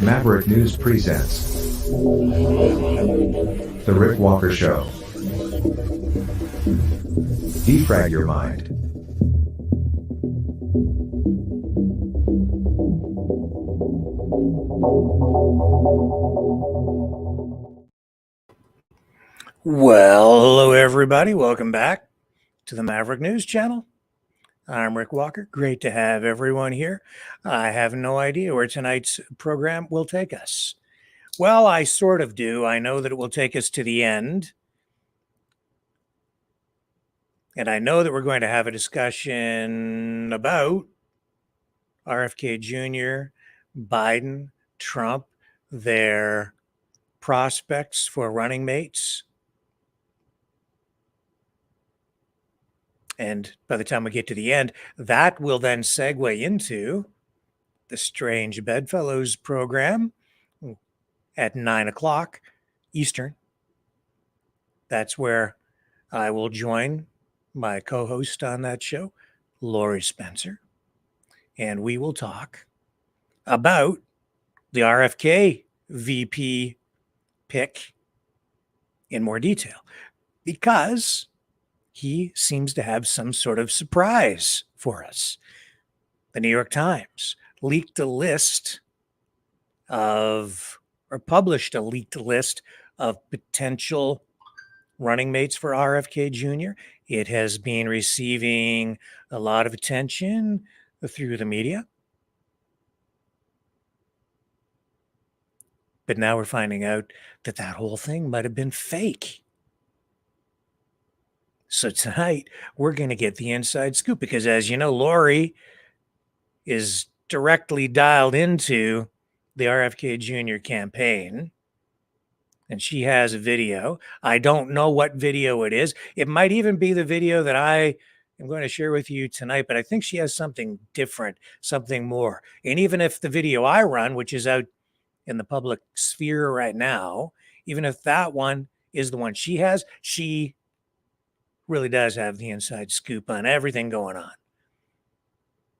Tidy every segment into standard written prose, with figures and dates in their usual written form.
Maverick News presents The Rick Walker Show. Defrag your mind. Well, hello everybody. Welcome back to the Maverick News channel. I'm Rick Walker. Great to have everyone here. I have no idea where tonight's program will take us. Well, I sort of do. I know that it will take us to the end. And I know that we're going to have a discussion about RFK Jr., Biden, Trump, their prospects for running mates. And by the time we get to the end, that will then segue into the Strange Bedfellows program at 9 o'clock Eastern. That's where I will join my co-host on that show, Lori Spencer, and we will talk about the RFK VP pick in more detail, because he seems to have some sort of surprise for us. The New York Times leaked a list of, or published a leaked list of potential running mates for RFK Jr. It has been receiving a lot of attention through the media. But now we're finding out that that whole thing might have been fake. So tonight, we're going to get the inside scoop, because as you know, Lori is directly dialed into the RFK Jr. campaign, and she has a video. I don't know what video it is. It might even be the video that I am going to share with you tonight, but I think she has something different, something more. And even if the video I run, which is out in the public sphere right now, even if that one is the one she has, she really does have the inside scoop on everything going on.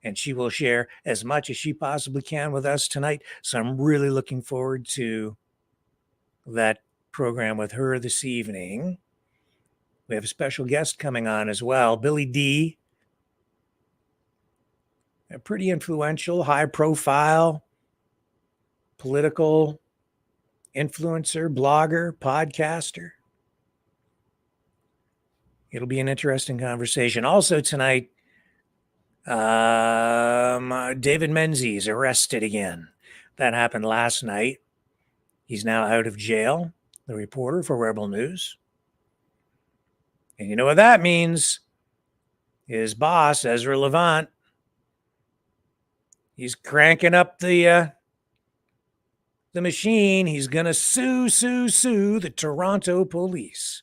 And she will share as much as she possibly can with us tonight. So I'm really looking forward to that program with her this evening. We have a special guest coming on as well, Billy D. A pretty influential, high profile, political influencer, blogger, podcaster. It'll be an interesting conversation. Also tonight, David Menzies arrested again. That happened last night. He's now out of jail, the reporter for Rebel News. And you know what that means? His boss, Ezra Levant, he's cranking up the machine. He's going to sue the Toronto police.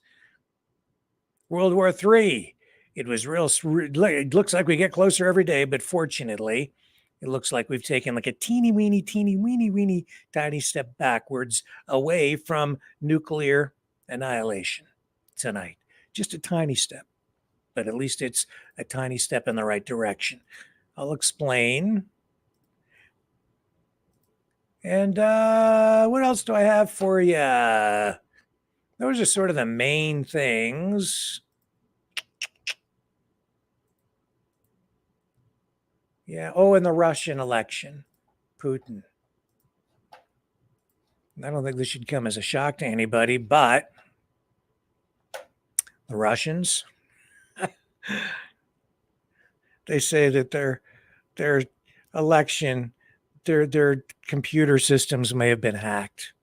World War III. It was it looks like we get closer every day, but fortunately, it looks like we've taken like a teeny weeny tiny step backwards away from nuclear annihilation tonight. Just a tiny step, but at least it's a tiny step in the right direction. I'll explain. And what else do I have for you? Those are sort of the main things. Yeah. Oh, and the Russian election, Putin. I don't think this should come as a shock to anybody, but the Russians, They say that their election, their computer systems may have been hacked,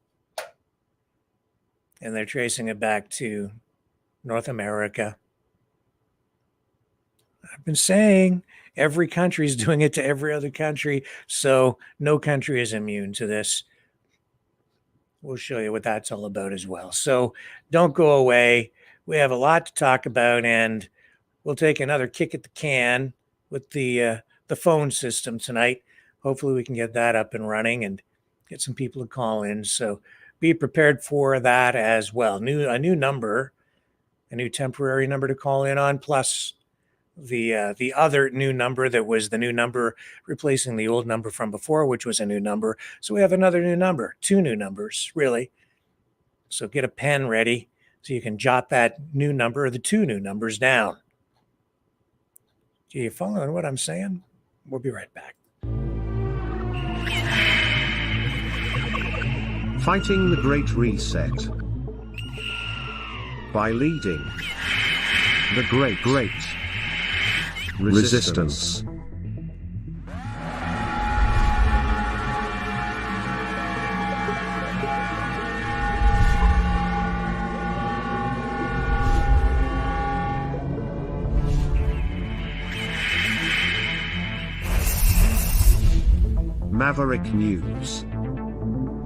and they're tracing it back to North America. I've been saying every country is doing it to every other country, so no country is immune to this. We'll show you what that's all about as well. So don't go away. We have a lot to talk about, and we'll take another kick at the can with the phone system tonight. Hopefully, we can get that up and running and get some people to call in. So be prepared for that as well. A new number, a new temporary number to call in on, plus the other new number that was the new number replacing the old number from before, which was a new number. So we have another new number, two new numbers, really. So get a pen ready so you can jot that new number or the two new numbers down. Are you following what I'm saying? We'll be right back. Fighting the Great Reset by leading the Great Resistance. Maverick News.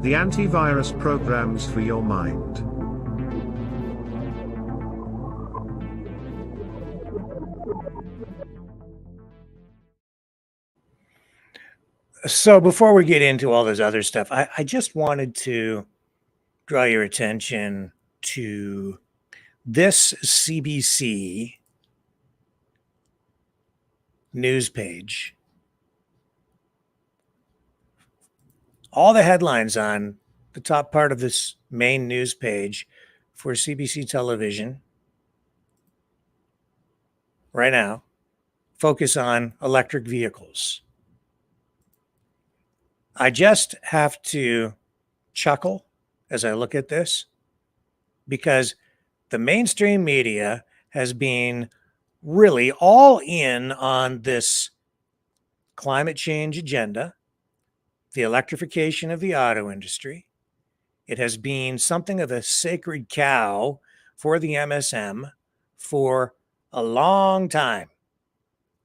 The antivirus programs for your mind. So before we get into all this other stuff, I just wanted to draw your attention to this CBC news page. All the headlines on the top part of this main news page for CBC television right now focus on electric vehicles. I just have to chuckle as I look at this because the mainstream media has been really all in on this climate change agenda, the electrification of the auto industry. It has been something of a sacred cow for the MSM for a long time.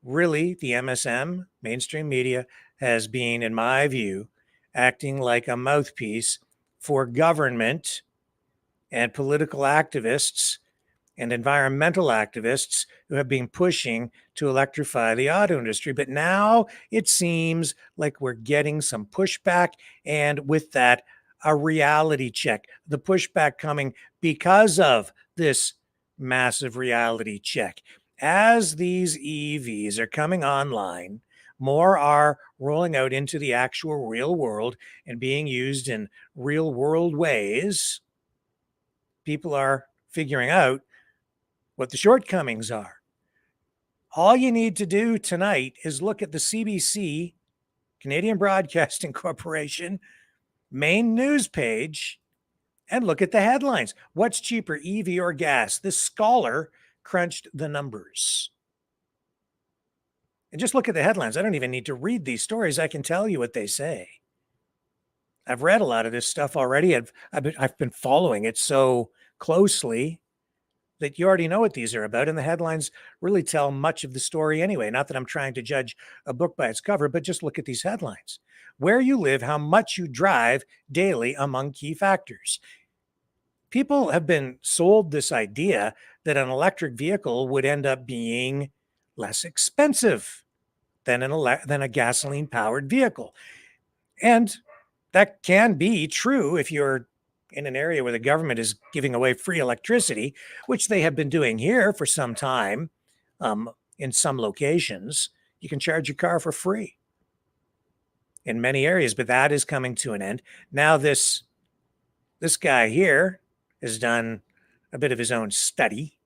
Really, the MSM, mainstream media, has been, in my view, acting like a mouthpiece for government and political activists and environmental activists who have been pushing to electrify the auto industry. But now it seems like we're getting some pushback, and with that, a reality check. The pushback coming because of this massive reality check. As these EVs are coming online, more are rolling out into the actual real world and being used in real world ways. People are figuring out what the shortcomings are. All you need to do tonight is look at the CBC, Canadian Broadcasting Corporation, main news page and look at the headlines. What's cheaper, EV or gas? This scholar crunched the numbers. And just look at the headlines. I don't even need to read these stories. I can tell you what they say. I've read a lot of this stuff already. I've been following it so closely that you already know what these are about. And the headlines really tell much of the story anyway. Not that I'm trying to judge a book by its cover, but just look at these headlines. Where you live, how much you drive daily among key factors. People have been sold this idea that an electric vehicle would end up being less expensive than a gasoline-powered vehicle. And that can be true if you're in an area where the government is giving away free electricity, which they have been doing here for some time. In some locations, you can charge your car for free in many areas, but that is coming to an end. Now this guy here has done a bit of his own study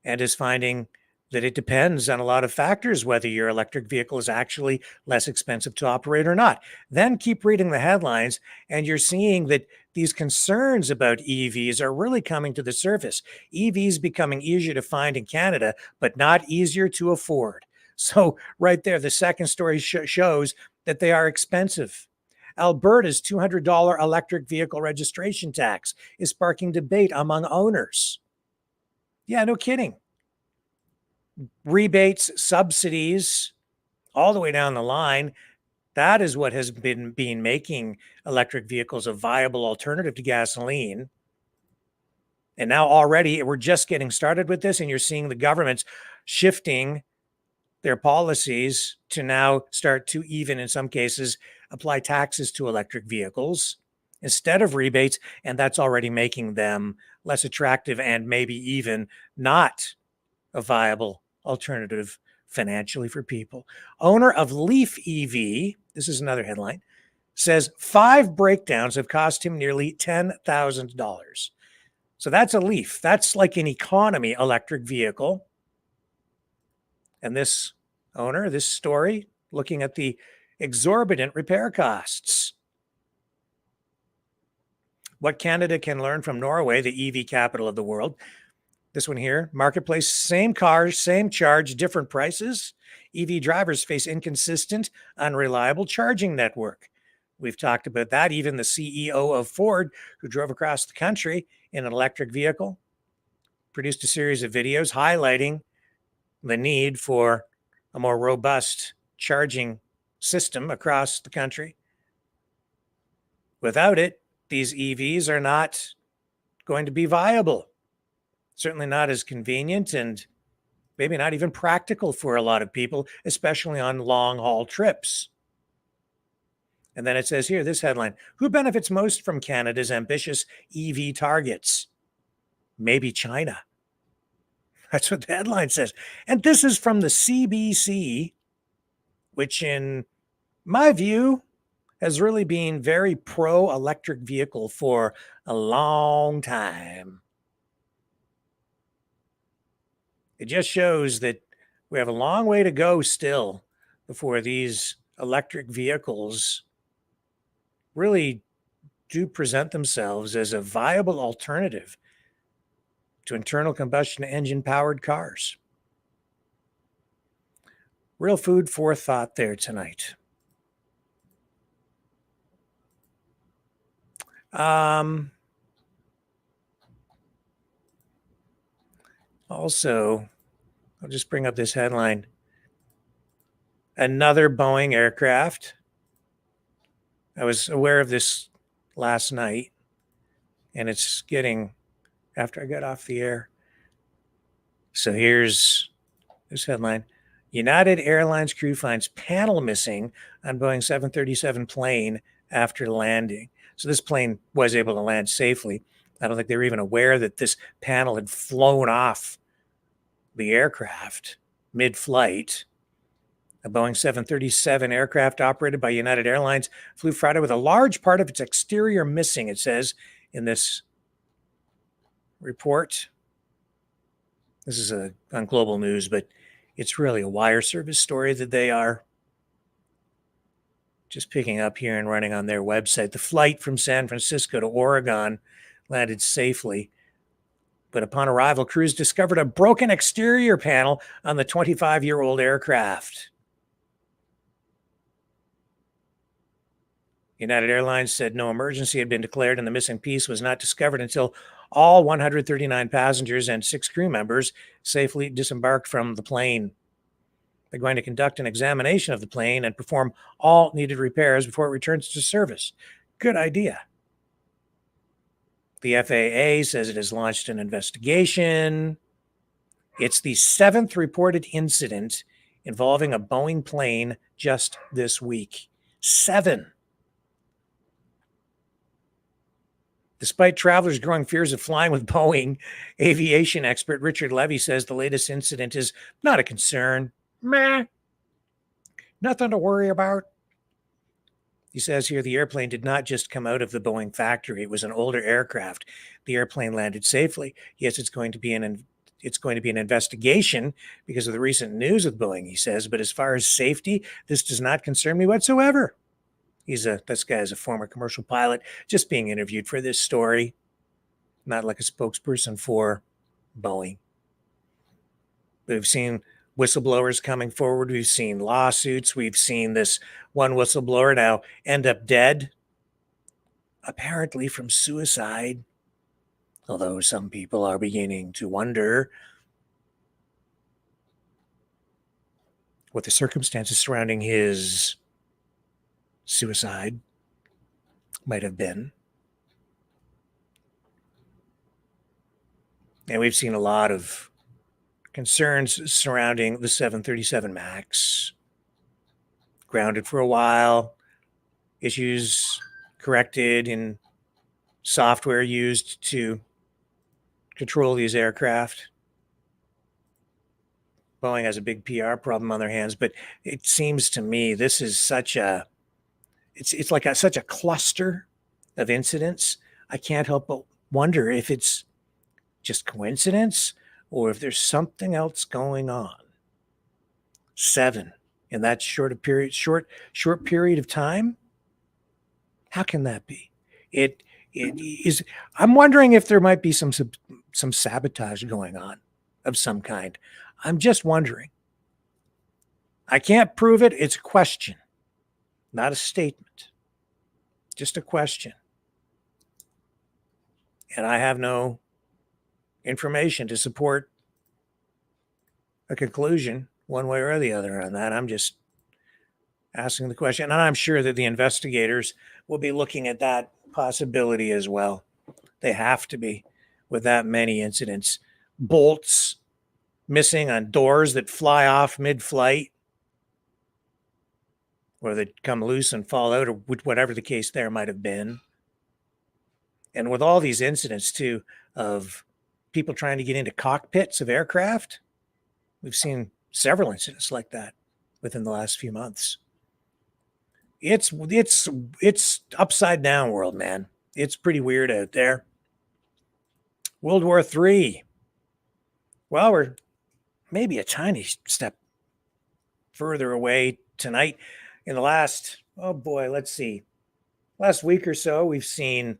and is finding that it depends on a lot of factors whether your electric vehicle is actually less expensive to operate or not. Then keep reading the headlines, and you're seeing that these concerns about EVs are really coming to the surface. EVs becoming easier to find in Canada, but not easier to afford. So right there, the second story shows that they are expensive. Alberta's $200 electric vehicle registration tax is sparking debate among owners. Yeah, no kidding. Rebates, subsidies, all the way down the line. That is what has been making electric vehicles a viable alternative to gasoline. And now already we're just getting started with this, and you're seeing the governments shifting their policies to now start to even, in some cases, apply taxes to electric vehicles instead of rebates. And that's already making them less attractive and maybe even not a viable alternative financially for people. Owner of Leaf EV, this is another headline, says 5 breakdowns have cost him nearly $10,000. So that's a Leaf. That's like an economy electric vehicle. And this owner, this story, looking at the exorbitant repair costs. What Canada can learn from Norway, the EV capital of the world. This one here, marketplace, same cars, same charge, different prices. EV drivers face inconsistent, unreliable charging network. We've talked about that. Even the CEO of Ford, who drove across the country in an electric vehicle, produced a series of videos highlighting the need for a more robust charging system across the country. Without it, these EVs are not going to be viable. Certainly not as convenient and maybe not even practical for a lot of people, especially on long haul trips. And then it says here, this headline, who benefits most from Canada's ambitious EV targets? Maybe China. That's what the headline says. And this is from the CBC, which in my view has really been very pro-electric vehicle for a long time. It just shows that we have a long way to go still before these electric vehicles really do present themselves as a viable alternative to internal combustion engine powered cars. Real food for thought there tonight. Also, I'll just bring up this headline. Another Boeing aircraft. I was aware of this last night, and it's getting after I got off the air. So here's this headline. United Airlines crew finds panel missing on Boeing 737 plane after landing. So this plane was able to land safely. I don't think they were even aware that this panel had flown off the aircraft mid-flight. A Boeing 737 aircraft operated by United Airlines flew Friday with a large part of its exterior missing, it says in this report. This is on Global News, but it's really a wire service story that they are just picking up here and running on their website. The flight from San Francisco to Oregon landed safely, but upon arrival, crews discovered a broken exterior panel on the 25-year-old aircraft. United Airlines said no emergency had been declared and the missing piece was not discovered until all 139 passengers and 6 crew members safely disembarked from the plane. They're going to conduct an examination of the plane and perform all needed repairs before it returns to service. Good idea. The FAA says it has launched an investigation. It's the 7th reported incident involving a Boeing plane just this week. 7. Despite travelers' growing fears of flying with Boeing, aviation expert Richard Levy says the latest incident is not a concern. Meh. Nothing to worry about. He says here the airplane did not just come out of the Boeing factory. It was an older aircraft. The airplane landed safely. Yes, it's going to be an investigation because of the recent news with Boeing, he says. But as far as safety, this does not concern me whatsoever. This guy is a former commercial pilot, just being interviewed for this story, not like a spokesperson for Boeing. We've seen whistleblowers coming forward. We've seen lawsuits. We've seen this one whistleblower now end up dead, apparently from suicide, although some people are beginning to wonder what the circumstances surrounding his suicide might have been. And we've seen a lot of concerns surrounding the 737 MAX. Grounded for a while, issues corrected in software used to control these aircraft. Boeing has a big PR problem on their hands, but it seems to me this is such a it's like such a cluster of incidents. I can't help but wonder if it's just coincidence or if there's something else going on. 7 in that short period of time. How can that be? It is. I'm wondering if there might be some sabotage going on of some kind. I'm just wondering. I can't prove it. It's a question, not a statement. Just a question. And I have no information to support a conclusion one way or the other on that. I'm just asking the question. And I'm sure that the investigators will be looking at that possibility as well. They have to be, with that many incidents. Bolts missing on doors that fly off mid-flight, or that come loose and fall out, or whatever the case there might have been. And with all these incidents, too, of people trying to get into cockpits of aircraft, we've seen several incidents like that within the last few months. It's upside down world, man. It's pretty weird out there. World War III. Well, we're maybe a tiny step further away tonight. In the last, last week or so, we've seen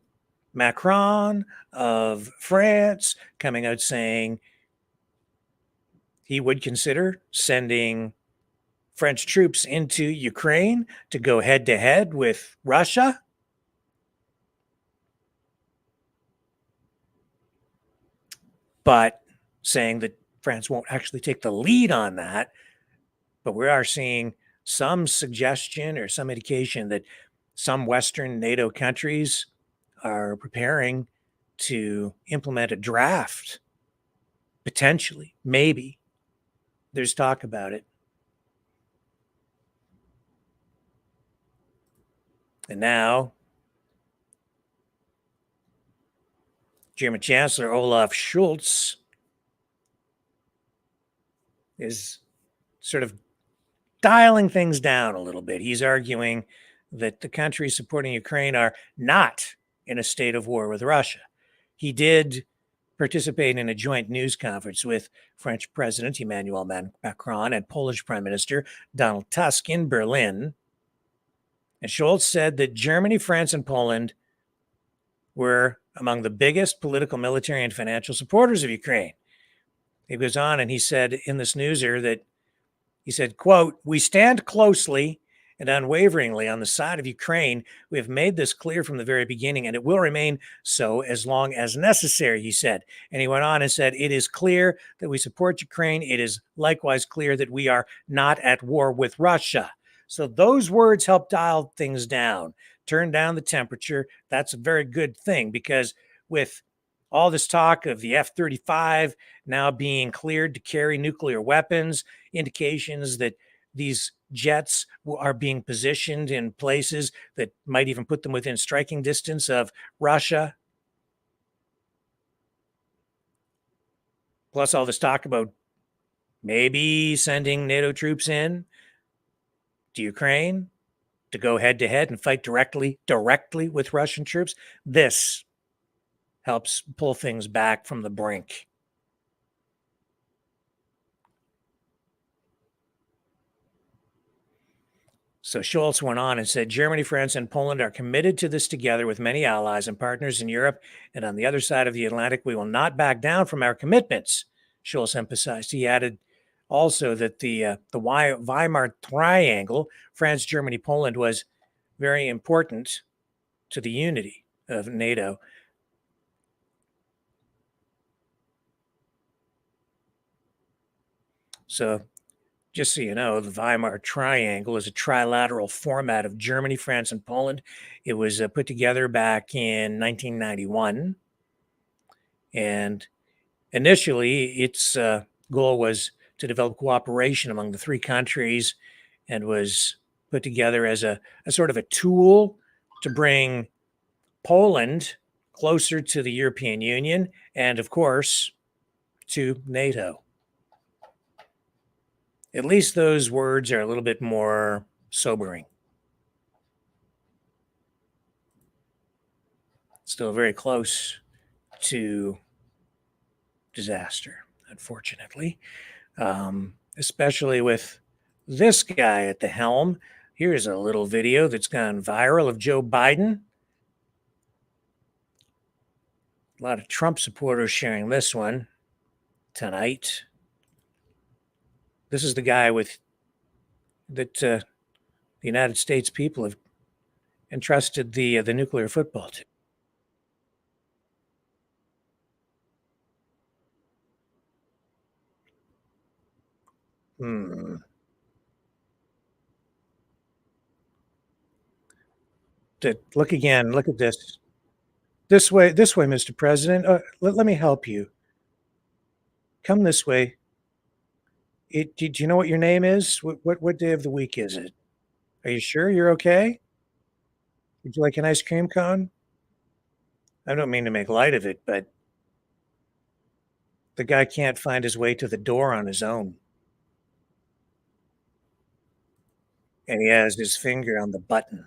Macron of France coming out saying he would consider sending French troops into Ukraine to go head to head with Russia. But saying that France won't actually take the lead on that. But we are seeing some suggestion or some indication that some Western NATO countries are preparing to implement a draft, potentially, maybe. There's talk about it. And now, German Chancellor Olaf Scholz is sort of dialing things down a little bit. He's arguing that the countries supporting Ukraine are not in a state of war with Russia. He did participate in a joint news conference with French President Emmanuel Macron and Polish Prime Minister Donald Tusk in Berlin. And Scholz said that Germany, France, and Poland were among the biggest political, military, and financial supporters of Ukraine. He goes on and he said in this newser that he said, quote, "We stand closely and unwaveringly on the side of Ukraine. We have made this clear from the very beginning, and it will remain so as long as necessary," he said. And he went on and said, "It is clear that we support Ukraine. It is likewise clear that we are not at war with Russia." So those words help dial things down, turn down the temperature. That's a very good thing, because with all this talk of the F-35 now being cleared to carry nuclear weapons, indications that these jets are being positioned in places that might even put them within striking distance of Russia. Plus all this talk about maybe sending NATO troops in to Ukraine to go head to head and fight directly with Russian troops. This helps pull things back from the brink. So Scholz went on and said, "Germany, France, and Poland are committed to this together with many allies and partners in Europe. And on the other side of the Atlantic, we will not back down from our commitments," Scholz emphasized. He added, also that the Weimar Triangle, France, Germany, Poland, was very important to the unity of NATO. So just so you know, the Weimar Triangle is a trilateral format of Germany, France, and Poland. It was put together back in 1991. And initially, its goal was to develop cooperation among the three countries and was put together as a sort of a tool to bring Poland closer to the European Union and, of course, to NATO. At least those words are a little bit more sobering. Still very close to disaster, unfortunately, especially with this guy at the helm. Here's a little video that's gone viral of Joe Biden. A lot of Trump supporters sharing this one tonight. This is the guy that the United States people have entrusted the nuclear football to. Look again. Look at this. This way, Mr. President. Let me help you. Come this way. Do you know what your name is? What day of the week is it? Are you sure you're okay? Would you like an ice cream cone? I don't mean to make light of it, but the guy can't find his way to the door on his own. And he has his finger on the button.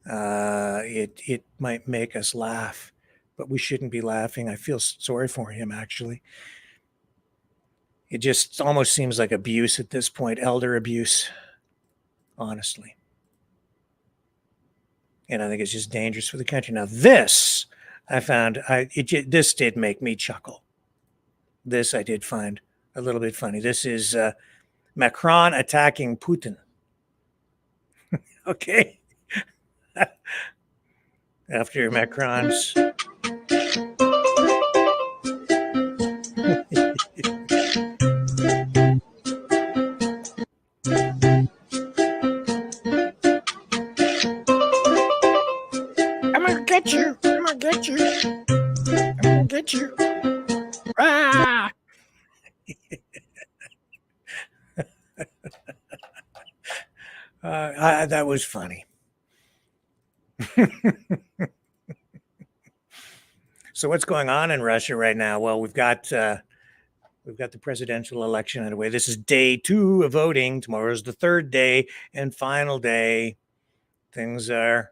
It might make us laugh, but we shouldn't be laughing. I feel sorry for him, actually. It just almost seems like abuse at this point, elder abuse, honestly. And I think it's just dangerous for the country. Now, this I found, this did make me chuckle. This I did find a little bit funny. This is Macron attacking Putin. Okay. After Macron's I'm gonna get you. I'm gonna get you. I'm gonna get you. Ah! That was funny. So what's going on in Russia right now? Well, we've got the presidential election underway. This is day 2 of voting. Tomorrow's the 3rd day and final day. Things are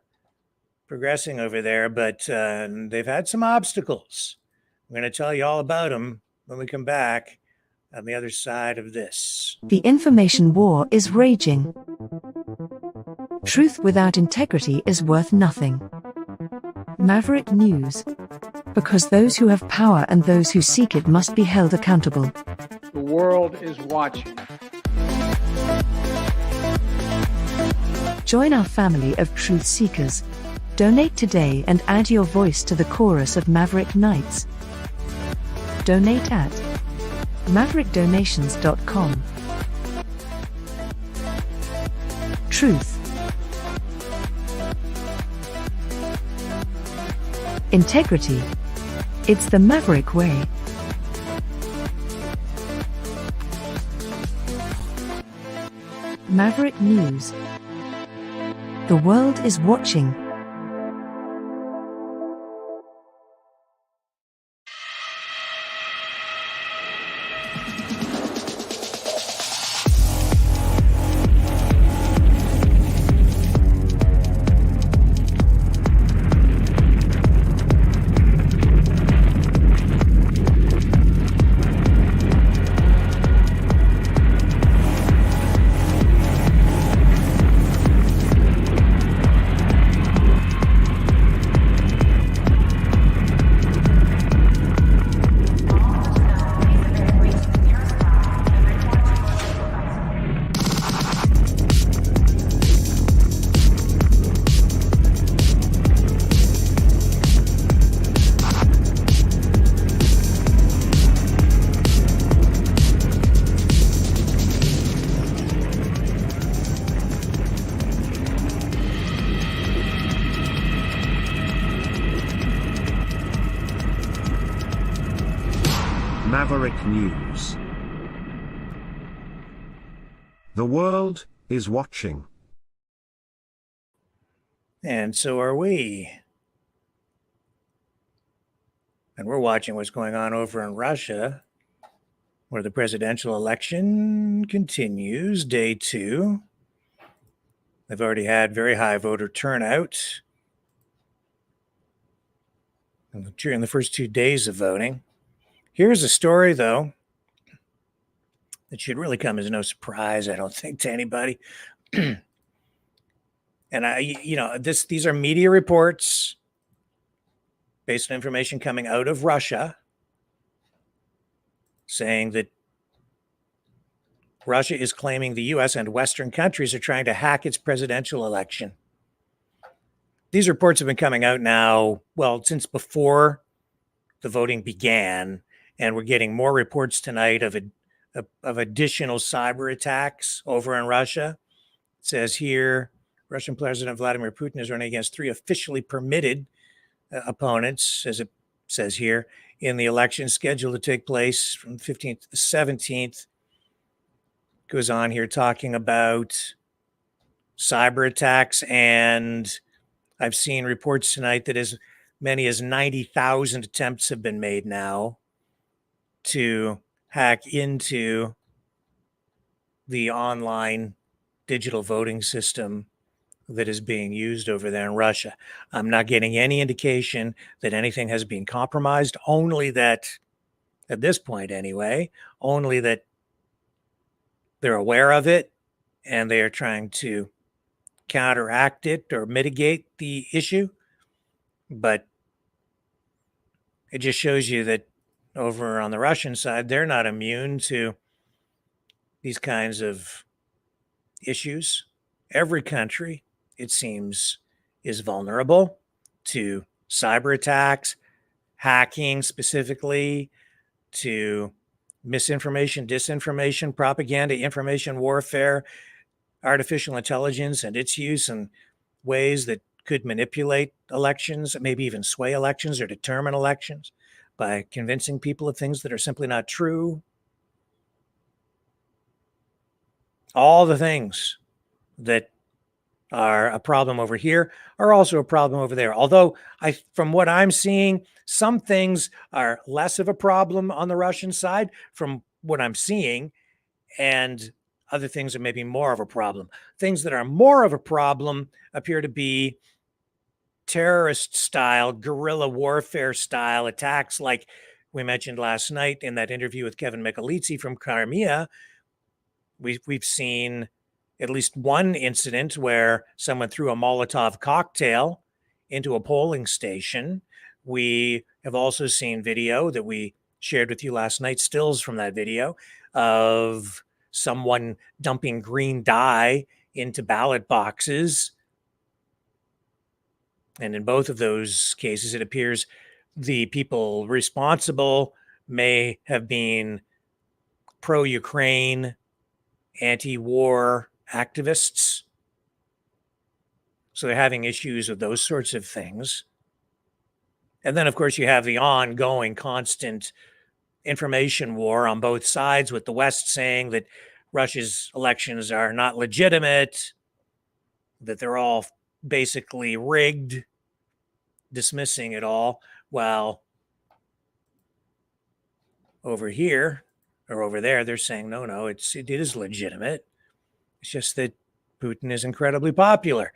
progressing over there, but they've had some obstacles. I'm going to tell you all about them when we come back on the other side of this. The information war is raging. Truth without integrity is worth nothing. Maverick News. Because those who have power and those who seek it must be held accountable. The world is watching. Join our family of truth seekers. Donate today and add your voice to the chorus of Maverick Knights. Donate at maverickdonations.com. Truth. Integrity. It's the Maverick way. Maverick News. The world is watching. Maverick News. The world is watching. And so are we. And we're watching what's going on over in Russia, where the presidential election continues, day 2. They've already had very high voter turnout during the first 2 days of voting. Here's a story, though, that should really come as no surprise, I don't think, to anybody. And these are media reports based on information coming out of Russia saying that Russia is claiming the U.S. and Western countries are trying to hack its presidential election. These reports have been coming out now, well, since before the voting began, and we're getting more reports tonight of additional cyber attacks over in Russia. It says here, Russian President Vladimir Putin is running against 3 officially permitted opponents, as it says here, in the election scheduled to take place from the 15th to the 17th. Goes on here talking about cyber attacks, and I've seen reports tonight that as many as 90,000 attempts have been made now to hack into the online digital voting system that is being used over there in Russia. I'm not getting any indication that anything has been compromised, only that, at this point anyway, only that they're aware of it and they are trying to counteract it or mitigate the issue. But it just shows you that over on the Russian side, they're not immune to these kinds of issues. Every country, it seems, is vulnerable to cyber attacks, hacking specifically, to misinformation, disinformation, propaganda, information warfare, artificial intelligence, and its use in ways that could manipulate elections, maybe even sway elections or determine elections by convincing people of things that are simply not true. All the things that are a problem over here are also a problem over there. Although from what I'm seeing, some things are less of a problem on the Russian side from what I'm seeing, and other things are maybe more of a problem. Things that are more of a problem appear to be terrorist style, guerrilla warfare style attacks, like we mentioned last night in that interview with Kevin Michalitsy from Crimea. We've seen at least one incident where someone threw a Molotov cocktail into a polling station. We have also seen video that we shared with you last night, stills from that video, of someone dumping green dye into ballot boxes. And in both of those cases, it appears the people responsible may have been pro-Ukraine, anti-war activists. So they're having issues with those sorts of things. And then, of course, you have the ongoing constant information war on both sides, with the West saying that Russia's elections are not legitimate, that they're all basically rigged, dismissing it all, while over here or over there, they're saying, no, it is legitimate. It's just that Putin is incredibly popular.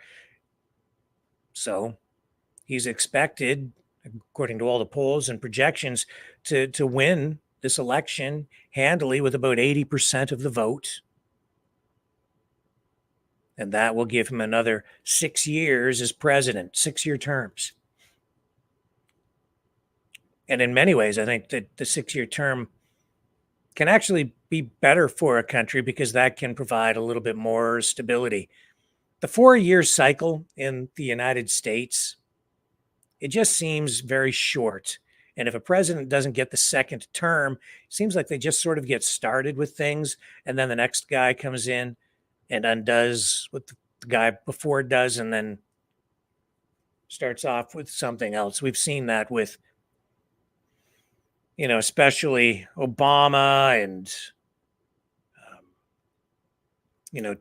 So he's expected, according to all the polls and projections, to win this election handily with about 80% of the vote. And that will give him another 6 years as president, 6-year terms. And in many ways, I think that the 6-year term can actually be better for a country because that can provide a little bit more stability. The 4-year cycle in the United States, it just seems very short. And if a president doesn't get the second term, it seems like they just sort of get started with things, and then the next guy comes in and undoes what the guy before does, and then starts off with something else. We've seen that with especially Obama and,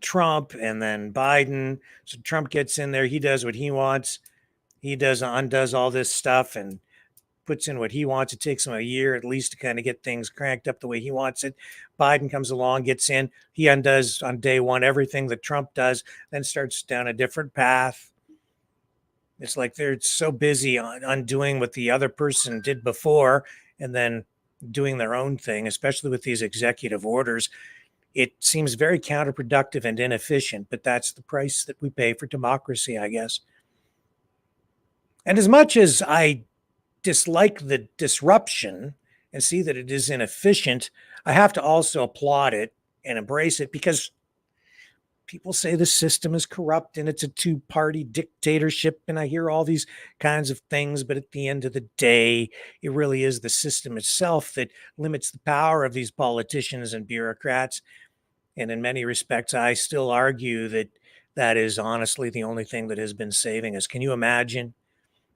Trump and then Biden. So Trump gets in there. He does what he wants. He undoes all this stuff and puts in what he wants. It takes him a year at least to kind of get things cranked up the way he wants it. Biden comes along, gets in. He undoes on day one everything that Trump does, then starts down a different path. It's like they're so busy undoing what the other person did before and then doing their own thing, especially with these executive orders. It seems very counterproductive and inefficient, but that's the price that we pay for democracy, I guess. And as much as I dislike the disruption and see that it is inefficient, I have to also applaud it and embrace it, because people say the system is corrupt and it's a two-party dictatorship, and I hear all these kinds of things, but at the end of the day, it really is the system itself that limits the power of these politicians and bureaucrats. And in many respects, I still argue that that is honestly the only thing that has been saving us. Can you imagine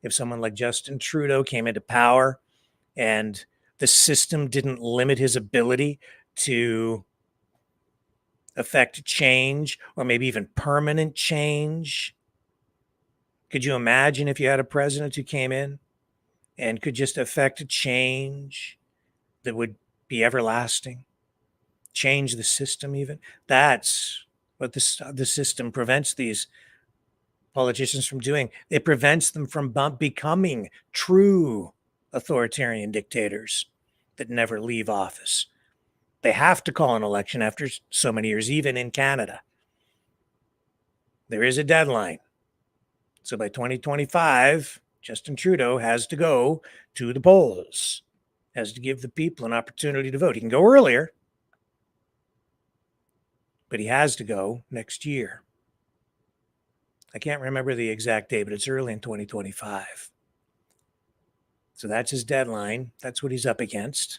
if someone like Justin Trudeau came into power and the system didn't limit his ability to affect change, or maybe even permanent change? Could you imagine if you had a president who came in and could just affect a change that would be everlasting, change the system even? That's what the system prevents these politicians from doing. It prevents them from becoming true authoritarian dictators that never leave office. They have to call an election after so many years, even in Canada. There is a deadline. So by 2025, Justin Trudeau has to go to the polls, has to give the people an opportunity to vote. He can go earlier, but he has to go next year. I can't remember the exact date, but it's early in 2025. So that's his deadline. That's what he's up against.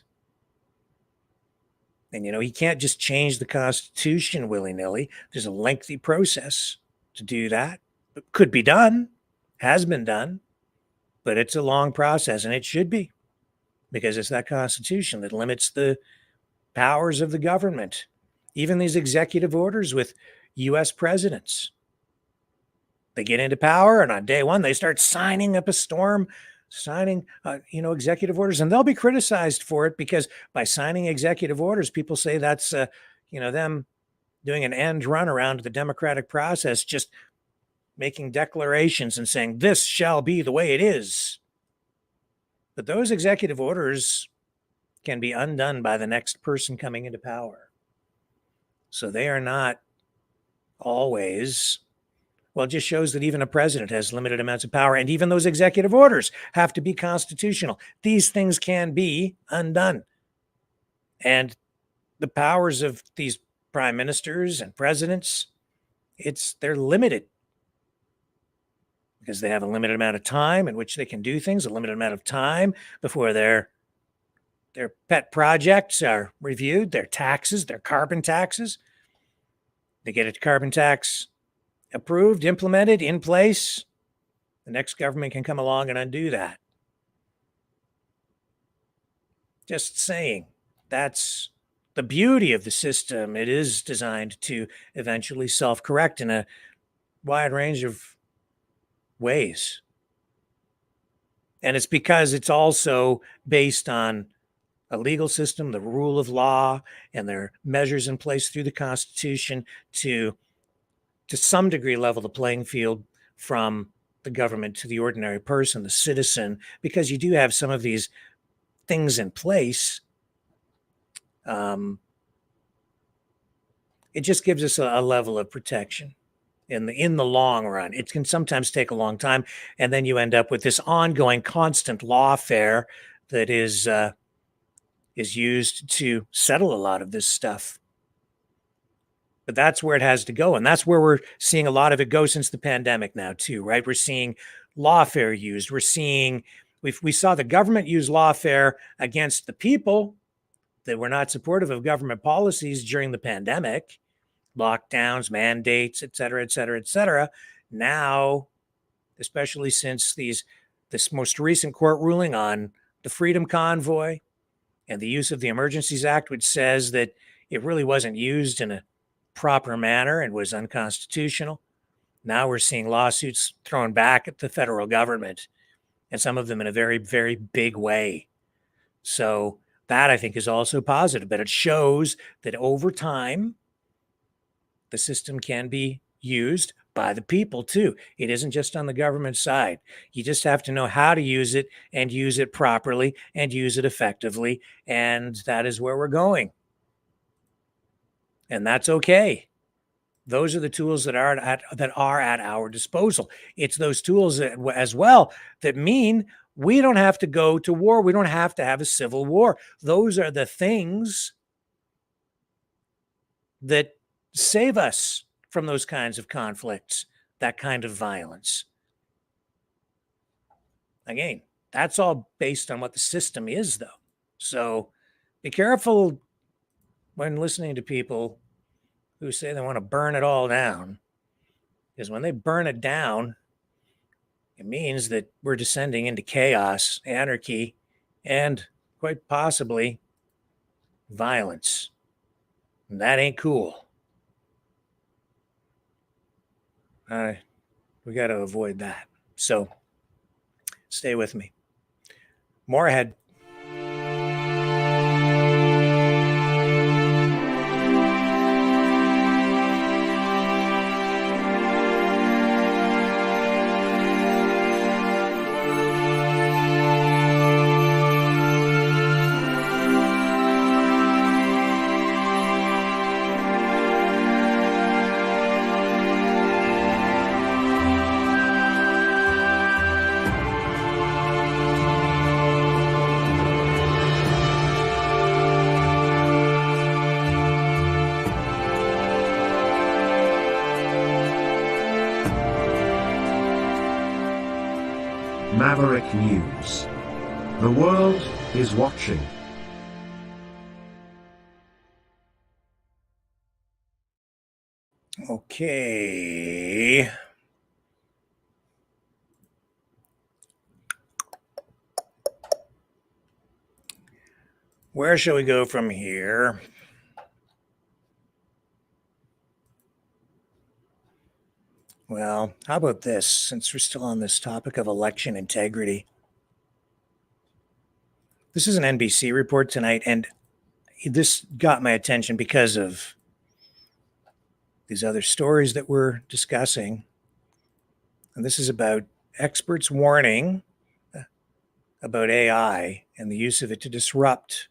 And, he can't just change the Constitution willy-nilly. There's a lengthy process to do that. It could be done, has been done, but it's a long process, and it should be, because it's that Constitution that limits the powers of the government. Even these executive orders with U.S. presidents. They get into power, and on day one, they start signing up a storm, signing, executive orders, and they'll be criticized for it, because by signing executive orders, people say that's, them doing an end run around the democratic process, just making declarations and saying this shall be the way it is. But those executive orders can be undone by the next person coming into power. So they are not always. Well, it just shows that even a president has limited amounts of power, and even those executive orders have to be constitutional. These things can be undone. And the powers of these prime ministers and presidents, they're limited, because they have a limited amount of time in which they can do things, a limited amount of time before their pet projects are reviewed, their taxes, their carbon taxes. They get a carbon tax approved, implemented, in place. The next government can come along and undo that. Just saying, that's the beauty of the system. It is designed to eventually self-correct in a wide range of ways. And it's because it's also based on a legal system, the rule of law, and there are measures in place through the Constitution to some degree level the playing field from the government to the ordinary person, the citizen, because you do have some of these things in place. It just gives us a level of protection in the long run. It can sometimes take a long time, and then you end up with this ongoing, constant lawfare that is used to settle a lot of this stuff. But that's where it has to go, and that's where we're seeing a lot of it go since the pandemic now too, right? We're seeing lawfare used. We saw the government use lawfare against the people that were not supportive of government policies during the pandemic, lockdowns, mandates, et cetera, et cetera, et cetera. Now, especially since this most recent court ruling on the Freedom Convoy, and the use of the Emergencies Act, which says that it really wasn't used in a proper manner and was unconstitutional. Now we're seeing lawsuits thrown back at the federal government, and some of them in a very, very big way. So that, I think, is also positive, but it shows that over time, the system can be used by the people too. It isn't just on the government side. You just have to know how to use it and use it properly and use it effectively. And that is where we're going. And that's okay. Those are the tools that are at our disposal. It's those tools as well that mean we don't have to go to war. We don't have to have a civil war. Those are the things that save us from those kinds of conflicts, that kind of violence. Again, that's all based on what the system is, though. So be careful when listening to people who say they want to burn it all down, because when they burn it down, it means that we're descending into chaos, anarchy, and quite possibly violence. And that ain't cool. We got to avoid that. So stay with me. More ahead. Maverick News. The world is watching. Okay. Where shall we go from here? Well, how about this, since we're still on this topic of election integrity? This is an NBC report tonight, and this got my attention because of these other stories that we're discussing. And this is about experts warning about AI and the use of it to disrupt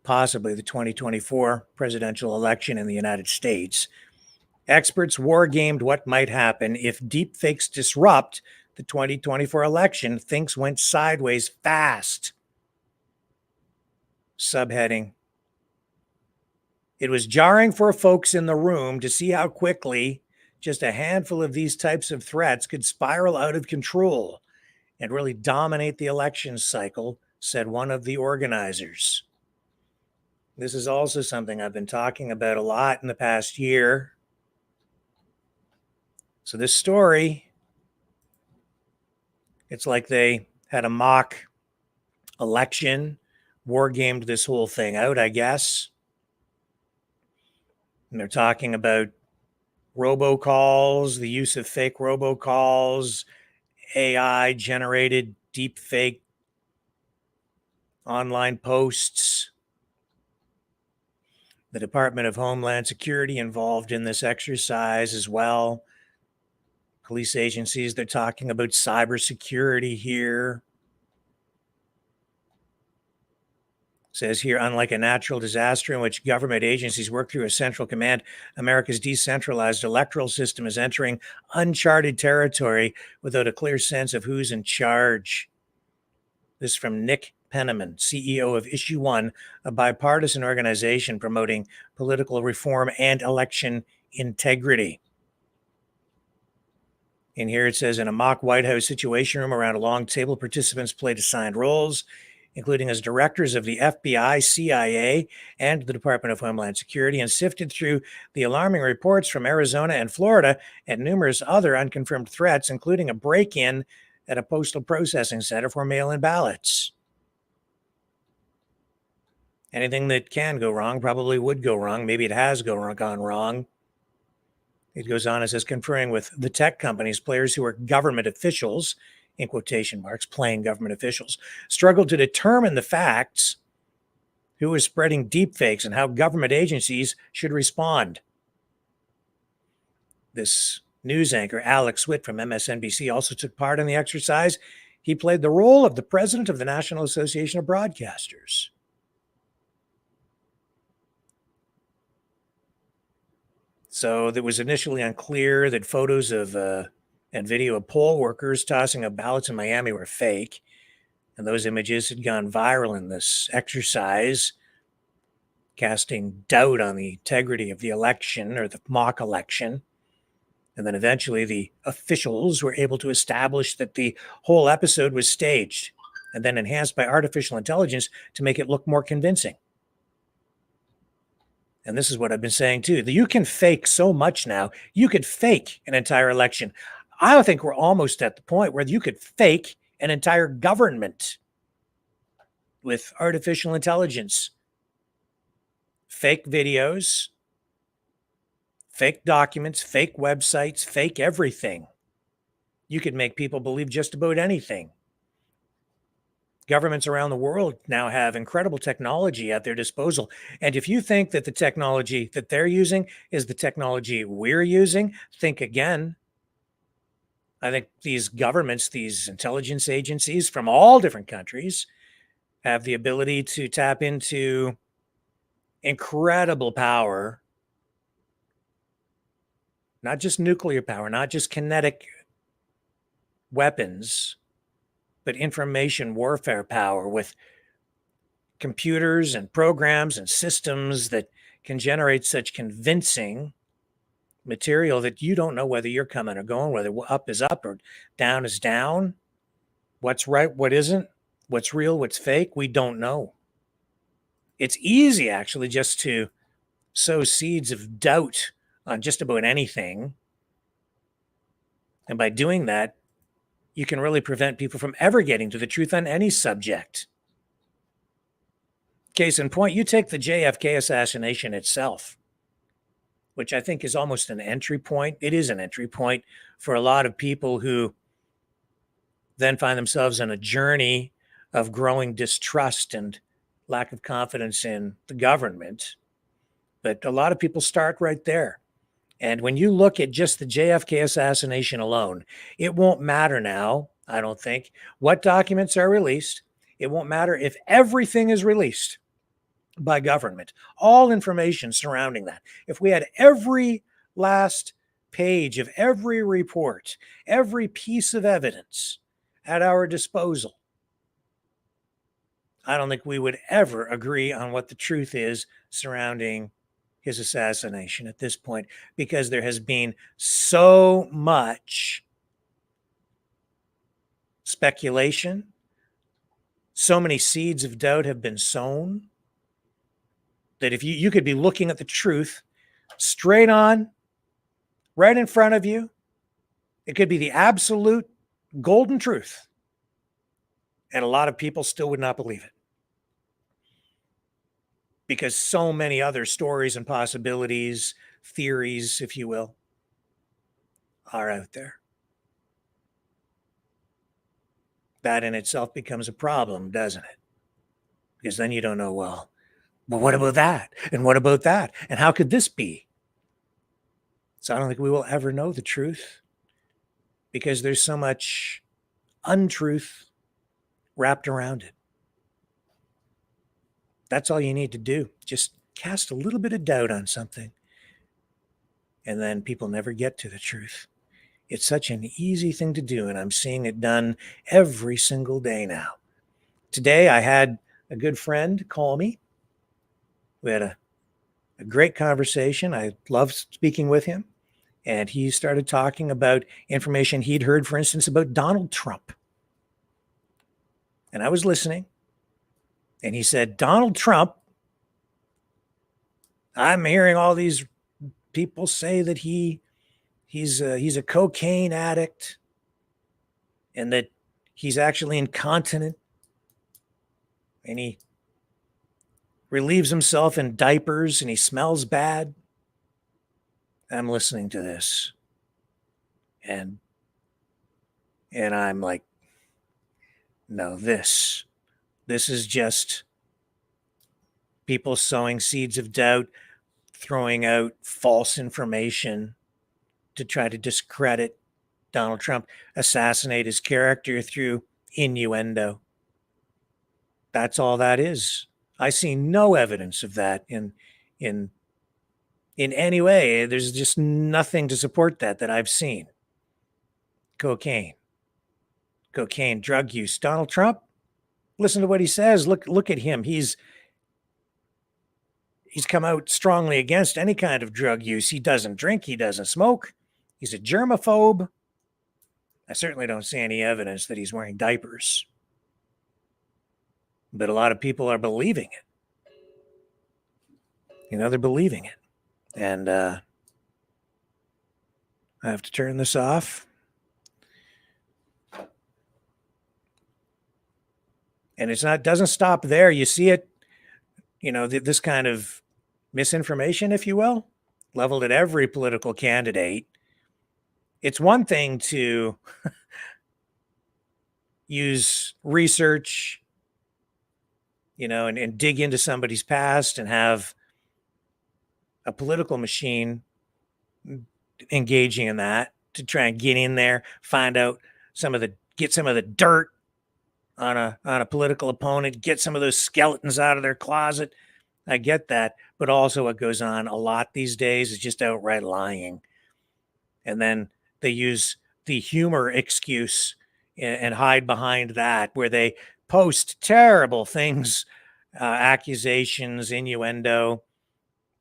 possibly the 2024 presidential election in the United States. Experts wargamed what might happen if deepfakes disrupt the 2024 election. Things went sideways fast. Subheading: it was jarring for folks in the room to see how quickly just a handful of these types of threats could spiral out of control and really dominate the election cycle, said one of the organizers. This is also something I've been talking about a lot in the past year. So this story, it's like they had a mock election, wargamed this whole thing out, I guess. And they're talking about robocalls, the use of fake robocalls, AI-generated deepfake online posts. The Department of Homeland Security involved in this exercise as well. Police agencies, they're talking about cybersecurity here. It says here, unlike a natural disaster in which government agencies work through a central command, America's decentralized electoral system is entering uncharted territory without a clear sense of who's in charge. This is from Nick Penniman, CEO of Issue One, a bipartisan organization promoting political reform and election integrity. In here it says, in a mock White House Situation Room around a long table, participants played assigned roles, including as directors of the FBI, CIA, and the Department of Homeland Security, and sifted through the alarming reports from Arizona and Florida and numerous other unconfirmed threats, including a break-in at a postal processing center for mail-in ballots. Anything that can go wrong probably would go wrong. Maybe it has gone wrong. It goes on, it says, conferring with the tech companies, players who are government officials, in quotation marks, playing government officials, struggled to determine the facts, who is spreading deepfakes, and how government agencies should respond. This news anchor, Alex Witt from MSNBC, also took part in the exercise. He played the role of the president of the National Association of Broadcasters. So it was initially unclear that photos of and video of poll workers tossing up ballots in Miami were fake. And those images had gone viral in this exercise, casting doubt on the integrity of the election or the mock election. And then eventually the officials were able to establish that the whole episode was staged and then enhanced by artificial intelligence to make it look more convincing. And this is what I've been saying too. You can fake so much now. You could fake an entire election. I think we're almost at the point where you could fake an entire government with artificial intelligence. Fake videos, fake documents, fake websites, fake everything. You could make people believe just about anything. Governments around the world now have incredible technology at their disposal. And if you think that the technology that they're using is the technology we're using, think again. I think these governments, these intelligence agencies from all different countries have the ability to tap into incredible power, not just nuclear power, not just kinetic weapons, but information warfare power with computers and programs and systems that can generate such convincing material that you don't know whether you're coming or going, whether up is up or down is down, what's right, what isn't, what's real, what's fake. We don't know. It's easy actually just to sow seeds of doubt on just about anything. And by doing that, you can really prevent people from ever getting to the truth on any subject. Case in point, you take the JFK assassination itself, which I think is almost an entry point. It is an entry point for a lot of people who then find themselves on a journey of growing distrust and lack of confidence in the government. But a lot of people start right there. And when you look at just the JFK assassination alone, it won't matter now, I don't think, what documents are released. It won't matter if everything is released by government, all information surrounding that. If we had every last page of every report, every piece of evidence at our disposal, I don't think we would ever agree on what the truth is surrounding his assassination at this point, because there has been so much speculation, so many seeds of doubt have been sown, that if you could be looking at the truth straight on, right in front of you, it could be the absolute golden truth, and a lot of people still would not believe it, because so many other stories and possibilities, theories, if you will, are out there. That in itself becomes a problem, doesn't it? Because then you don't know, well, what about that? And what about that? And how could this be? So I don't think we will ever know the truth, because there's so much untruth wrapped around it. That's all you need to do. Just cast a little bit of doubt on something, and then people never get to the truth. It's such an easy thing to do, and I'm seeing it done every single day now. Today, I had a good friend call me. We had a great conversation. I loved speaking with him, and he started talking about information he'd heard, for instance, about Donald Trump. And I was listening. And he said, Donald Trump, I'm hearing all these people say that he's a cocaine addict and that he's actually incontinent. And he relieves himself in diapers and he smells bad. I'm listening to this. And I'm like, no, this is just people sowing seeds of doubt, throwing out false information to try to discredit Donald Trump, assassinate his character through innuendo. That's all that is. I see no evidence of that in any way. There's just nothing to support that I've seen. Cocaine, drug use. Donald Trump, listen to what he says. Look at him. He's come out strongly against any kind of drug use. He doesn't drink. He doesn't smoke. He's a germaphobe. I certainly don't see any evidence that he's wearing diapers. But a lot of people are believing it. They're believing it. And I have to turn this off. And doesn't stop there. You see it, this kind of misinformation, if you will, leveled at every political candidate. It's one thing to use research, and dig into somebody's past and have a political machine engaging in that to try and get in there, find out get some of the dirt on a political opponent, get some of those skeletons out of their closet. I get that. But also what goes on a lot these days is just outright lying. And then they use the humor excuse and hide behind that, where they post terrible things, accusations, innuendo,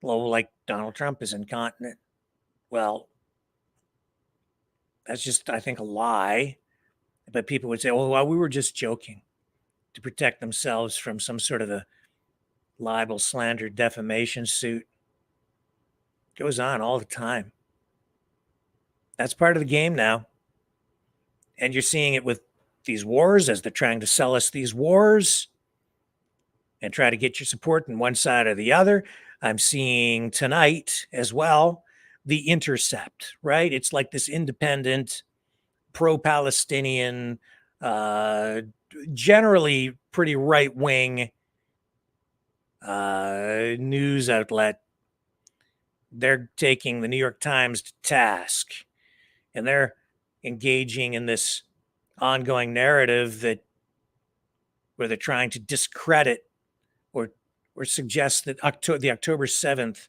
like Donald Trump is incontinent. Well, that's just, I think, a lie. But people would say, well, we were just joking, to protect themselves from some sort of a libel, slander, defamation suit. It goes on all the time. That's part of the game now. And you're seeing it with these wars, as they're trying to sell us these wars and try to get your support on one side or the other. I'm seeing tonight as well The Intercept, right? It's like this independent, pro-Palestinian, generally pretty right-wing news outlet. They're taking the New York Times to task, and they're engaging in this ongoing narrative where they're trying to discredit or suggest that the October 7th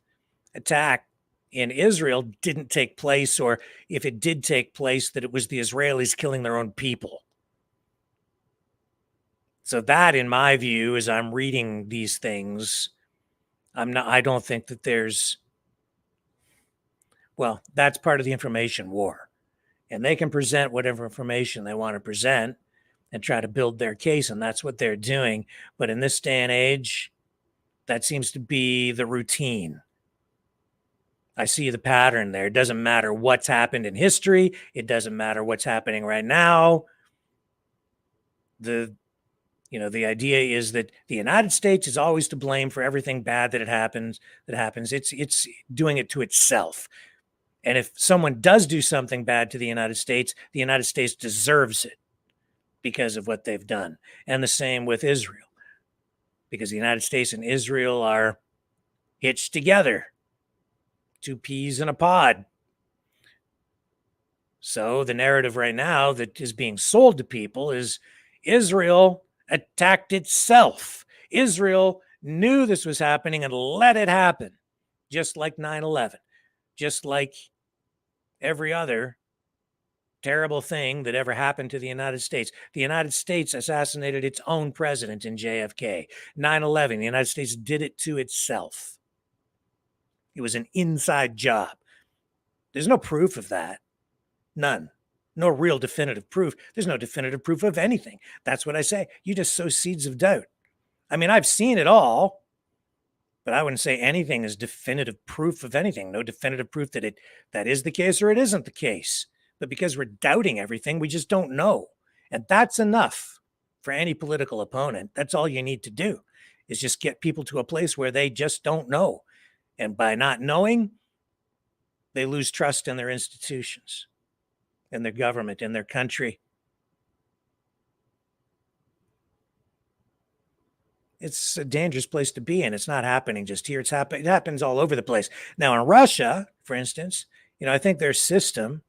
attack in Israel didn't take place, or if it did take place, that it was the Israelis killing their own people. So that, in my view, as I'm reading these things, I don't think that that's part of the information war. And they can present whatever information they want to present and try to build their case, and that's what they're doing. But in this day and age, that seems to be the routine. I see the pattern there. It doesn't matter what's happened in history. It doesn't matter what's happening right now. The idea is that the United States is always to blame for everything bad that happens. It's doing it to itself. And if someone does do something bad to the United States deserves it because of what they've done. And the same with Israel, because the United States and Israel are hitched together. Two peas in a pod. So the narrative right now that is being sold to people is Israel attacked itself. Israel knew this was happening and let it happen, just like 9/11, just like every other terrible thing that ever happened to the United States. The United States assassinated its own president in JFK. 9/11, the United States did it to itself. It was an inside job. There's no proof of that. None. No real definitive proof. There's no definitive proof of anything. That's what I say. You just sow seeds of doubt. I mean, I've seen it all, but I wouldn't say anything is definitive proof of anything. No definitive proof that that is the case or it isn't the case. But because we're doubting everything, we just don't know. And that's enough for any political opponent. That's all you need to do, is just get people to a place where they just don't know. And by not knowing, they lose trust in their institutions, in their government, in their country. It's a dangerous place to be in. It's not happening just here. It happens all over the place. Now, in Russia, for instance, I think their system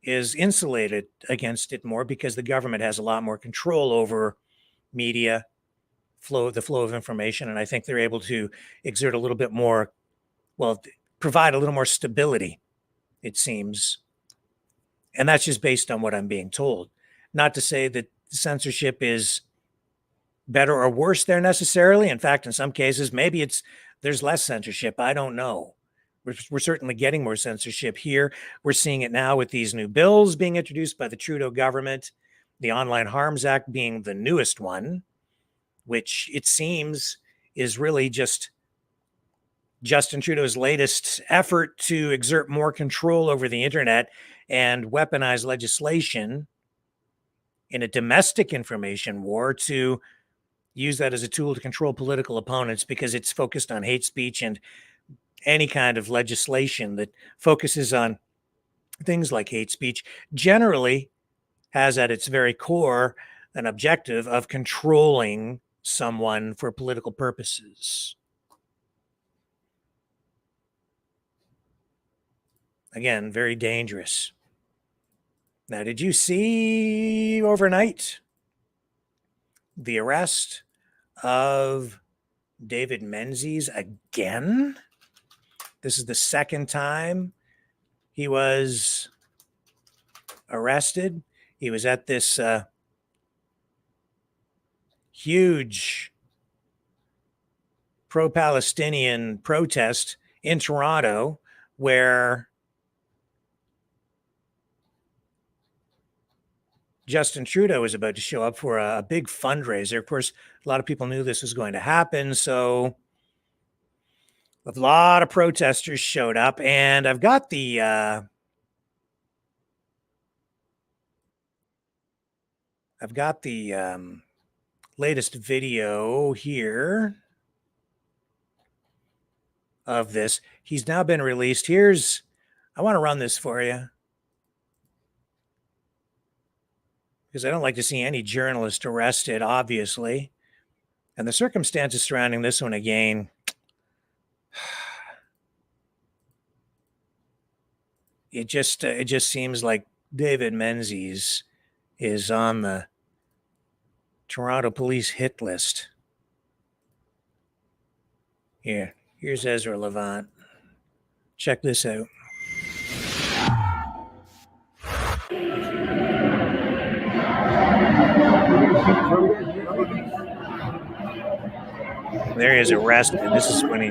is insulated against it more because the government has a lot more control over media, the flow of information. And I think they're able to exert a little bit more, provide a little more stability, it seems. And that's just based on what I'm being told. Not to say that censorship is better or worse there necessarily. In fact, in some cases, maybe there's less censorship. I don't know. We're certainly getting more censorship here. We're seeing it now with these new bills being introduced by the Trudeau government, the Online Harms Act being the newest one, which it seems is really just Justin Trudeau's latest effort to exert more control over the internet and weaponize legislation in a domestic information war to use that as a tool to control political opponents, because it's focused on hate speech, and any kind of legislation that focuses on things like hate speech generally has at its very core an objective of controlling someone for political purposes. Again, very dangerous. Now, did you see overnight the arrest of David Menzies again? This is the second time he was arrested. He was at this huge pro-Palestinian protest in Toronto where Justin Trudeau was about to show up for a big fundraiser. Of course, a lot of people knew this was going to happen, so a lot of protesters showed up, and I've got the latest video here of this. He's now been released. I want to run this for you, because I don't like to see any journalist arrested, obviously. And the circumstances surrounding this one, again, it just seems like David Menzies is on the Toronto police hit list. Here's Ezra Levant. Check this out. There he is arrested. This is when he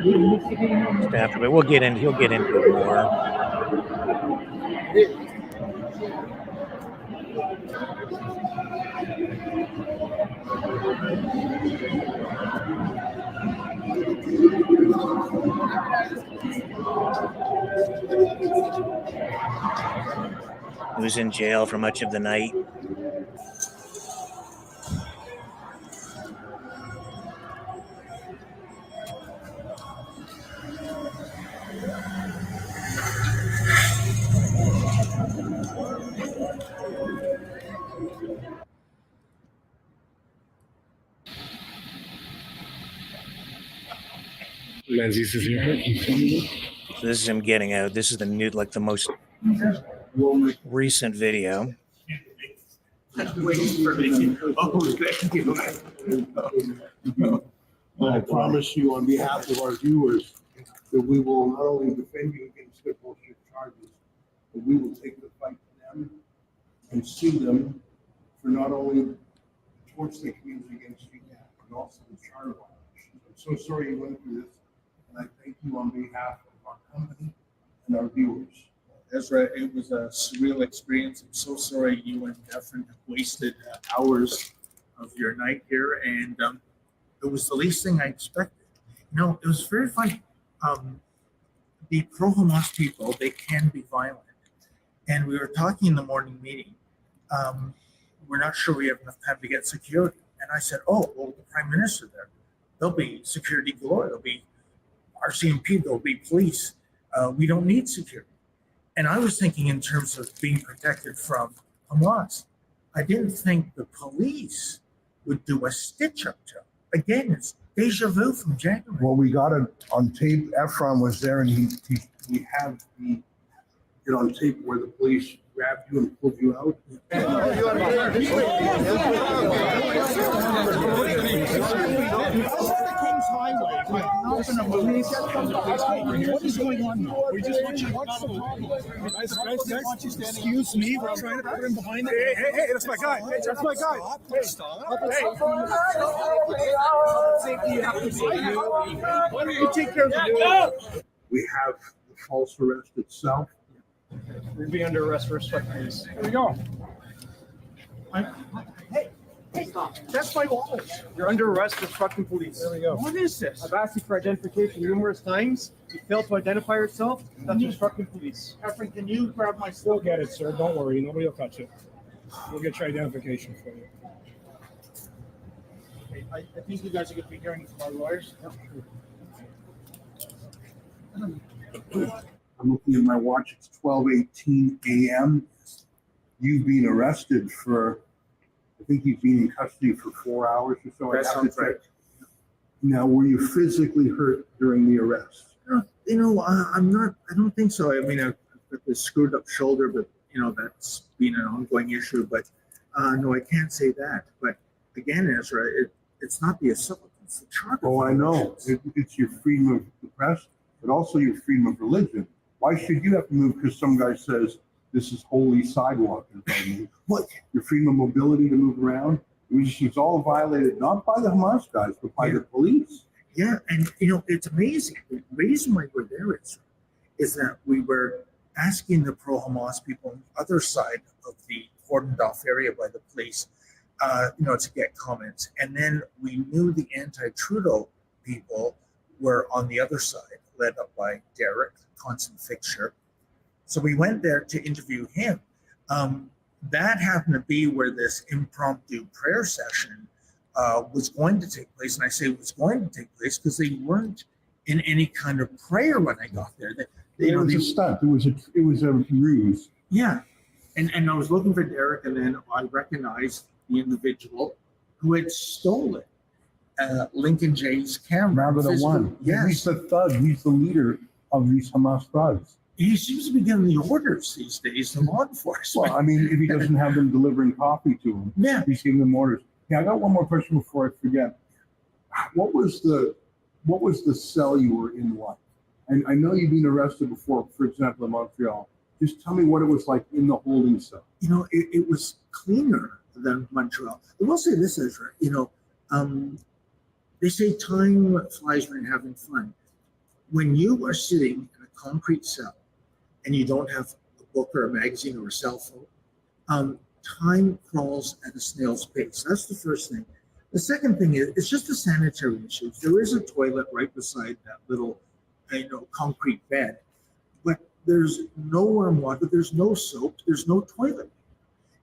stabbed him. But he'll get into it more. He was in jail for much of the night. Menzies is here. So this is him getting out. This is the most recent video. I promise you on behalf of our viewers that we will not only defend you against their bullshit charges, but we will take the fight to them and sue them for not only the torts they committed against you, but also the charter violations. I'm so sorry you went through this, and I thank you on behalf of our company and our viewers. Ezra, it was a surreal experience. I'm so sorry you and Efren have wasted hours of your night here, and it was the least thing I expected. It was very funny. The pro-Hamas people, they can be violent. And we were talking in the morning meeting. We're not sure we have enough time to get security. And I said, oh, well, the Prime Minister there. there'll be security galore. There'll be RCMP. There'll be police. We don't need security. And I was thinking in terms of being protected from Hamas. I didn't think the police would do a stitch-up job. Again, it's deja vu from January. Well, we got it on tape. Efron was there, and we have it on tape where the police grabbed you and pulled you out. What is going on now? We just want you to what's the problem? Guys, excuse me, we're trying to put him behind it. Hey, that's my guy. Hey, that's my guy. Hey, stop. Why don't you take care of the We have the false arrest itself. We'll be under arrest for respect, please. Here we go. Hey, stop. That's my wallet. You're under arrest for obstructing police. There we go. What is this? I've asked you for identification numerous times. You failed to identify yourself. That's obstructing police. Efren, can you grab my stuff? We'll get it, sir. Don't worry. Nobody will touch it. We'll get your identification for you. I think you guys are going to be hearing from our lawyers. I'm looking at my watch. It's 12:18 a.m. You've been arrested for, I think you've been in custody for 4 hours or so. That sounds right. Now, were you physically hurt during the arrest? I'm not. I don't think so. I mean, I've got this screwed up shoulder, but that's been an ongoing issue. But no, I can't say that. But again, Ezra, it's not the assault; it's the charge. Oh, I know. It's your freedom of the press, but also your freedom of religion. Why should you have to move because some guy says this is holy sidewalk? What? Your freedom of mobility to move around? It's all violated, not by the Hamas guys, but by the police. Yeah, and it's amazing. The reason why we're there is that we were asking the pro-Hamas people on the other side of the cordoned off area by the police, to get comments. And then we knew the anti-Trudeau people were on the other side, led up by Derek, constant fixture. So we went there to interview him. That happened to be where this impromptu prayer session was going to take place. And I say it was going to take place because they weren't in any kind of prayer when I got there. It was a stunt. It was a ruse. Yeah. And I was looking for Derek, and then I recognized the individual who had stolen Lincoln Jay's camera. Now the one. Yes. He's the thug. He's the leader of these Hamas thugs. He seems to be getting the orders these days from law enforcement. Well, I mean, if he doesn't have them delivering coffee to him, Yeah. he's giving them orders. Yeah, I got one more question before I forget. What was the cell you were in like? And I know you've been arrested before, for example, in Montreal. Just tell me what it was like in the holding cell. It was cleaner than Montreal. I will say this, Ezra. They say time flies when you're having fun. When you are sitting in a concrete cell and you don't have a book or a magazine or a cell phone, time crawls at a snail's pace. That's the first thing. The second thing is, it's just a sanitary issue. There is a toilet right beside that little, concrete bed, but there's no warm water. There's no soap. There's no toilet.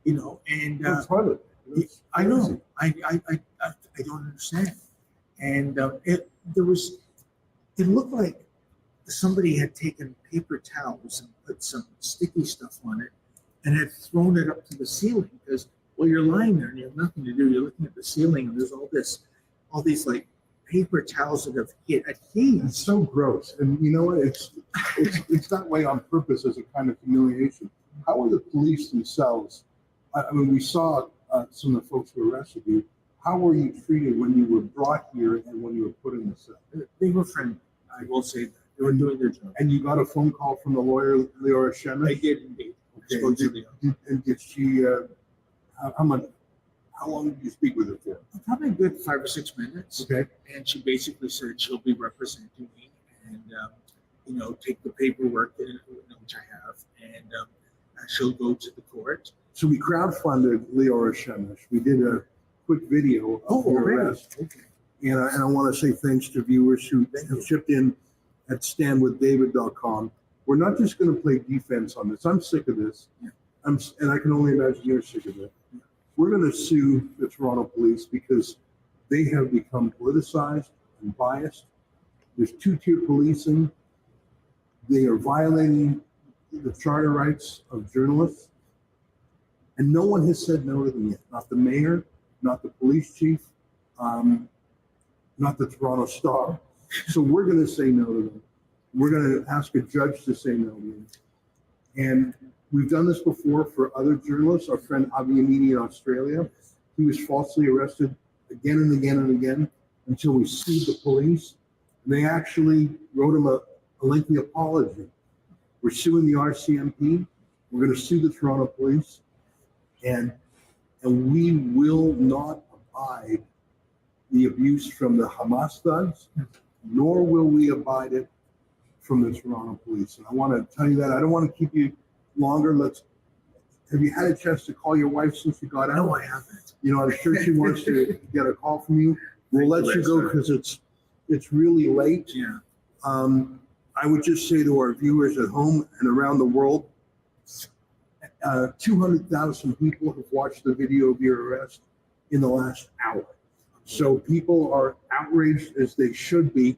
And No toilet. I know. I don't understand. And it looked like somebody had taken paper towels and put some sticky stuff on it and had thrown it up to the ceiling because, you're lying there and you have nothing to do. You're looking at the ceiling and there's all these like paper towels that have hit adhesed. It's so gross. And you know what? It's that way on purpose as a kind of humiliation. How are the police themselves? I mean, we saw some of the folks who arrested you. How were you treated when you were brought here and when you were put in the cell? They were friendly. I will say that. They were doing their job. And you got a phone call from the lawyer, Leora Shemesh? I did indeed. Okay. And did she, how long did you speak with her for? Probably a good 5 or 6 minutes. Okay. And she basically said she'll be representing me and, take the paperwork, which I have, and she'll go to the court. So we crowdfunded Leora Shemesh. We did a quick video of your arrest. Okay. And I want to say thanks to viewers who have chipped in at standwithdavid.com. We're not just going to play defense on this. I'm sick of this. Yeah. And I can only imagine you're sick of it. We're going to sue the Toronto police because they have become politicized. and biased. There's two-tier policing. They are violating the charter rights of journalists. And no one has said no to them yet. Not the mayor, not the police chief, not the Toronto Star. So we're going to say no to them. We're going to ask a judge to say no to them. And we've done this before for other journalists. Our friend Avi Amini in Australia, he was falsely arrested again and again and again until we sued the police. And they actually wrote him a lengthy apology. We're suing the RCMP. We're going to sue the Toronto police. And we will not abide the abuse from the Hamas thugs, nor will we abide it from the Toronto police. And I want to tell you that. I don't want to keep you longer. Have you had a chance to call your wife since you got out? No, I haven't. You know, I'm sure she wants to get a call from you. We'll let you go because it's really late. Yeah. I would just say to our viewers at home and around the world, 200,000 people have watched the video of your arrest in the last hour. So people are outraged, as they should be.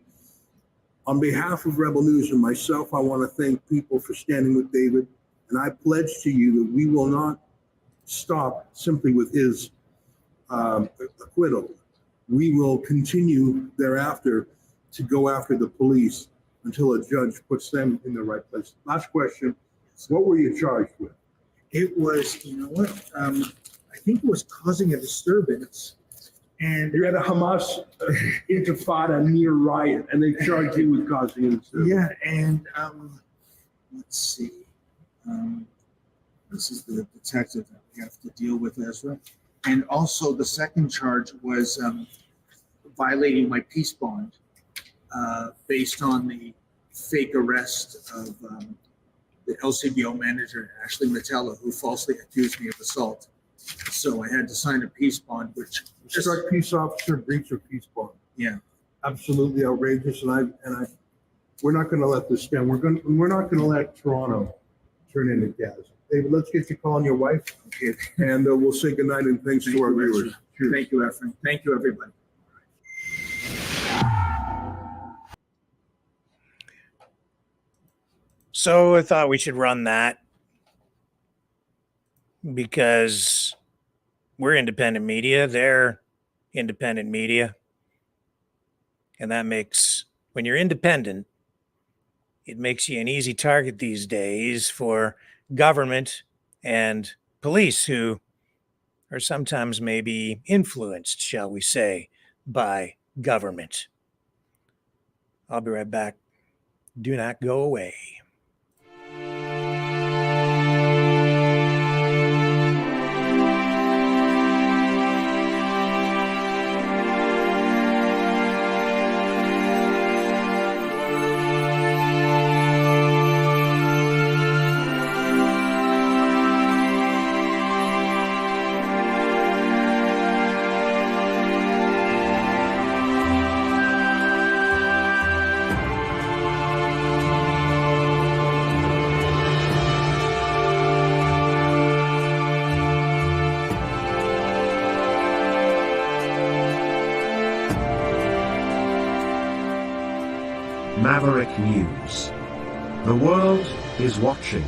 On behalf of Rebel News and myself, I want to thank people for standing with David. And I pledge to you that we will not stop simply with his acquittal. We will continue thereafter to go after the police until a judge puts them in the right place. Last question. What were you charged with? It was, you know what? I think it was causing a disturbance. And You had a Hamas intifada near riot, and they charged you with causing a disturbance. yeah, and let's see. This is the detective that we have to deal with, Ezra. And also the second charge was violating my peace bond based on the fake arrest of the LCBO manager, Ashley Metella, who falsely accused me of assault. So I had to sign a peace bond, which Struck peace officer, breach of peace bond. yeah. Absolutely outrageous, and we're not going to let this stand. We're not going to let Toronto turn into Gaza. David, let's get you calling your wife, and we'll say goodnight and thanks to our viewers. Cheers. Thank you, Efren. Thank you, everybody. So I thought we should run that because we're independent media. They're independent media. And that makes, when you're independent, it makes you an easy target these days for government and police who are sometimes maybe influenced, shall we say, by government. I'll be right back. Do not go away. Maverick News. The world is watching.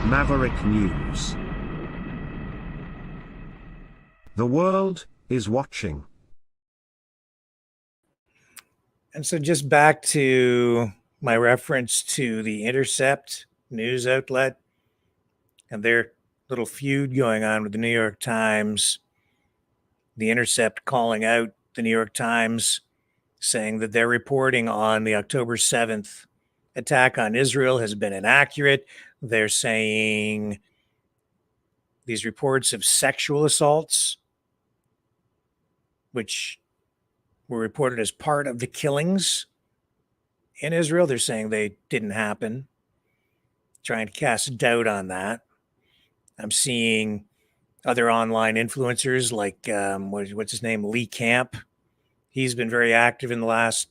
Maverick News. The world is watching. And so just back to my reference to the Intercept news outlet and their little feud going on with the New York Times, the Intercept calling out the New York Times, saying that their reporting on the October 7th attack on Israel has been inaccurate. They're saying these reports of sexual assaults, which were reported as part of the killings in Israel, they're saying they didn't happen, trying to cast doubt on that. I'm seeing other online influencers like, what's his name, Lee Camp. He's been very active in the last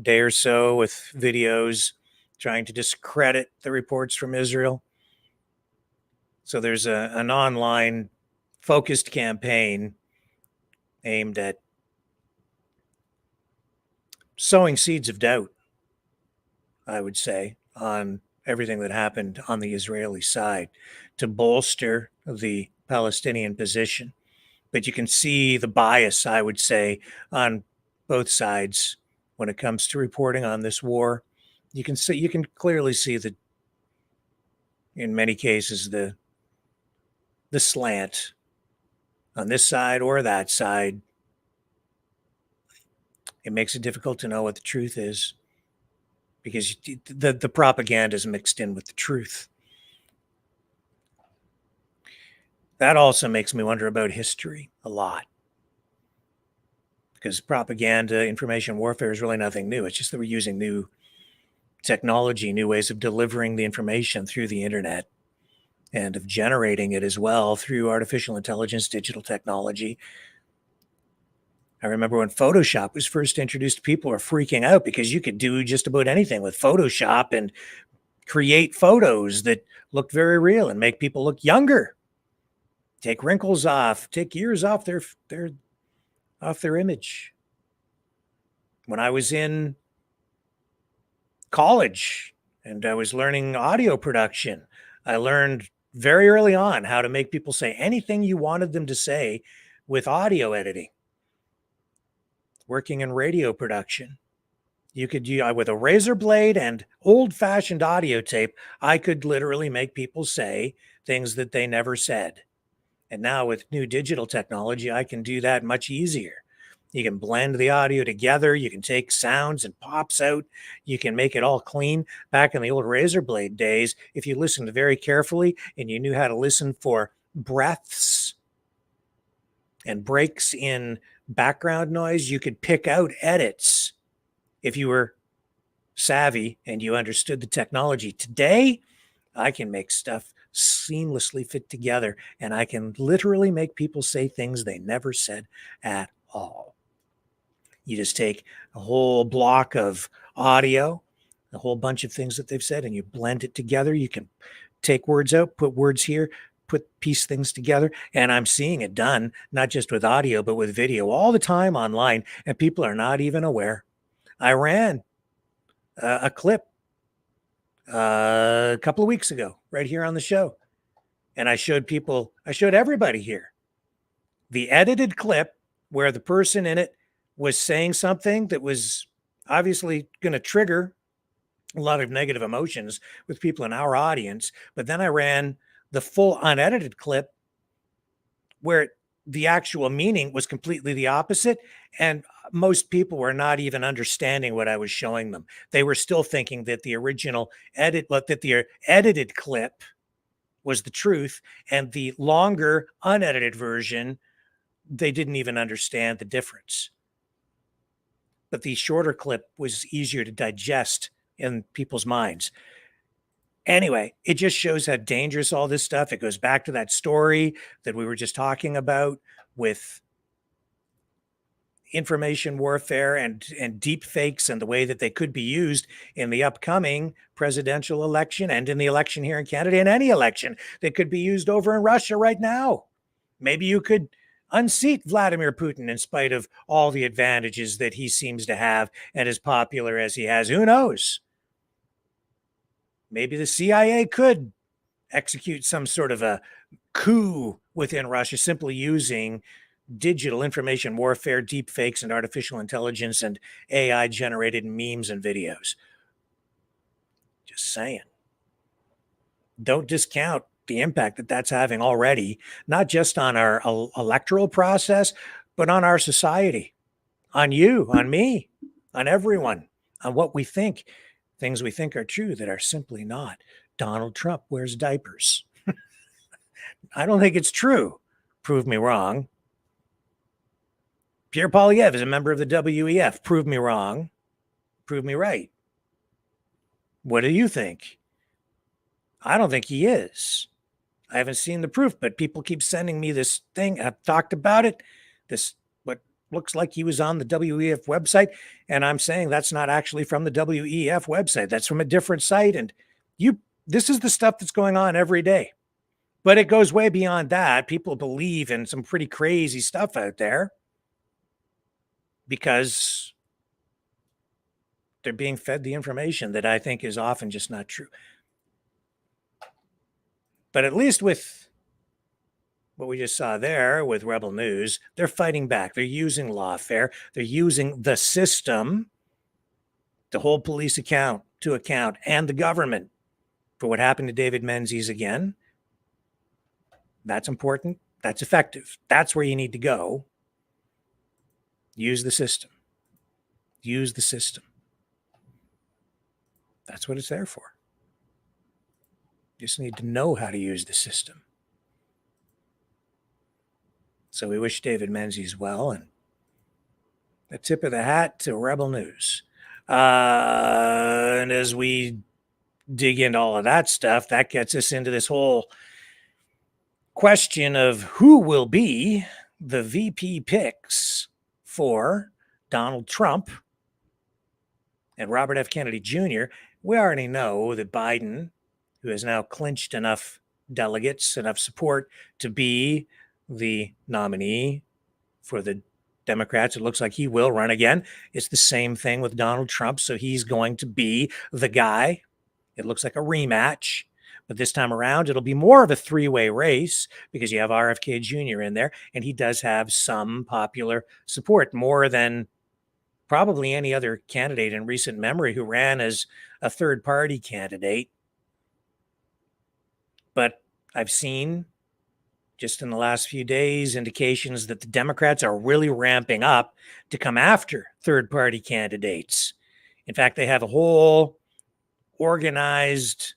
day or so with videos trying to discredit the reports from Israel. So there's an online focused campaign aimed at sowing seeds of doubt, I would say, on everything that happened on the Israeli side to bolster the Palestinian position. But you can see the bias, I would say, on both sides when it comes to reporting on this war. You can clearly see that in many cases the slant on this side or that side. It makes it difficult to know what the truth is because the propaganda is mixed in with the truth. That also makes me wonder about history a lot, because propaganda, information warfare is really nothing new. It's just that we're using new technology, new ways of delivering the information through the internet and of generating it as well through artificial intelligence, digital technology. I remember when Photoshop was first introduced, people were freaking out because you could do just about anything with Photoshop and create photos that looked very real and make people look younger, take wrinkles off, take years off their image. When I was in college and I was learning audio production, I learned very early on how to make people say anything you wanted them to say with audio editing. Working in radio production, you could use with a razor blade and old-fashioned audio tape, I could literally make people say things that they never said. And now with new digital technology, I can do that much easier. You can blend the audio together. You can take sounds and pops out. You can make it all clean. Back in the old razor blade days, if you listened very carefully and you knew how to listen for breaths and breaks in background noise, you could pick out edits if you were savvy and you understood the technology. Today, I can make stuff seamlessly fit together, and I can literally make people say things they never said at all. You just take a whole block of audio, a whole bunch of things that they've said, and you blend it together. You can take words out, put words here, piece things together. And I'm seeing it done, not just with audio, but with video all the time online, and people are not even aware. I ran a clip a couple of weeks ago right here on the show, and I showed everybody here the edited clip where the person in it was saying something that was obviously going to trigger a lot of negative emotions with people in our audience. But then I ran the full unedited clip where the actual meaning was completely the opposite. And most people were not even understanding what I was showing them. They were still thinking that the edited clip was the truth, and the longer unedited version, they didn't even understand the difference. But the shorter clip was easier to digest in people's minds. Anyway, it just shows how dangerous all this stuff. It goes back to that story that we were just talking about with information warfare and deep fakes and the way that they could be used in the upcoming presidential election and in the election here in Canada, and any election that could be used over in Russia right now. Maybe you could unseat Vladimir Putin in spite of all the advantages that he seems to have and as popular as he has. Who knows? Maybe the CIA could execute some sort of a coup within Russia simply using digital information warfare, deep fakes, and artificial intelligence and AI generated memes and videos. Just saying. Don't discount the impact that that's having already, not just on our electoral process, but on our society, on you, on me, on everyone, on what we think, things we think are true that are simply not. Donald Trump wears diapers. I don't think it's true. Prove me wrong. Pierre Poilievre is a member of the WEF. Prove me wrong. Prove me right. What do you think? I don't think he is. I haven't seen the proof, but people keep sending me this thing. I've talked about it. This, what looks like he was on the WEF website. And I'm saying that's not actually from the WEF website. That's from a different site. And this is the stuff that's going on every day. But it goes way beyond that. People believe in some pretty crazy stuff out there because they're being fed the information that I think is often just not true. But at least with what we just saw there with Rebel News, they're fighting back. They're using lawfare. They're using the system to hold police to account and the government for what happened to David Menzies again. That's important. That's effective. That's where you need to go. Use the system. Use the system. That's what it's there for. You just need to know how to use the system. So we wish David Menzies well, and a tip of the hat to Rebel News. And as we dig into all of that stuff, that gets us into this whole question of who will be the VP picks for Donald Trump and Robert F. Kennedy Jr. We already know that Biden, who has now clinched enough delegates, enough support to be the nominee for the Democrats, it looks like he will run again. It's the same thing with Donald Trump. So he's going to be the guy. It looks like a rematch. But this time around, it'll be more of a three-way race because you have RFK Jr. in there, and he does have some popular support, more than probably any other candidate in recent memory who ran as a third-party candidate. But I've seen just in the last few days indications that the Democrats are really ramping up to come after third-party candidates. In fact, they have a whole organized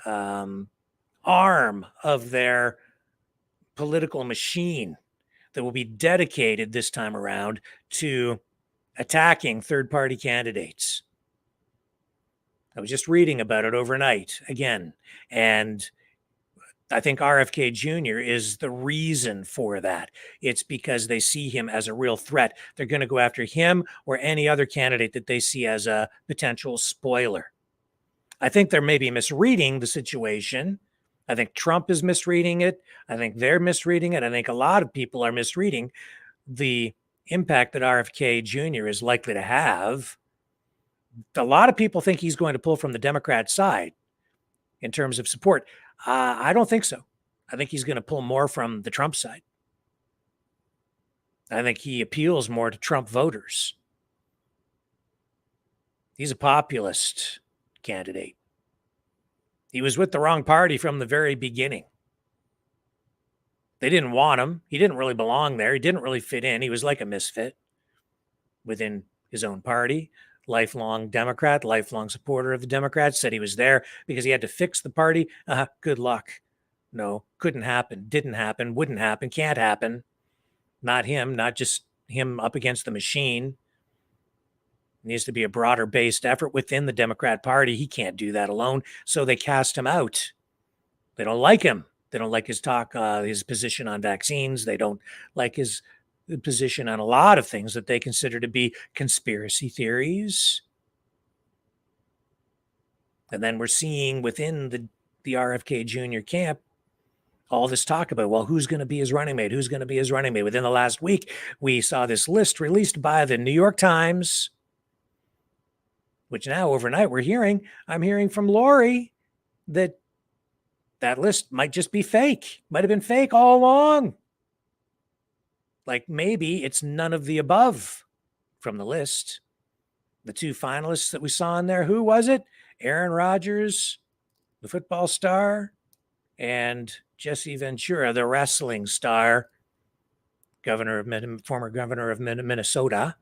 arm of their political machine that will be dedicated this time around to attacking third-party candidates. I was just reading about it overnight again, and I think RFK Jr. is the reason for that. It's because they see him as a real threat. They're going to go after him or any other candidate that they see as a potential spoiler. I think they're maybe misreading the situation. I think Trump is misreading it. I think they're misreading it. I think a lot of people are misreading the impact that RFK Jr. is likely to have. A lot of people think he's going to pull from the Democrat side in terms of support. I don't think so. I think he's going to pull more from the Trump side. I think he appeals more to Trump voters. He's a populist candidate. He was with the wrong party from the very beginning. They didn't want him. He didn't really belong there. He didn't really fit in. He was like a misfit within his own party. Lifelong Democrat, lifelong supporter of the Democrats, said he was there because he had to fix the party. Good luck. No, couldn't happen, didn't happen, wouldn't happen, can't happen. Not him, not just him up against the machine. It needs to be a broader based effort within the Democrat Party. He can't do that alone. So they cast him out. They don't like him. They don't like his talk, his position on vaccines. They don't like his position on a lot of things that they consider to be conspiracy theories. And then we're seeing within the RFK Jr. camp all this talk about, well, who's going to be his running mate? Who's going to be his running mate? Within the last week, we saw this list released by the New York Times, which now overnight I'm hearing from Lori that that list might just be fake, might have been fake all along. Like maybe it's none of the above from the list. The two finalists that we saw in there, who was it? Aaron Rodgers, the football star, and Jesse Ventura, the wrestling star, former governor of Minnesota.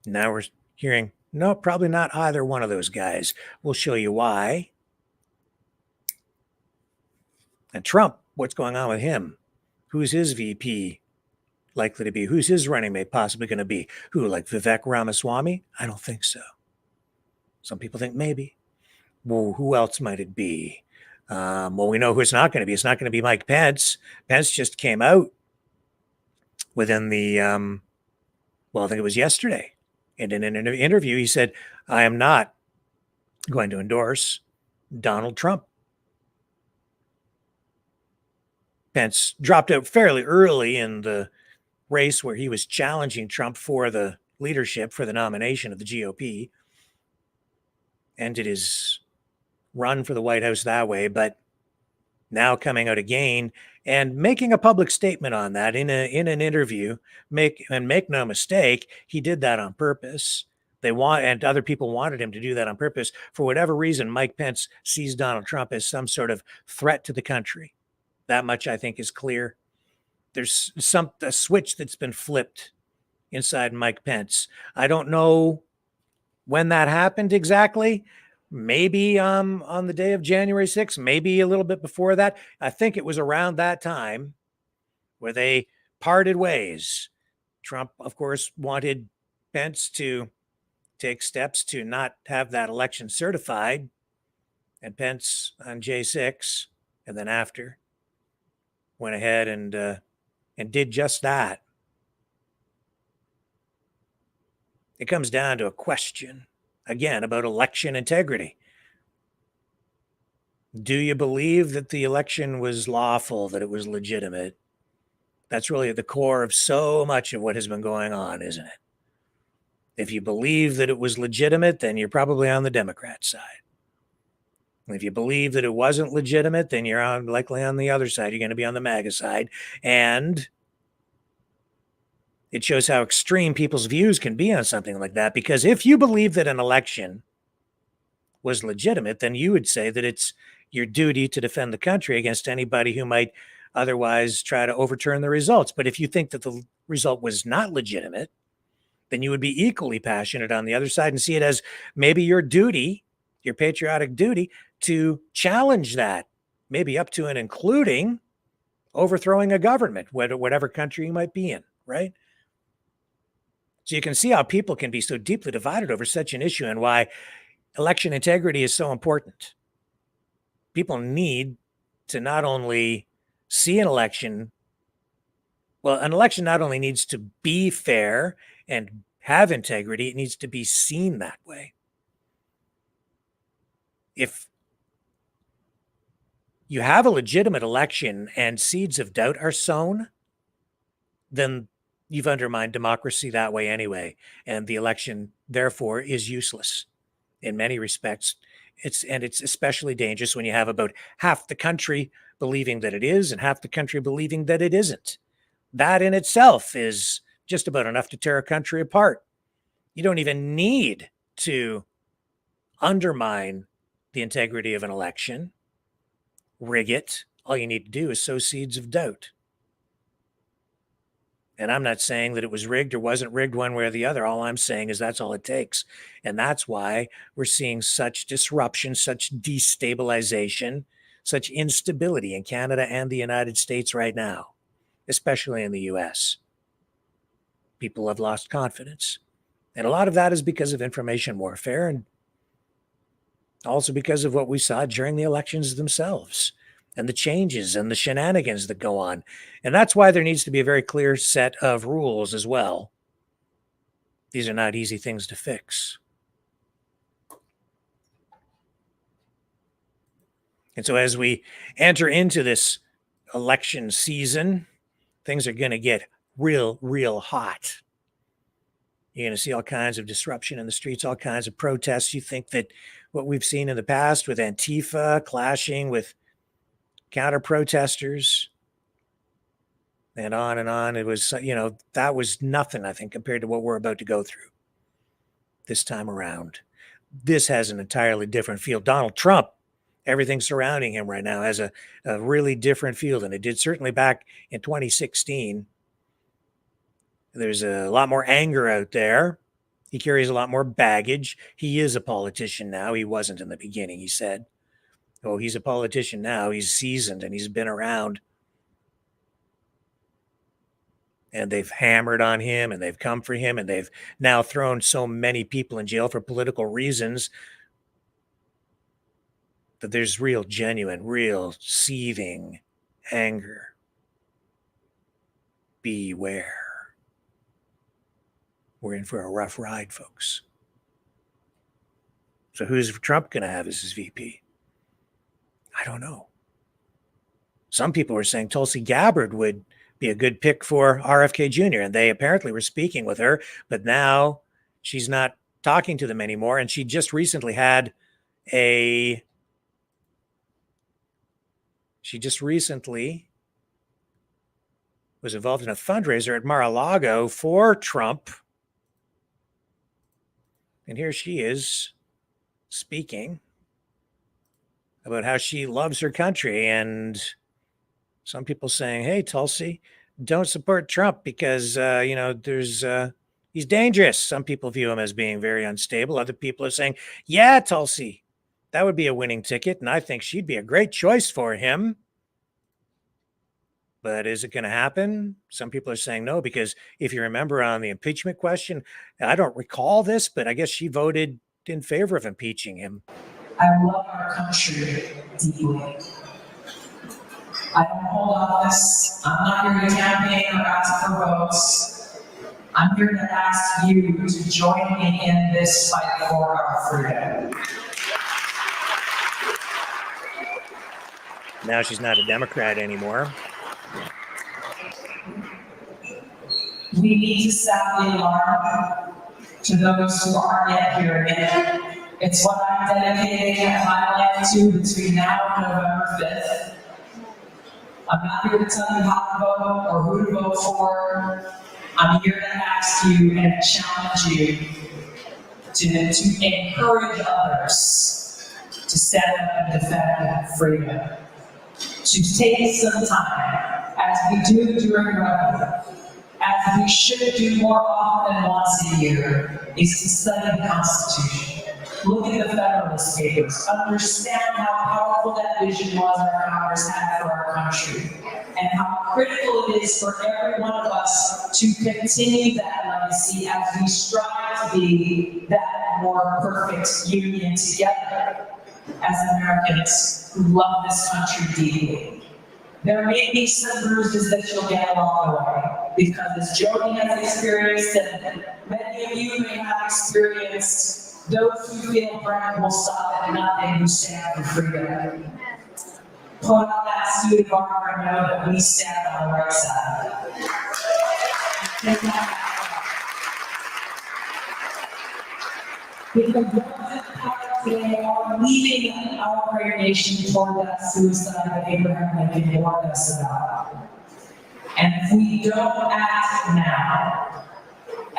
Now we're hearing, no, probably not either one of those guys. We'll show you why. And Trump, what's going on with him? Who's his VP likely to be? Who's his running mate possibly going to be? Who, like Vivek Ramaswamy? I don't think so. Some people think maybe. Well, who else might it be? Well, we know who it's not going to be. It's not going to be Mike Pence. Pence just came out within the, I think it was yesterday. And in an interview, he said, I am not going to endorse Donald Trump. Pence dropped out fairly early in the race where he was challenging Trump for the leadership, for the nomination of the GOP. Ended his run for the White House that way, but now coming out again and making a public statement on that in an interview. Make no mistake, he did that on purpose. And other people wanted him to do that on purpose. For whatever reason, Mike Pence sees Donald Trump as some sort of threat to the country. That much I think is clear. There's a switch that's been flipped inside Mike Pence. I don't know when that happened exactly. Maybe on the day of January 6th, maybe a little bit before that. I think it was around that time where they parted ways. Trump, of course, wanted Pence to take steps to not have that election certified. And Pence on J6, and then after, went ahead and did just that. It comes down to a question, again, about election integrity. Do you believe that the election was lawful, that it was legitimate? That's really at the core of so much of what has been going on, isn't it? If you believe that it was legitimate, then you're probably on the Democrat side. If you believe that it wasn't legitimate, then you're likely on the other side. You're going to be on the MAGA side. And it shows how extreme people's views can be on something like that. Because if you believe that an election was legitimate, then you would say that it's your duty to defend the country against anybody who might otherwise try to overturn the results. But if you think that the result was not legitimate, then you would be equally passionate on the other side and see it as maybe your duty, your patriotic duty, to challenge that, maybe up to and including overthrowing a government, whatever country you might be in, right? So you can see how people can be so deeply divided over such an issue and why election integrity is so important. People need to not only see an election, an election not only needs to be fair and have integrity, it needs to be seen that way. If you have a legitimate election and seeds of doubt are sown, then you've undermined democracy that way anyway. And the election, therefore, is useless in many respects. It's especially dangerous when you have about half the country believing that it is and half the country believing that it isn't. That in itself is just about enough to tear a country apart. You don't even need to undermine the integrity of an election, rig it. All you need to do is sow seeds of doubt. And I'm not saying that it was rigged or wasn't rigged one way or the other. All I'm saying is that's all it takes. And that's why we're seeing such disruption, such destabilization, such instability in Canada and the United States right now, especially in the U.S. People have lost confidence. And a lot of that is because of information warfare and also because of what we saw during the elections themselves and the changes and the shenanigans that go on. And that's why there needs to be a very clear set of rules as well. These are not easy things to fix. And so as we enter into this election season, things are going to get real, real hot. You're going to see all kinds of disruption in the streets, all kinds of protests. You think that, what we've seen in the past with Antifa clashing with counter protesters and on and on. It was, that was nothing, I think, compared to what we're about to go through this time around. This has an entirely different feel. Donald Trump, everything surrounding him right now has a really different feel than it did certainly back in 2016. There's a lot more anger out there. He carries a lot more baggage. He is a politician now. He wasn't in the beginning, he said. Oh, he's a politician now. He's seasoned and he's been around. And they've hammered on him and they've come for him and they've now thrown so many people in jail for political reasons that there's real, genuine, real seething anger. Beware. We're in for a rough ride, folks. So who's Trump going to have as his VP? I don't know. Some people were saying Tulsi Gabbard would be a good pick for RFK Jr., and they apparently were speaking with her, but now she's not talking to them anymore, and she just recently had she just recently was involved in a fundraiser at Mar-a-Lago for Trump. And here she is speaking about how she loves her country. And some people saying, hey, Tulsi, don't support Trump because, he's dangerous. Some people view him as being very unstable. Other people are saying, yeah, Tulsi, that would be a winning ticket. And I think she'd be a great choice for him. But is it going to happen? Some people are saying no, because if you remember on the impeachment question, I don't recall this, but I guess she voted in favor of impeaching him. I love our country deeply. I don't hold office. I'm not here to campaign or ask for votes. I'm here to ask you to join me in this fight for our freedom. Now she's not a Democrat anymore. We need to sound the alarm to those who aren't yet hearing it. It's what I'm dedicating my life to between now and November 5th. I'm not here to tell you how to vote or who to vote for. I'm here to ask you and challenge you to encourage others to stand up and defend freedom. To take some time, as we do during Ramadan, as we should do more often than once a year, is to study the Constitution. Look at the Federalist Papers. Understand how powerful that vision was our founders had for our country, and how critical it is for every one of us to continue that legacy as we strive to be that more perfect union together as Americans who love this country deeply. There may be some bruises that you'll get along the way, because as Jody has experienced, and many of you may have experienced, those who feel threatened will stop at nothing who stand for freedom. Put on that suit of armor and know that we stand on the right side. Because those in power today are leading our great nation toward that suicide that Abraham Lincoln warned us about. And if we don't act now,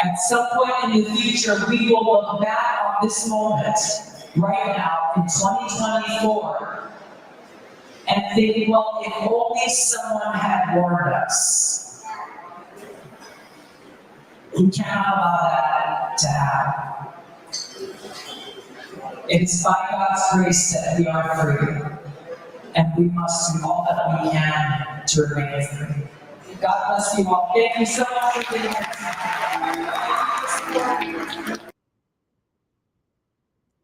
at some point in the future, we will look back on this moment right now in 2024 and think, well, if only someone had warned us. We cannot allow that to happen. It is by God's grace that we are free, and we must do all that we can to remain free. God bless you all. Thank you so much for being here.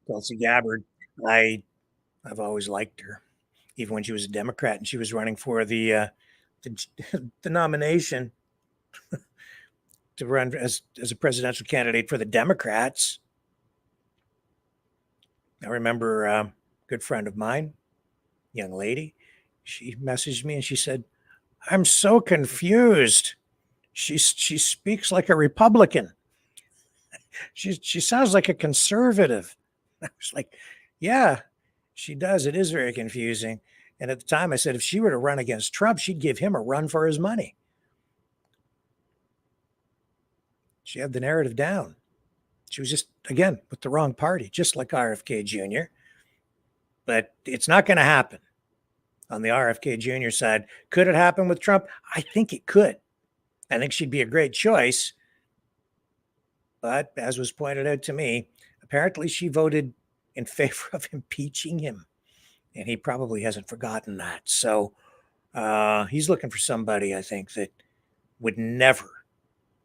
Tulsi Gabbard, I've always liked her, even when she was a Democrat and she was running for the nomination to run as a presidential candidate for the Democrats. I remember a good friend of mine, young lady, she messaged me and she said, I'm so confused. She speaks like a Republican. She sounds like a conservative. I was like, Yeah, she does. It is very confusing. And at the time, I said if she were to run against Trump, she'd give him a run for his money. She had the narrative down. She was just, again, with the wrong party, just like RFK Jr. But it's not going to happen on the RFK Jr. side. Could it happen with Trump? I think it could. I think she'd be a great choice. But as was pointed out to me, apparently she voted in favor of impeaching him. And he probably hasn't forgotten that. So he's looking for somebody, I think, that would never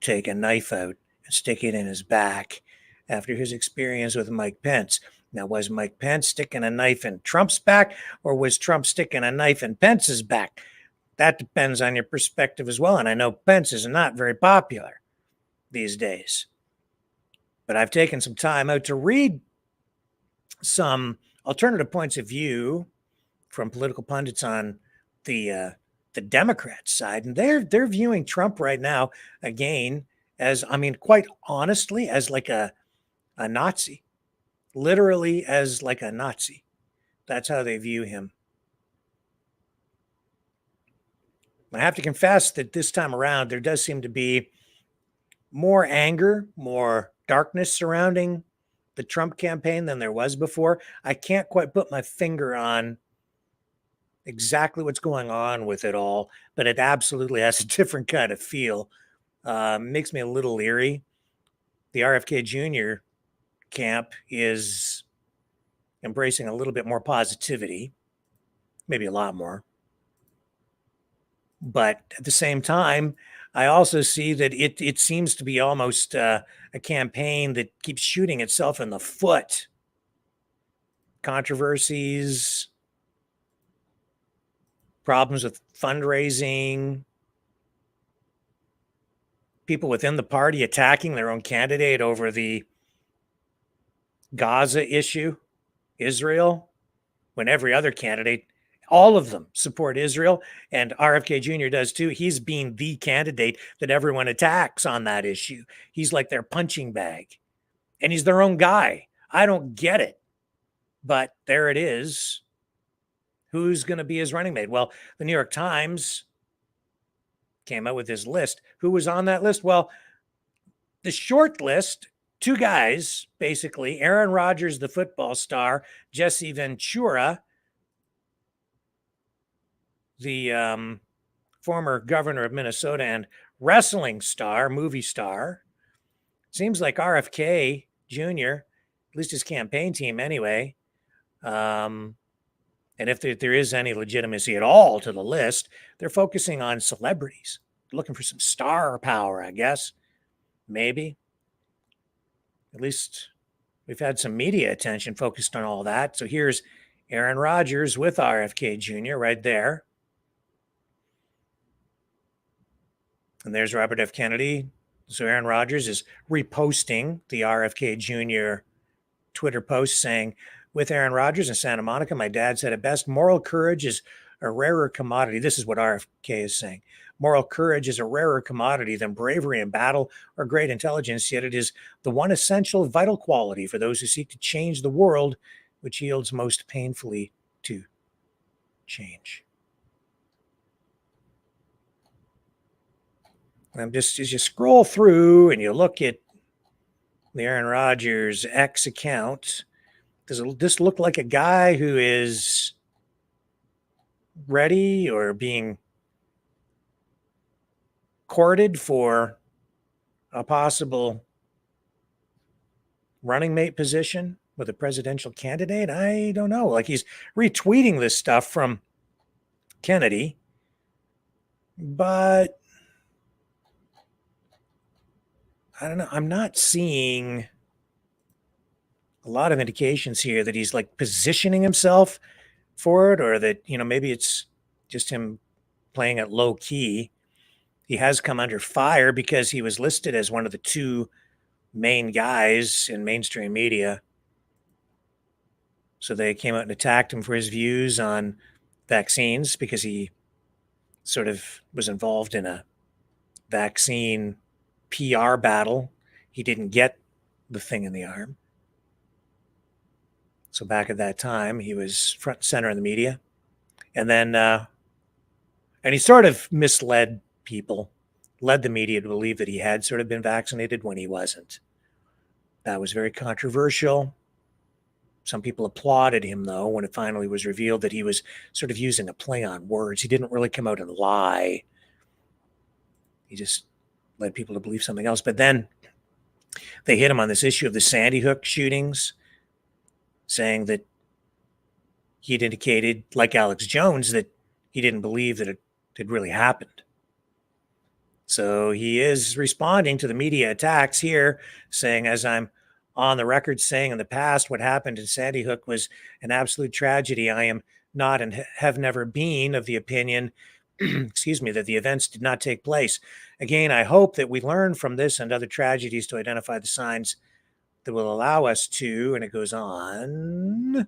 take a knife out and stick it in his back after his experience with Mike Pence. Now, was Mike Pence sticking a knife in Trump's back, or was Trump sticking a knife in Pence's back? That depends on your perspective as well. And I know Pence is not very popular these days. But I've taken some time out to read some alternative points of view from political pundits on the Democrat side, and they're viewing Trump right now again as, I mean, quite honestly, as like a Nazi, literally as like a Nazi. That's how they view him. I have to confess that this time around, there does seem to be more anger, more darkness surrounding the Trump campaign than there was before. I can't quite put my finger on exactly what's going on with it all, but it absolutely has a different kind of feel. Makes me a little leery. The RFK Jr. camp is embracing a little bit more positivity, maybe a lot more. But at the same time, I also see that it seems to be almost a campaign that keeps shooting itself in the foot. Controversies, problems with fundraising, people within the party attacking their own candidate over the Gaza issue, Israel, when every other candidate, all of them support Israel, and RFK Jr. does too. He's being the candidate that everyone attacks on that issue. He's like their punching bag, and he's their own guy. I don't get it, but there it is. Who's going to be his running mate? Well, the New York Times came out with his list. Who was on that list? Well, the short list, two guys, basically, Aaron Rodgers, the football star, Jesse Ventura, the former governor of Minnesota and wrestling star, movie star. Seems like RFK Jr., at least his campaign team anyway, and if there is any legitimacy at all to the list, they're focusing on celebrities, looking for some star power, I guess. Maybe. At least we've had some media attention focused on all that. So here's Aaron Rodgers with RFK Jr. right there. And there's Robert F. Kennedy. So Aaron Rodgers is reposting the RFK Jr. Twitter post saying, with Aaron Rodgers in Santa Monica, my dad said it best, moral courage is a rarer commodity. This is what RFK is saying. Moral courage is a rarer commodity than bravery in battle or great intelligence, yet it is the one essential vital quality for those who seek to change the world, which yields most painfully to change. And just as you scroll through and you look at the Aaron Rodgers X account, does this look like a guy who is ready or being courted for a possible running mate position with a presidential candidate? I don't know. Like, he's retweeting this stuff from Kennedy, but I don't know. I'm not seeing a lot of indications here that he's like positioning himself for it, or that, maybe it's just him playing it low key. He has come under fire because he was listed as one of the two main guys in mainstream media. So they came out and attacked him for his views on vaccines because he sort of was involved in a vaccine PR battle. He didn't get the thing in the arm. So back at that time, he was front and center in the media. And then, and he sort of misled people, led the media to believe that he had sort of been vaccinated when he wasn't. That was very controversial. Some people applauded him, though, when it finally was revealed that he was sort of using a play on words. He didn't really come out and lie. He just led people to believe something else. But then they hit him on this issue of the Sandy Hook shootings, saying that he'd indicated, like Alex Jones, that he didn't believe that it had really happened. So he is responding to the media attacks here, saying, as I'm on the record saying in the past, what happened in Sandy Hook was an absolute tragedy. I am not and have never been of the opinion, excuse me, that the events did not take place. Again, I hope that we learn from this and other tragedies to identify the signs that will allow us to, and it goes on,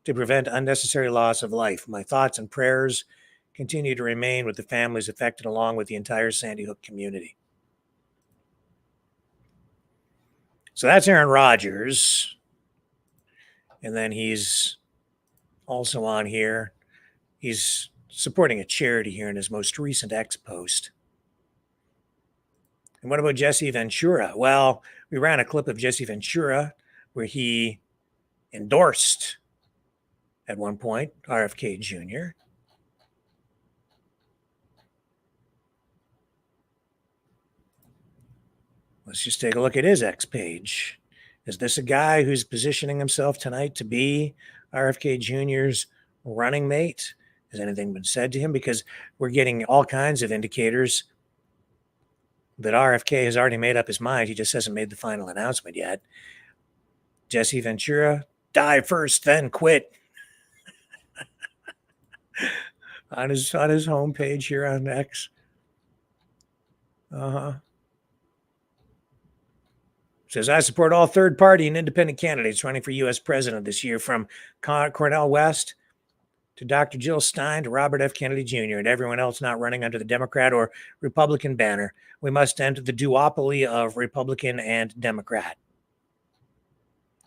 to prevent unnecessary loss of life. My thoughts and prayers continue to remain with the families affected, along with the entire Sandy Hook community. So that's Aaron Rodgers. And then he's also on here. He's supporting a charity here in his most recent X post. And what about Jesse Ventura? Well, we ran a clip of Jesse Ventura where he endorsed, at one point, RFK Jr. Let's just take a look at his X page. Is this a guy who's positioning himself tonight to be RFK Jr.'s running mate? Has anything been said to him? Because we're getting all kinds of indicators that RFK has already made up his mind. He just hasn't made the final announcement yet. Jesse Ventura, die first, then quit. on his homepage here on X. Says, I support all third-party and independent candidates running for U.S. president this year, from Cornel West to Dr. Jill Stein to Robert F. Kennedy Jr. and everyone else not running under the Democrat or Republican banner. We must end the duopoly of Republican and Democrat.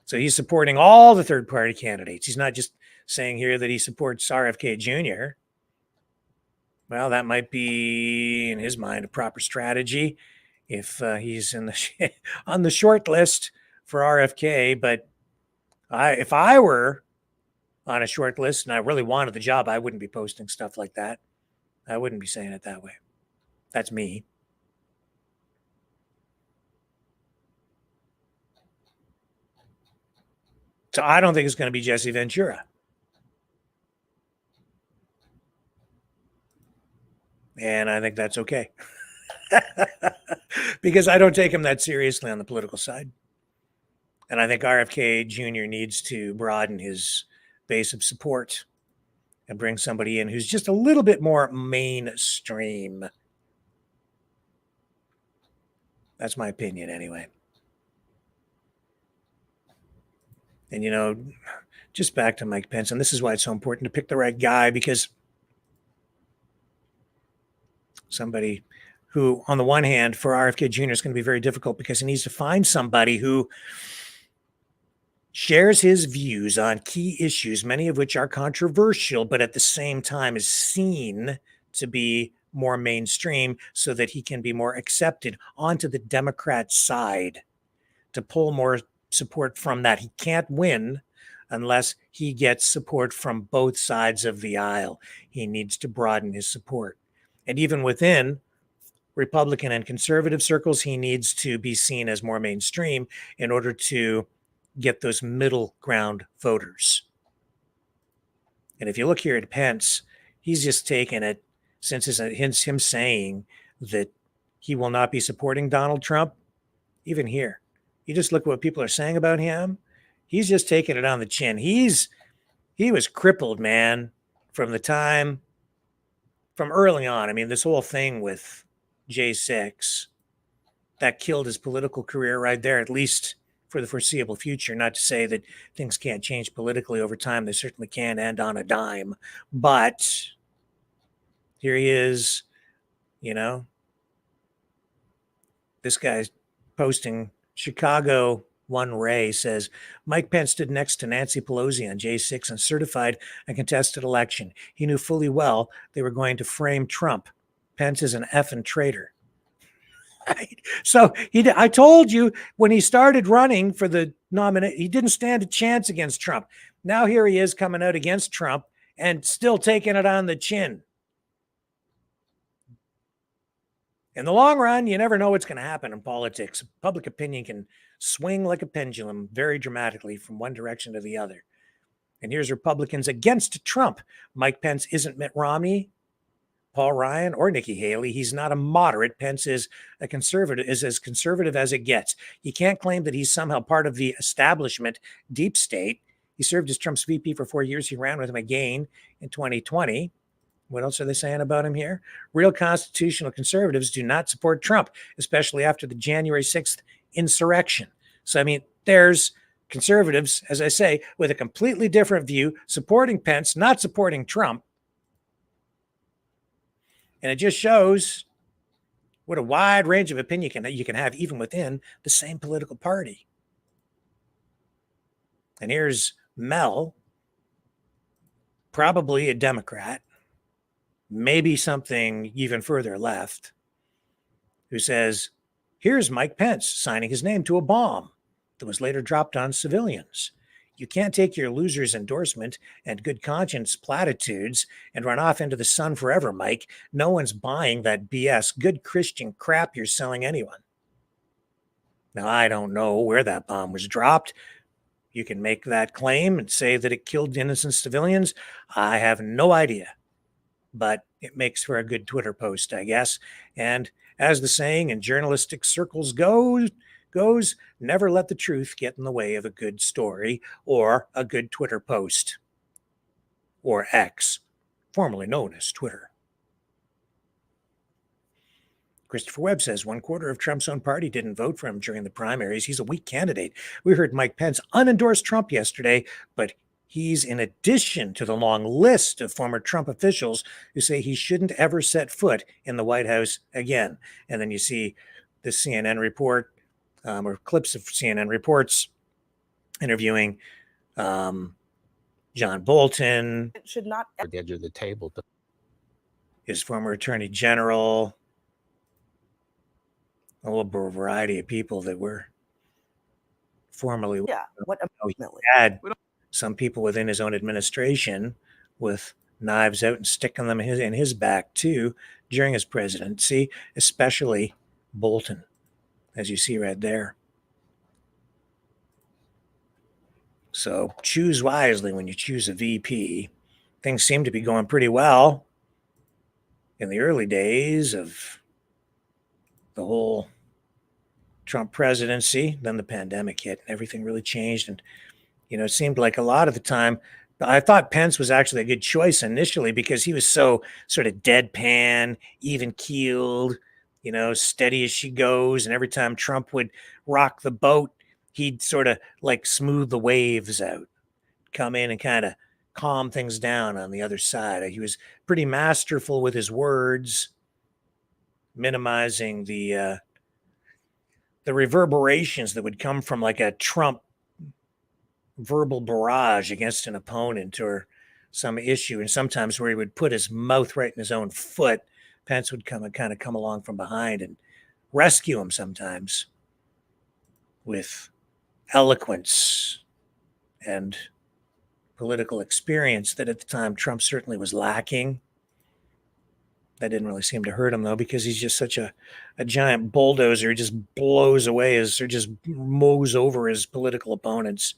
So he's supporting all the third-party candidates. He's not just saying here that he supports RFK Jr. Well, that might be, in his mind, a proper strategy if he's in the on the short list for RFK. But if I were on a short list and I really wanted the job, I wouldn't be posting stuff like that. I wouldn't be saying it that way. That's me. So I don't think it's going to be Jesse Ventura. And I think that's okay. Because I don't take him that seriously on the political side. And I think RFK Jr. needs to broaden his base of support and bring somebody in who's just a little bit more mainstream. That's my opinion anyway. And, you know, just back to Mike Pence, and this is why it's so important to pick the right guy, because somebody who, on the one hand, for RFK Jr. is going to be very difficult because he needs to find somebody who shares his views on key issues, many of which are controversial, but at the same time is seen to be more mainstream so that he can be more accepted onto the Democrat side to pull more support from that. He can't win unless he gets support from both sides of the aisle. He needs to broaden his support. And even within Republican and conservative circles, he needs to be seen as more mainstream in order to get those middle ground voters. And if you look here at Pence, he's just taken it since him saying that he will not be supporting Donald Trump. Even here, you just look at what people are saying about him. He's just taking it on the chin. He was crippled, man, from early on. I mean, this whole thing with J6, that killed his political career right there, at least for the foreseeable future. Not to say that things can't change politically over time. They certainly can, and on a dime. But here he is, you know, this guy's posting Chicago One Ray says, Mike Pence stood next to Nancy Pelosi on J6 and certified a contested election. He knew fully well they were going to frame Trump. Pence is an effing traitor. Right? So I told you when he started running for the nomination, he didn't stand a chance against Trump. Now here he is coming out against Trump and still taking it on the chin. In the long run, you never know what's going to happen in politics. Public opinion can swing like a pendulum very dramatically from one direction to the other. And here's Republicans against Trump. Mike Pence isn't Mitt Romney, Paul Ryan, or Nikki Haley. He's not a moderate. Pence is a conservative, is as conservative as it gets. You can't claim that he's somehow part of the establishment deep state. He served as Trump's VP for 4 years. He ran with him again in 2020. What else are they saying about him here? Real constitutional conservatives do not support Trump, especially after the January 6th insurrection. So, I mean, there's conservatives, as I say, with a completely different view, supporting Pence, not supporting Trump. And it just shows what a wide range of opinion you can have even within the same political party. And here's Mel, probably a Democrat, maybe something even further left, who says, here's Mike Pence signing his name to a bomb that was later dropped on civilians. You can't take your loser's endorsement and good conscience platitudes and run off into the sun forever, Mike. No one's buying that BS, good Christian crap you're selling anyone. Now, I don't know where that bomb was dropped. You can make that claim and say that it killed innocent civilians. I have no idea. But it makes for a good Twitter post, I guess. And as the saying in journalistic circles goes, never let the truth get in the way of a good story or a good Twitter post, or X, formerly known as Twitter. Christopher Webb says 1/4 of Trump's own party didn't vote for him during the primaries. He's a weak candidate. We heard Mike Pence unendorsed Trump yesterday, but he's in addition to the long list of former Trump officials who say he shouldn't ever set foot in the White House again. And then you see the CNN report, or clips of CNN reports interviewing John Bolton. It should not at the edge of the table. His former attorney general, a whole variety of people that were formerly. Yeah, what he had some people within his own administration with knives out and sticking them in his back too during his presidency, especially Bolton, as you see right there. So choose wisely when you choose a VP. Things seem to be going pretty well in the early days of the whole Trump presidency. Then the pandemic hit and everything really changed. And it seemed like a lot of the time, I thought Pence was actually a good choice initially because he was so sort of deadpan, even keeled, steady as she goes. And every time Trump would rock the boat, he'd sort of like smooth the waves out, come in and kind of calm things down on the other side. He was pretty masterful with his words, minimizing the reverberations that would come from like a Trump verbal barrage against an opponent or some issue. And sometimes where he would put his mouth right in his own foot, Pence would come along from behind and rescue him sometimes with eloquence and political experience that at the time Trump certainly was lacking. That didn't really seem to hurt him, though, because he's just such a giant bulldozer. He just blows away or just mows over his political opponents.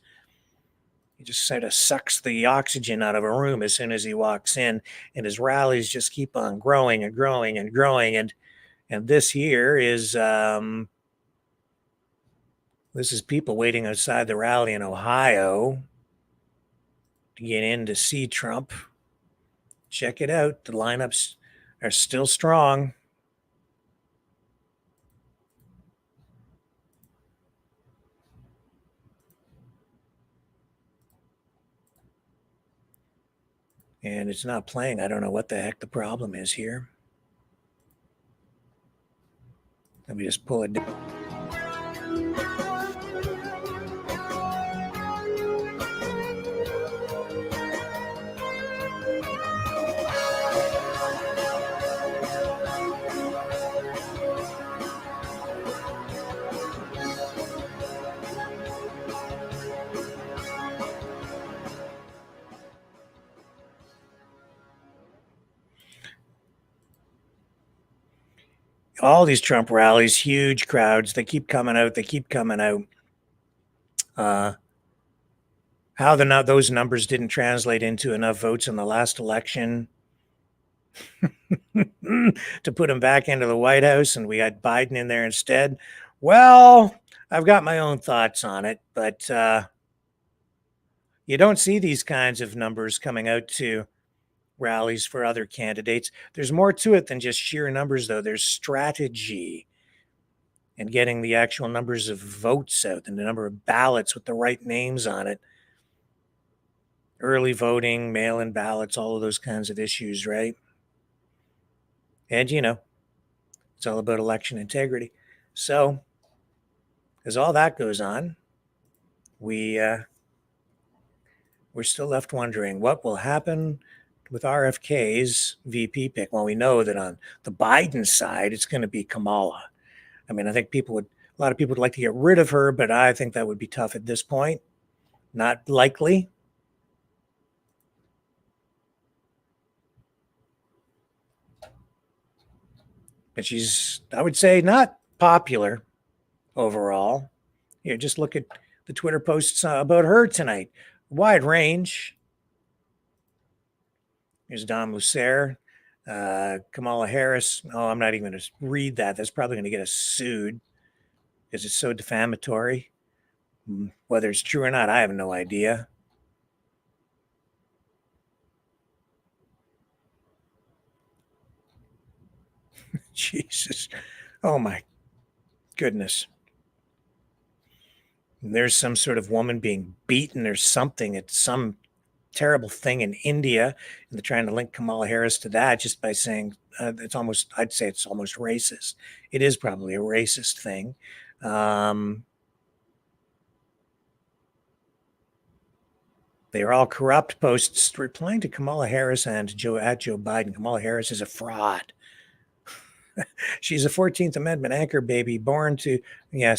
He just sort of sucks the oxygen out of a room as soon as he walks in, and his rallies just keep on growing and growing and growing. And this here is this is people waiting outside the rally in Ohio to get in to see Trump. Check it out. The lineups are still strong. And it's not playing. I don't know what the heck the problem is here. Let me just pull it down. all these Trump rallies, huge crowds. They keep coming out. They keep coming out. How those numbers didn't translate into enough votes in the last election to put him back into the White House, and we had Biden in there instead. Well, I've got my own thoughts on it, but you don't see these kinds of numbers coming out to rallies for other candidates. There's more to it than just sheer numbers, though. There's strategy and getting the actual numbers of votes out and the number of ballots with the right names on it. Early voting, mail-in ballots, all of those kinds of issues, right? And, it's all about election integrity. So, as all that goes on, we're still left wondering what will happen with RFK's VP pick. Well, we know that on the Biden side, it's going to be Kamala. I mean, I think a lot of people would like to get rid of her, but I think that would be tough at this point. Not likely. But she's, I would say, not popular overall. Just look at the Twitter posts about her tonight. Wide range. Here's Don Lucer, Kamala Harris. Oh, I'm not even going to read that. That's probably going to get us sued because it's so defamatory. Whether it's true or not, I have no idea. Jesus. Oh, my goodness. There's some sort of woman being beaten or something at some terrible thing in India, and they're trying to link Kamala Harris to that just by saying I'd say it's almost racist. It is probably a racist thing. They are all corrupt posts replying to Kamala Harris and Joe Biden. Kamala Harris is a fraud. She's a 14th Amendment anchor baby born to, yeah.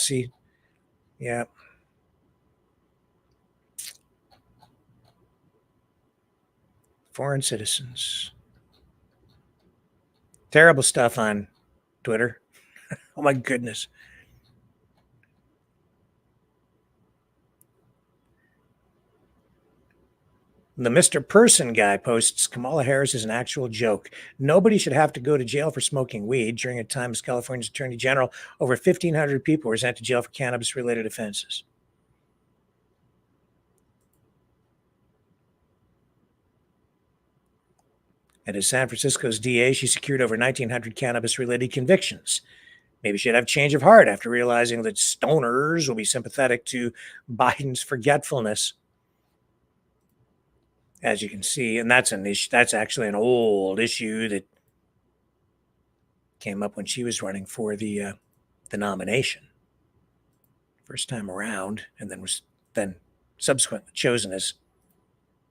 Foreign citizens. Terrible stuff on Twitter. Oh my goodness. The Mr. Person guy posts, Kamala Harris is an actual joke. Nobody should have to go to jail for smoking weed. During a time as California's Attorney General, over 1,500 people were sent to jail for cannabis-related offenses. And as San Francisco's DA, she secured over 1,900 cannabis-related convictions. Maybe she'd have change of heart after realizing that stoners will be sympathetic to Biden's forgetfulness. As you can see, and that's an issue. That's actually an old issue that came up when she was running for the nomination, first time around, and then was subsequently chosen as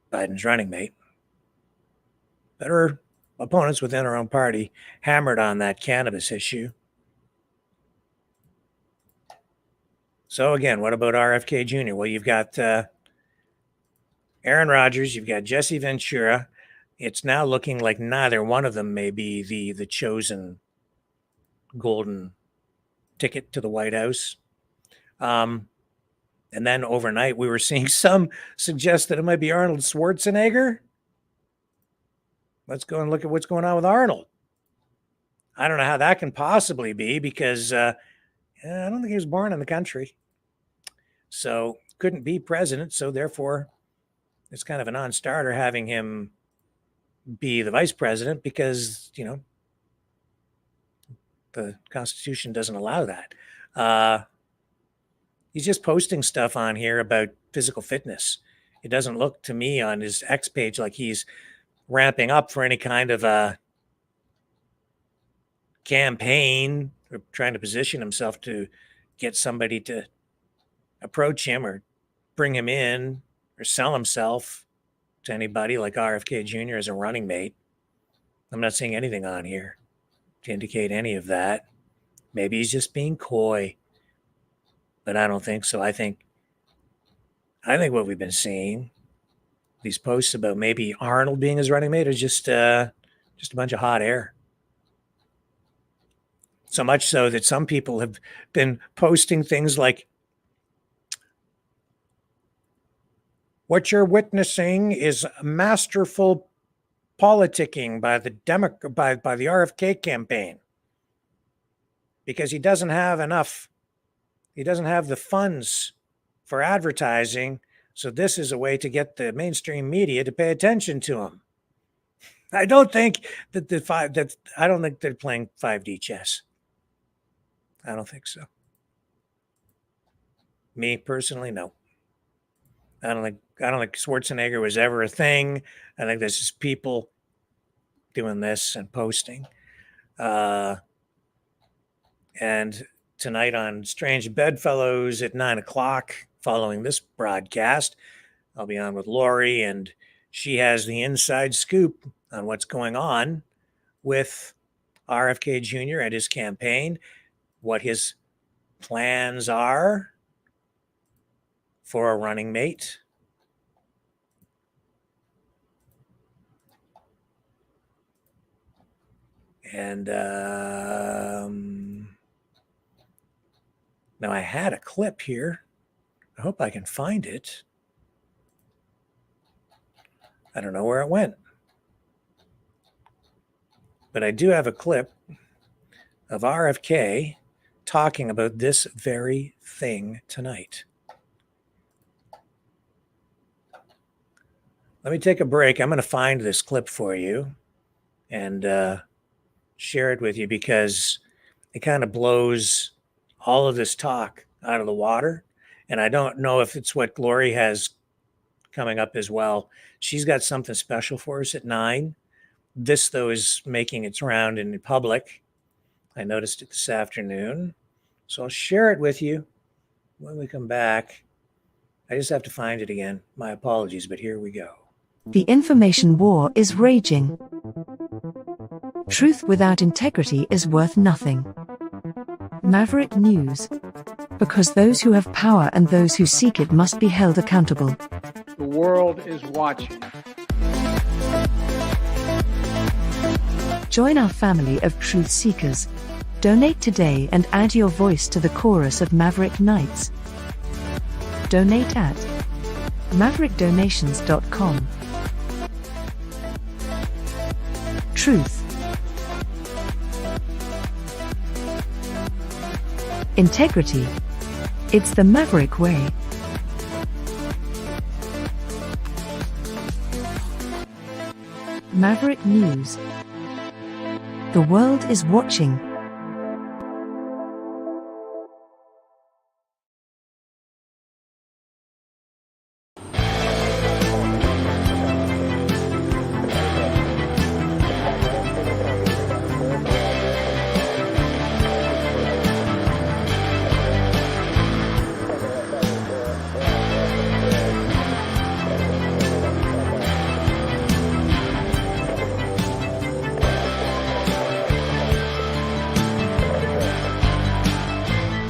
Biden's running mate. But her opponents within her own party hammered on that cannabis issue. So again, what about RFK Jr.? Well, you've got Aaron Rodgers, you've got Jesse Ventura. It's now looking like neither one of them may be the chosen golden ticket to the White House. And then overnight, we were seeing some suggest that it might be Arnold Schwarzenegger. Let's go and look at what's going on with Arnold. I don't know how that can possibly be because I don't think he was born in the country. So couldn't be president. So therefore, it's kind of a non-starter having him be the vice president because, the Constitution doesn't allow that. He's just posting stuff on here about physical fitness. It doesn't look to me on his X page like he's ramping up for any kind of a campaign or trying to position himself to get somebody to approach him or bring him in or sell himself to anybody like RFK Jr. as a running mate. I'm not seeing anything on here to indicate any of that. Maybe he's just being coy, but I don't think so. I think what we've been seeing, these posts about maybe Arnold being his running mate, is just a bunch of hot air. So much so that some people have been posting things like, what you're witnessing is masterful politicking by the by the RFK campaign, because he doesn't have the funds for advertising. So this is a way to get the mainstream media to pay attention to him. I don't think I don't think they're playing 5D chess. I don't think so. Me personally, no. I don't think Schwarzenegger was ever a thing. I think there's just people doing this and posting. And tonight on Strange Bedfellows at 9:00, following this broadcast, I'll be on with Lori, and she has the inside scoop on what's going on with RFK Jr. and his campaign, what his plans are for a running mate. And now I had a clip here. I hope I can find it. I don't know where it went. But I do have a clip of RFK talking about this very thing tonight. Let me take a break. I'm going to find this clip for you and share it with you, because it kind of blows all of this talk out of the water. And I don't know if it's what Glory has coming up as well. She's got something special for us at 9. This, though, is making its round in the public. I noticed it this afternoon. So I'll share it with you when we come back. I just have to find it again. My apologies, but here we go. The information war is raging. Truth without integrity is worth nothing. Maverick News. Because those who have power and those who seek it must be held accountable. The world is watching. Join our family of truth seekers. Donate today and add your voice to the chorus of Maverick Nights. Donate at maverickdonations.com. Truth. Integrity. It's the Maverick way. Maverick News. The world is watching.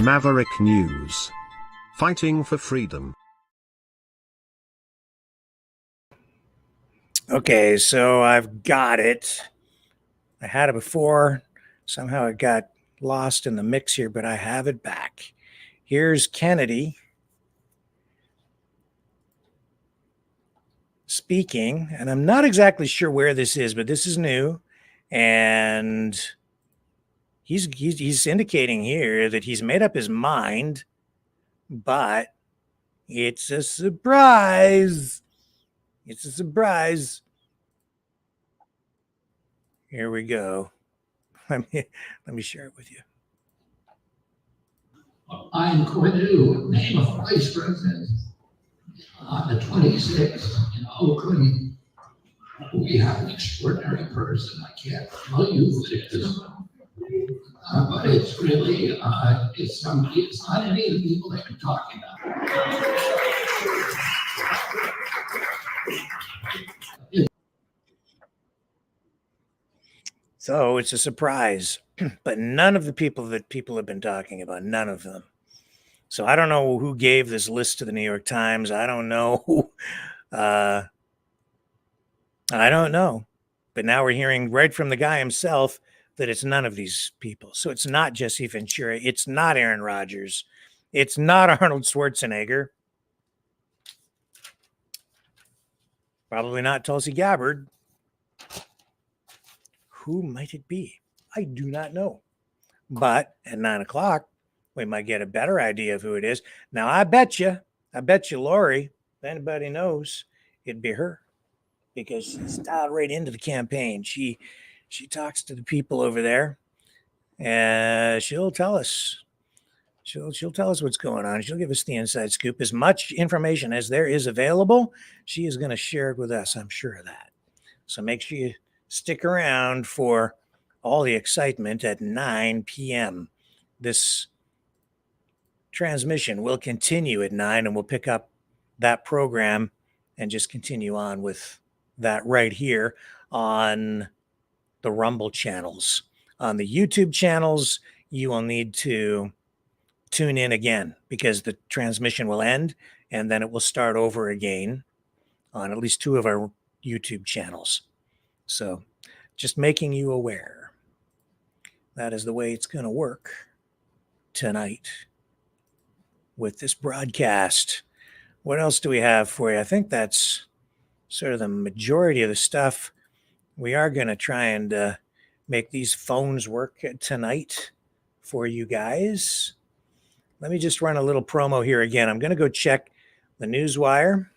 Maverick News. Fighting for freedom. Okay, so I've got it. I had it before. Somehow it got lost in the mix here, but I have it back. Here's Kennedy speaking, and I'm not exactly sure where this is, but this is new. And he's indicating here that he's made up his mind, but it's a surprise. It's a surprise. Here we go. Let me share it with you. I'm going to name a vice president on the 26th in Oakland. We have an extraordinary person. I can't tell you who it is. But it's really, it's somebody, it's not any of the people that you're talking about. So it's a surprise, but none of the people that people have been talking about, none of them. So I don't know who gave this list to the New York Times. I don't know. I don't know. But now we're hearing right from the guy himself that it's none of these people. So it's not Jesse Ventura. It's not Aaron Rodgers. It's not Arnold Schwarzenegger. Probably not Tulsi Gabbard. Who might it be? I do not know. But at 9 o'clock, we might get a better idea of who it is. Now, I bet you, Lori, if anybody knows, it'd be her, because she's dialed right into the campaign. She talks to the people over there, and she'll tell us. She'll tell us what's going on. She'll give us the inside scoop. As much information as there is available, she is going to share it with us. I'm sure of that. So make sure you stick around for all the excitement at 9 p.m. This transmission will continue at 9, and we'll pick up that program and just continue on with that right here on the Rumble channels. On the YouTube channels, you will need to tune in again, because the transmission will end and then it will start over again on at least 2 of our YouTube channels. So just making you aware. That is the way it's going to work tonight with this broadcast. What else do we have for you? I think that's sort of the majority of the stuff. We are going to try and make these phones work tonight for you guys. Let me just run a little promo here again. I'm going to go check the Newswire.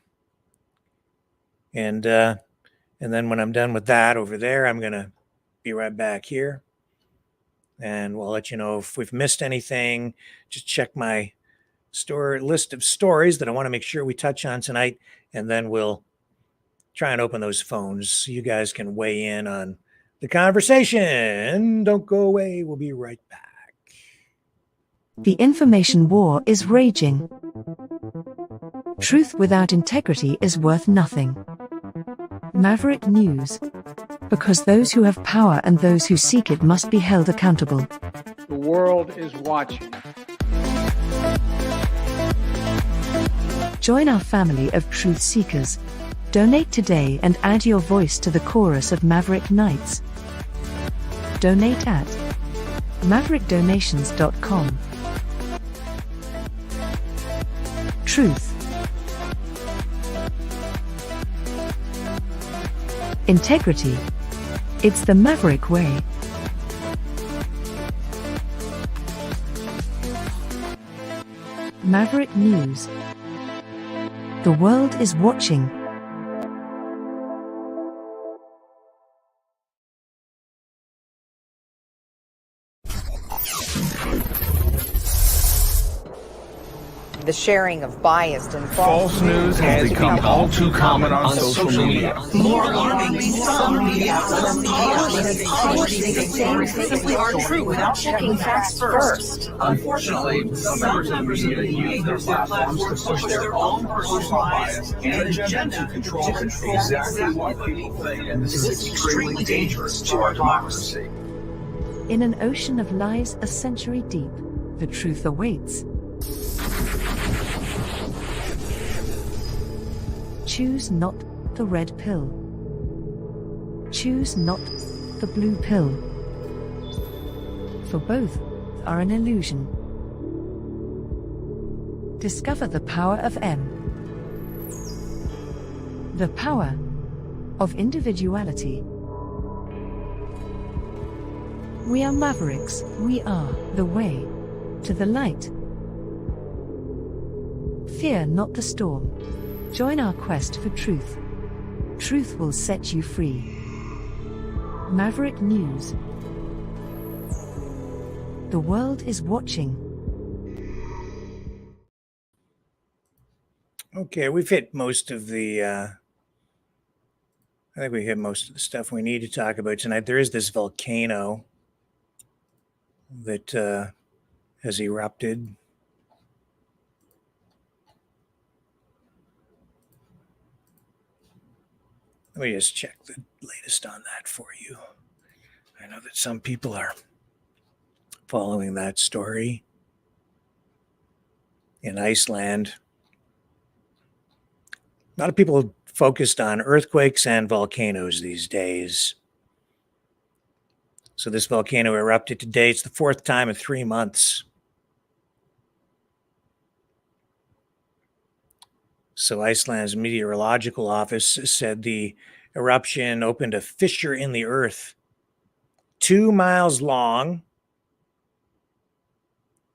And then when I'm done with that over there, I'm going to be right back here. And we'll let you know if we've missed anything. Just check my list of stories that I want to make sure we touch on tonight. And then we'll try and open those phones so you guys can weigh in on the conversation. Don't go away. We'll be right back. The information war is raging. Truth without integrity is worth nothing. Maverick News. Because those who have power and those who seek it must be held accountable. The world is watching. Join our family of truth seekers. Donate today and add your voice to the chorus of Maverick Knights. Donate at maverickdonations.com. Truth. Integrity. It's the Maverick way. Maverick News. The world is watching. The sharing of biased and false news has become all too common on social media. More alarmingly, some media outlets simply aren't true without checking facts first. Unfortunately, some members of media use their platforms to push their own personal bias and agenda to control exactly what people think, and this is extremely dangerous to our democracy. In an ocean of lies a century deep, the truth awaits. Choose not the red pill. Choose not the blue pill. For both are an illusion. Discover the power of M. The power of individuality. We are Mavericks. We are the way to the light. Fear not the storm. Join our quest for truth. Truth will set you free. Maverick News. The world is watching. Okay, we've hit most of the I think we hit most of the stuff we need to talk about tonight. There is this volcano that has erupted. Let me just check the latest on that for you. I know that some people are following that story. In Iceland, a lot of people focused on earthquakes and volcanoes these days. So this volcano erupted today. It's the fourth time in 3 months. So Iceland's meteorological office said the eruption opened a fissure in the earth 2 miles long.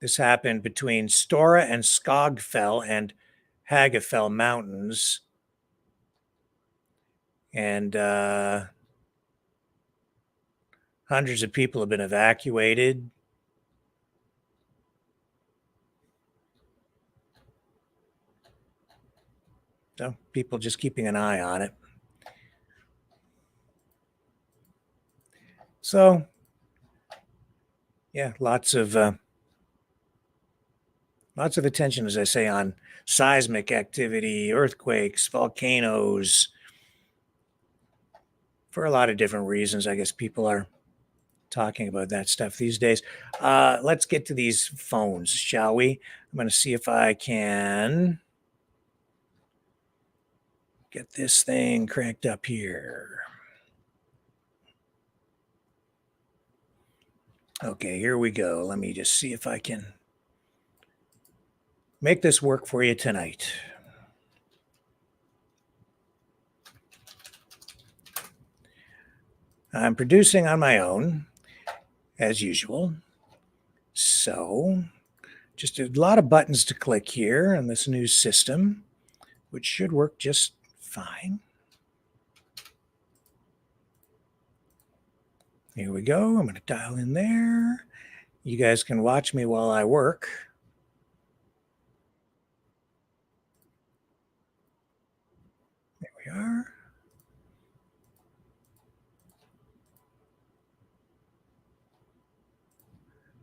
This happened between Stora and Skogfell and Hagafell Mountains. And hundreds of people have been evacuated. So people just keeping an eye on it. So, yeah, lots of attention, as I say, on seismic activity, earthquakes, volcanoes, for a lot of different reasons. I guess people are talking about that stuff these days. Let's get to these phones, shall we? I'm going to see if I can get this thing cranked up here. Okay, here we go. Let me just see if I can make this work for you tonight. I'm producing on my own, as usual. So, just a lot of buttons to click here on this new system, which should work just fine. Here we go. I'm going to dial in there. You guys can watch me while I work. There we are.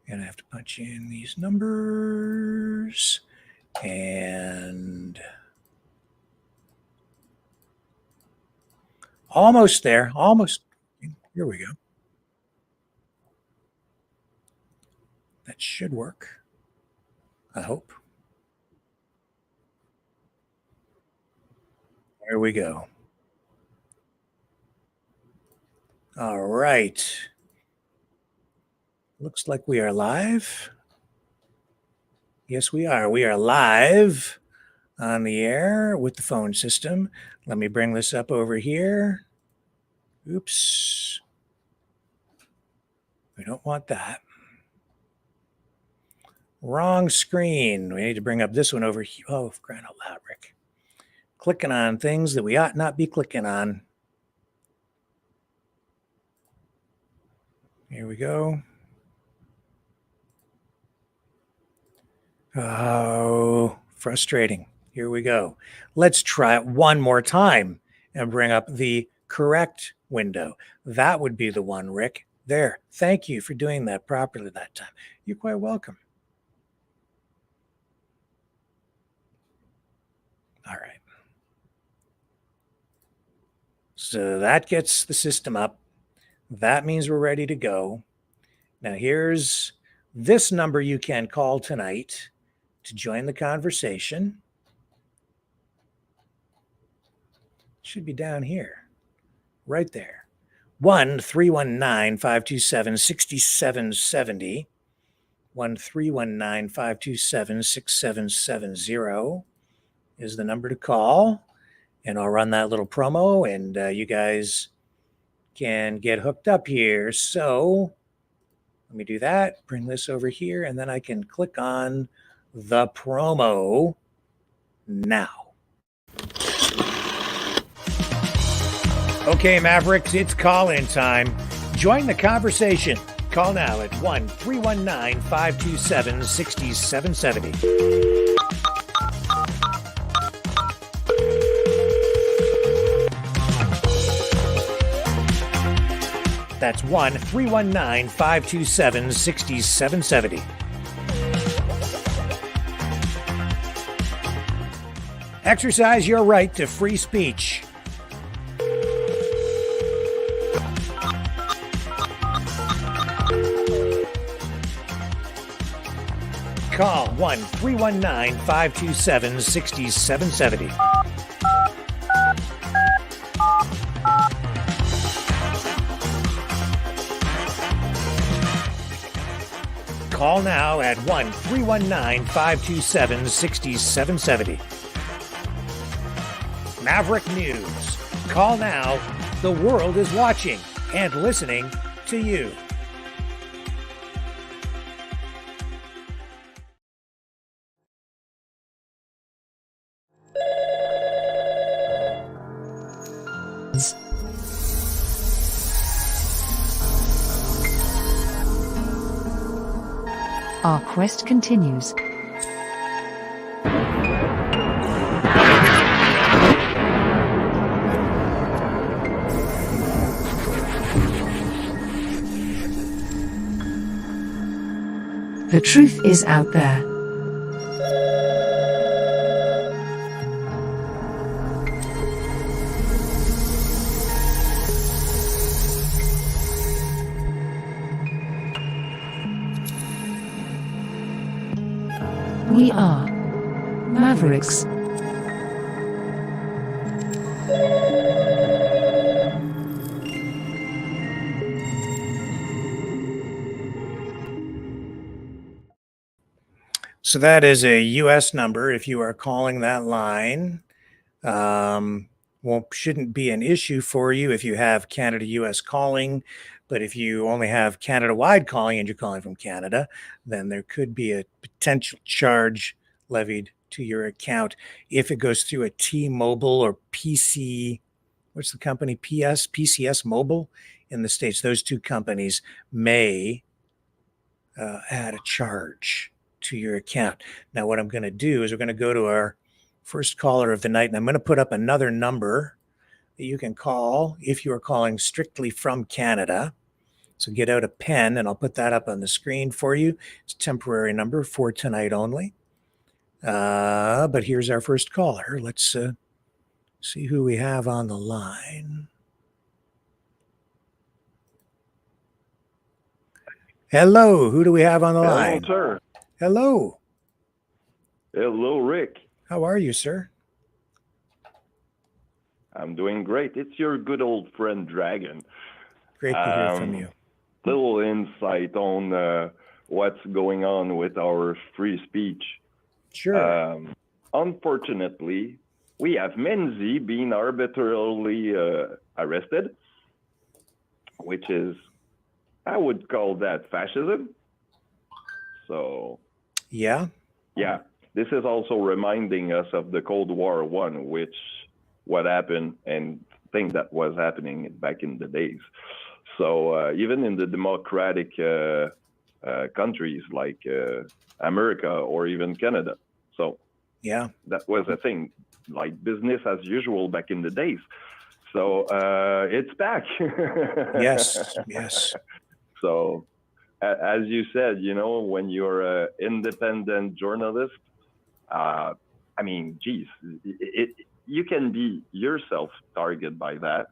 And I have to punch in these numbers. And almost there. Almost. Here we go. That should work. I hope. There we go. All right. Looks like we are live. Yes, we are. We are live on the air with the phone system. Let me bring this up over here. Oops. We don't want that. Wrong screen. We need to bring up this one over here. Oh, for crying out loud, Rick. Clicking on things that we ought not be clicking on. Here we go. Oh, frustrating. Here we go. Let's try it one more time and bring up the correct window. That would be the one, Rick. There. Thank you for doing that properly that time. You're quite welcome. All right. So that gets the system up. That means we're ready to go. Now here's this number you can call tonight to join the conversation. Should be down here, right there. 1-319-527-6770. 1-319-527-6770 is the number to call. And I'll run that little promo, and you guys can get hooked up here. So let me do that, bring this over here, and then I can click on the promo now. Okay, Mavericks, it's call-in time. Join the conversation. Call now at 1-319-527-6770. That's 1-319-527-6770. Exercise your right to free speech. Call 1-319-527-6770. Call now at 1-319-527-6770. Maverick News. Call now. The world is watching and listening to you. Our quest continues. The truth is out there. We are Mavericks. So that is a U.S. number. If you are calling that line, shouldn't be an issue for you if you have Canada-U.S. calling. But if you only have Canada-wide calling and you're calling from Canada, then there could be a potential charge levied to your account if it goes through a T-Mobile or PC. What's the company? PCS Mobile in the States. Those two companies may add a charge to your account. Now, what I'm going to do is we're going to go to our first caller of the night, and I'm going to put up another number that you can call if you are calling strictly from Canada. So get out a pen, and I'll put that up on the screen for you. It's a temporary number for tonight only. But here's our first caller. Let's see who we have on the line. Hello, who do we have on the line? Hello, sir. Hello. Hello, Rick. How are you, sir? I'm doing great. It's your good old friend, Dragon. Great to hear from you. Little insight on what's going on with our free speech. Sure. Unfortunately, we have Menzies being arbitrarily arrested, which is, I would call that fascism. So, yeah. This is also reminding us of the Cold War I, which what happened and things that was happening back in the days. So even in the democratic countries like America or even Canada. So yeah, that was a thing, like business as usual back in the days. So it's back. Yes. So as you said, when you're an independent journalist, I mean, geez, you can be yourself targeted by that.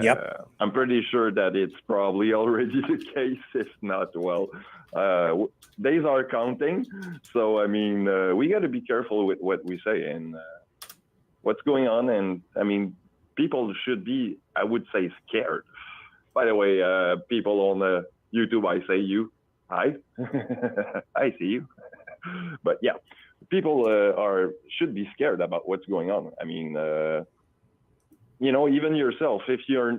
Yep. I'm pretty sure that it's probably already the case. If not, well, days are counting. So, I mean, we got to be careful with what we say and what's going on. And, I mean, people should be, I would say, scared. By the way, people on YouTube, I say you. Hi. I see you. But, yeah, people should be scared about what's going on. I mean, even yourself, if you're,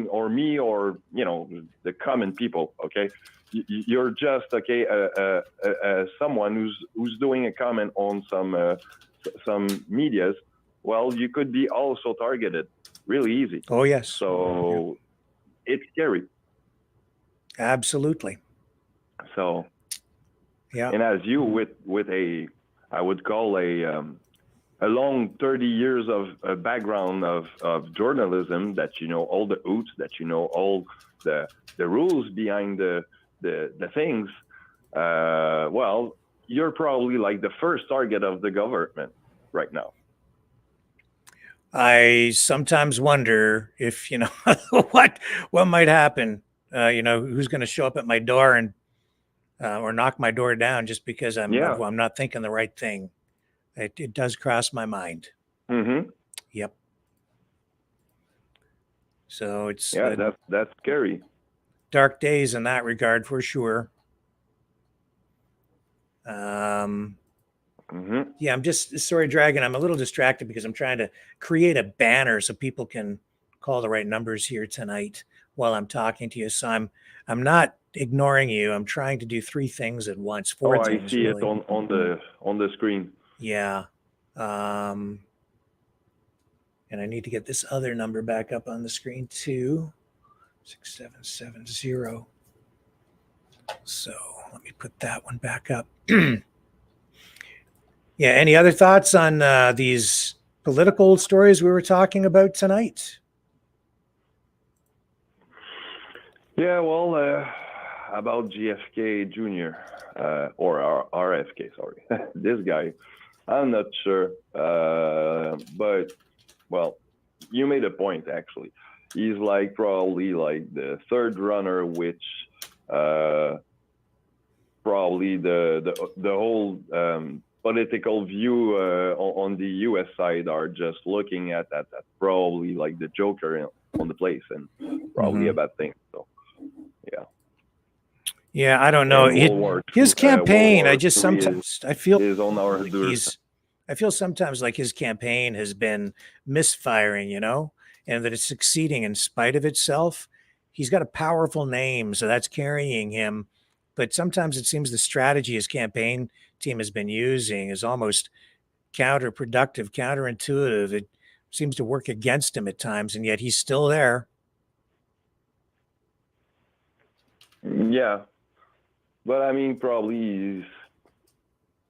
or me, or, the common people, okay, you're just, okay, someone who's doing a comment on some medias, well, you could be also targeted really easy. Oh, yes. So it's scary. Absolutely. So, yeah. And as you with I would call a long 30 years of background of journalism, that all the oots, that all the rules behind the things, well, you're probably like the first target of the government right now. I sometimes wonder if, what might happen, who's going to show up at my door and or knock my door down just because I'm not thinking the right thing. It does cross my mind. Mm-hmm. Yep. So it's that's scary. Dark days in that regard for sure. Yeah, I'm just sorry, Dragon. I'm a little distracted because I'm trying to create a banner so people can call the right numbers here tonight while I'm talking to you. So I'm not ignoring you. I'm trying to do three things at once, four I things see really. it on the screen. Yeah. And I need to get this other number back up on the screen too. 6770. So let me put that one back up. Yeah. Any other thoughts on these political stories we were talking about tonight? Yeah, well, about GFK Jr. Or RFK, sorry, this guy, I'm not sure, but well, you made a point actually. He's like probably like the third runner, which probably the whole political view on the U.S. side are just looking at that probably like the Joker on the place and probably a bad thing. So yeah. Yeah, I don't know. His campaign, I just sometimes I feel I feel sometimes like his campaign has been misfiring, and that it's succeeding in spite of itself. He's got a powerful name, so that's carrying him. But sometimes it seems the strategy his campaign team has been using is almost counterproductive, counterintuitive. It seems to work against him at times, and yet he's still there. Yeah. But I mean, probably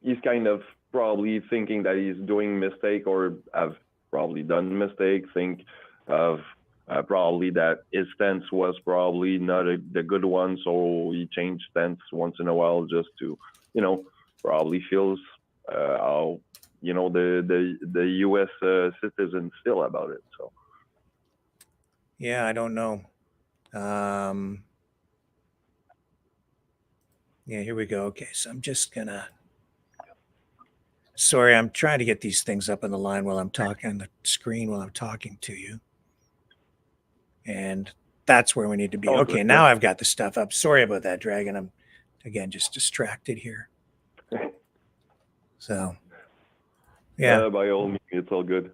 he's kind of probably thinking that he's doing mistake or have probably done mistake, think of probably that his stance was probably not the good one, so he changed stance once in a while just to, probably feels how, the U.S. Citizens feel about it. So. Yeah, I don't know. Yeah, here we go. Okay, so I'm just gonna. Sorry, I'm trying to get these things up on the line while I'm talking on the screen while I'm talking to you. And that's where we need to be. Okay, now I've got the stuff up. Sorry about that, Dragon. I'm, again, just distracted here. So, yeah. By all means, it's all good.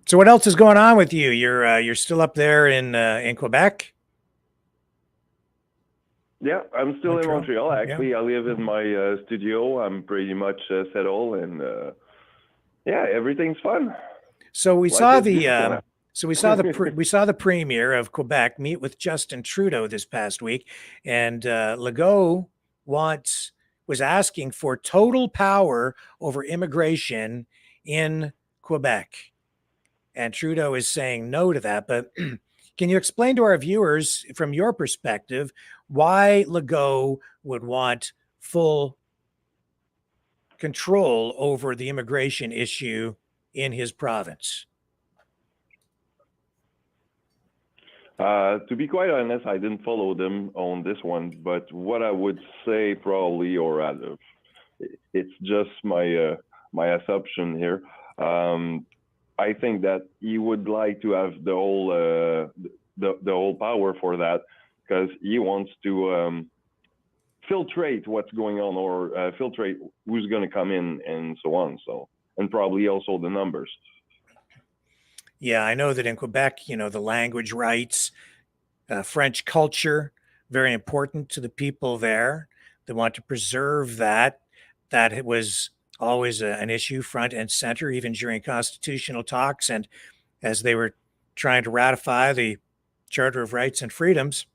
So what else is going on with you? You're still up there in Quebec? Yeah, I'm still in Montreal. Actually, I live in my studio. I'm pretty much settled, and yeah, everything's fun. So we saw the we saw the premier of Quebec meet with Justin Trudeau this past week, and Legault was asking for total power over immigration in Quebec, and Trudeau is saying no to that. But can you explain to our viewers, from your perspective, why Legault would want full control over the immigration issue in his province? To be quite honest, I didn't follow them on this one, but what I would say probably, or rather, it's just my my assumption here. I think that he would like to have the whole power for that, because he wants to filtrate what's going on, or filtrate who's going to come in and so on. So, and probably also the numbers. Yeah, I know that in Quebec, the language rights, French culture, very important to the people there. They want to preserve that. That it was always an issue front and center, even during constitutional talks and as they were trying to ratify the Charter of Rights and Freedoms.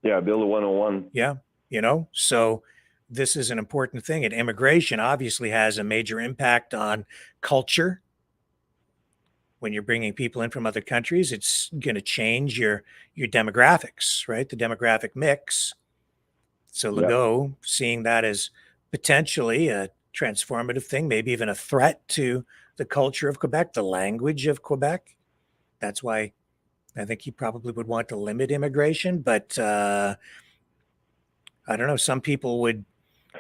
Yeah, Bill 101. Yeah, so this is an important thing. And immigration obviously has a major impact on culture. When you're bringing people in from other countries, it's going to change your demographics, right? The demographic mix. So Legault, seeing that as potentially a transformative thing, maybe even a threat to the culture of Quebec, the language of Quebec. That's why I think he probably would want to limit immigration. But I don't know. Some people would.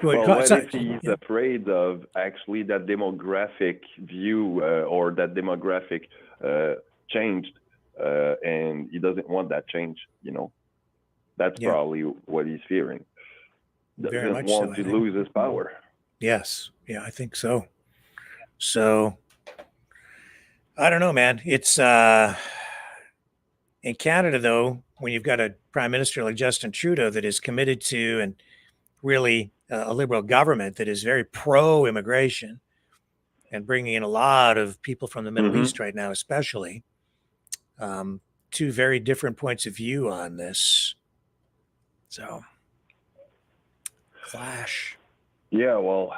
Well, what if he's afraid of actually that demographic view or that demographic changed, and he doesn't want that change? That's probably what he's fearing. Very doesn't much so, want I to think. lose his power. Yes. Yeah, I think so. So I don't know, man. It's in Canada, though, when you've got a prime minister like Justin Trudeau that is committed to and really a liberal government that is very pro immigration and bringing in a lot of people from the Middle East right now, especially, two very different points of view on this. So, clash. Yeah, well,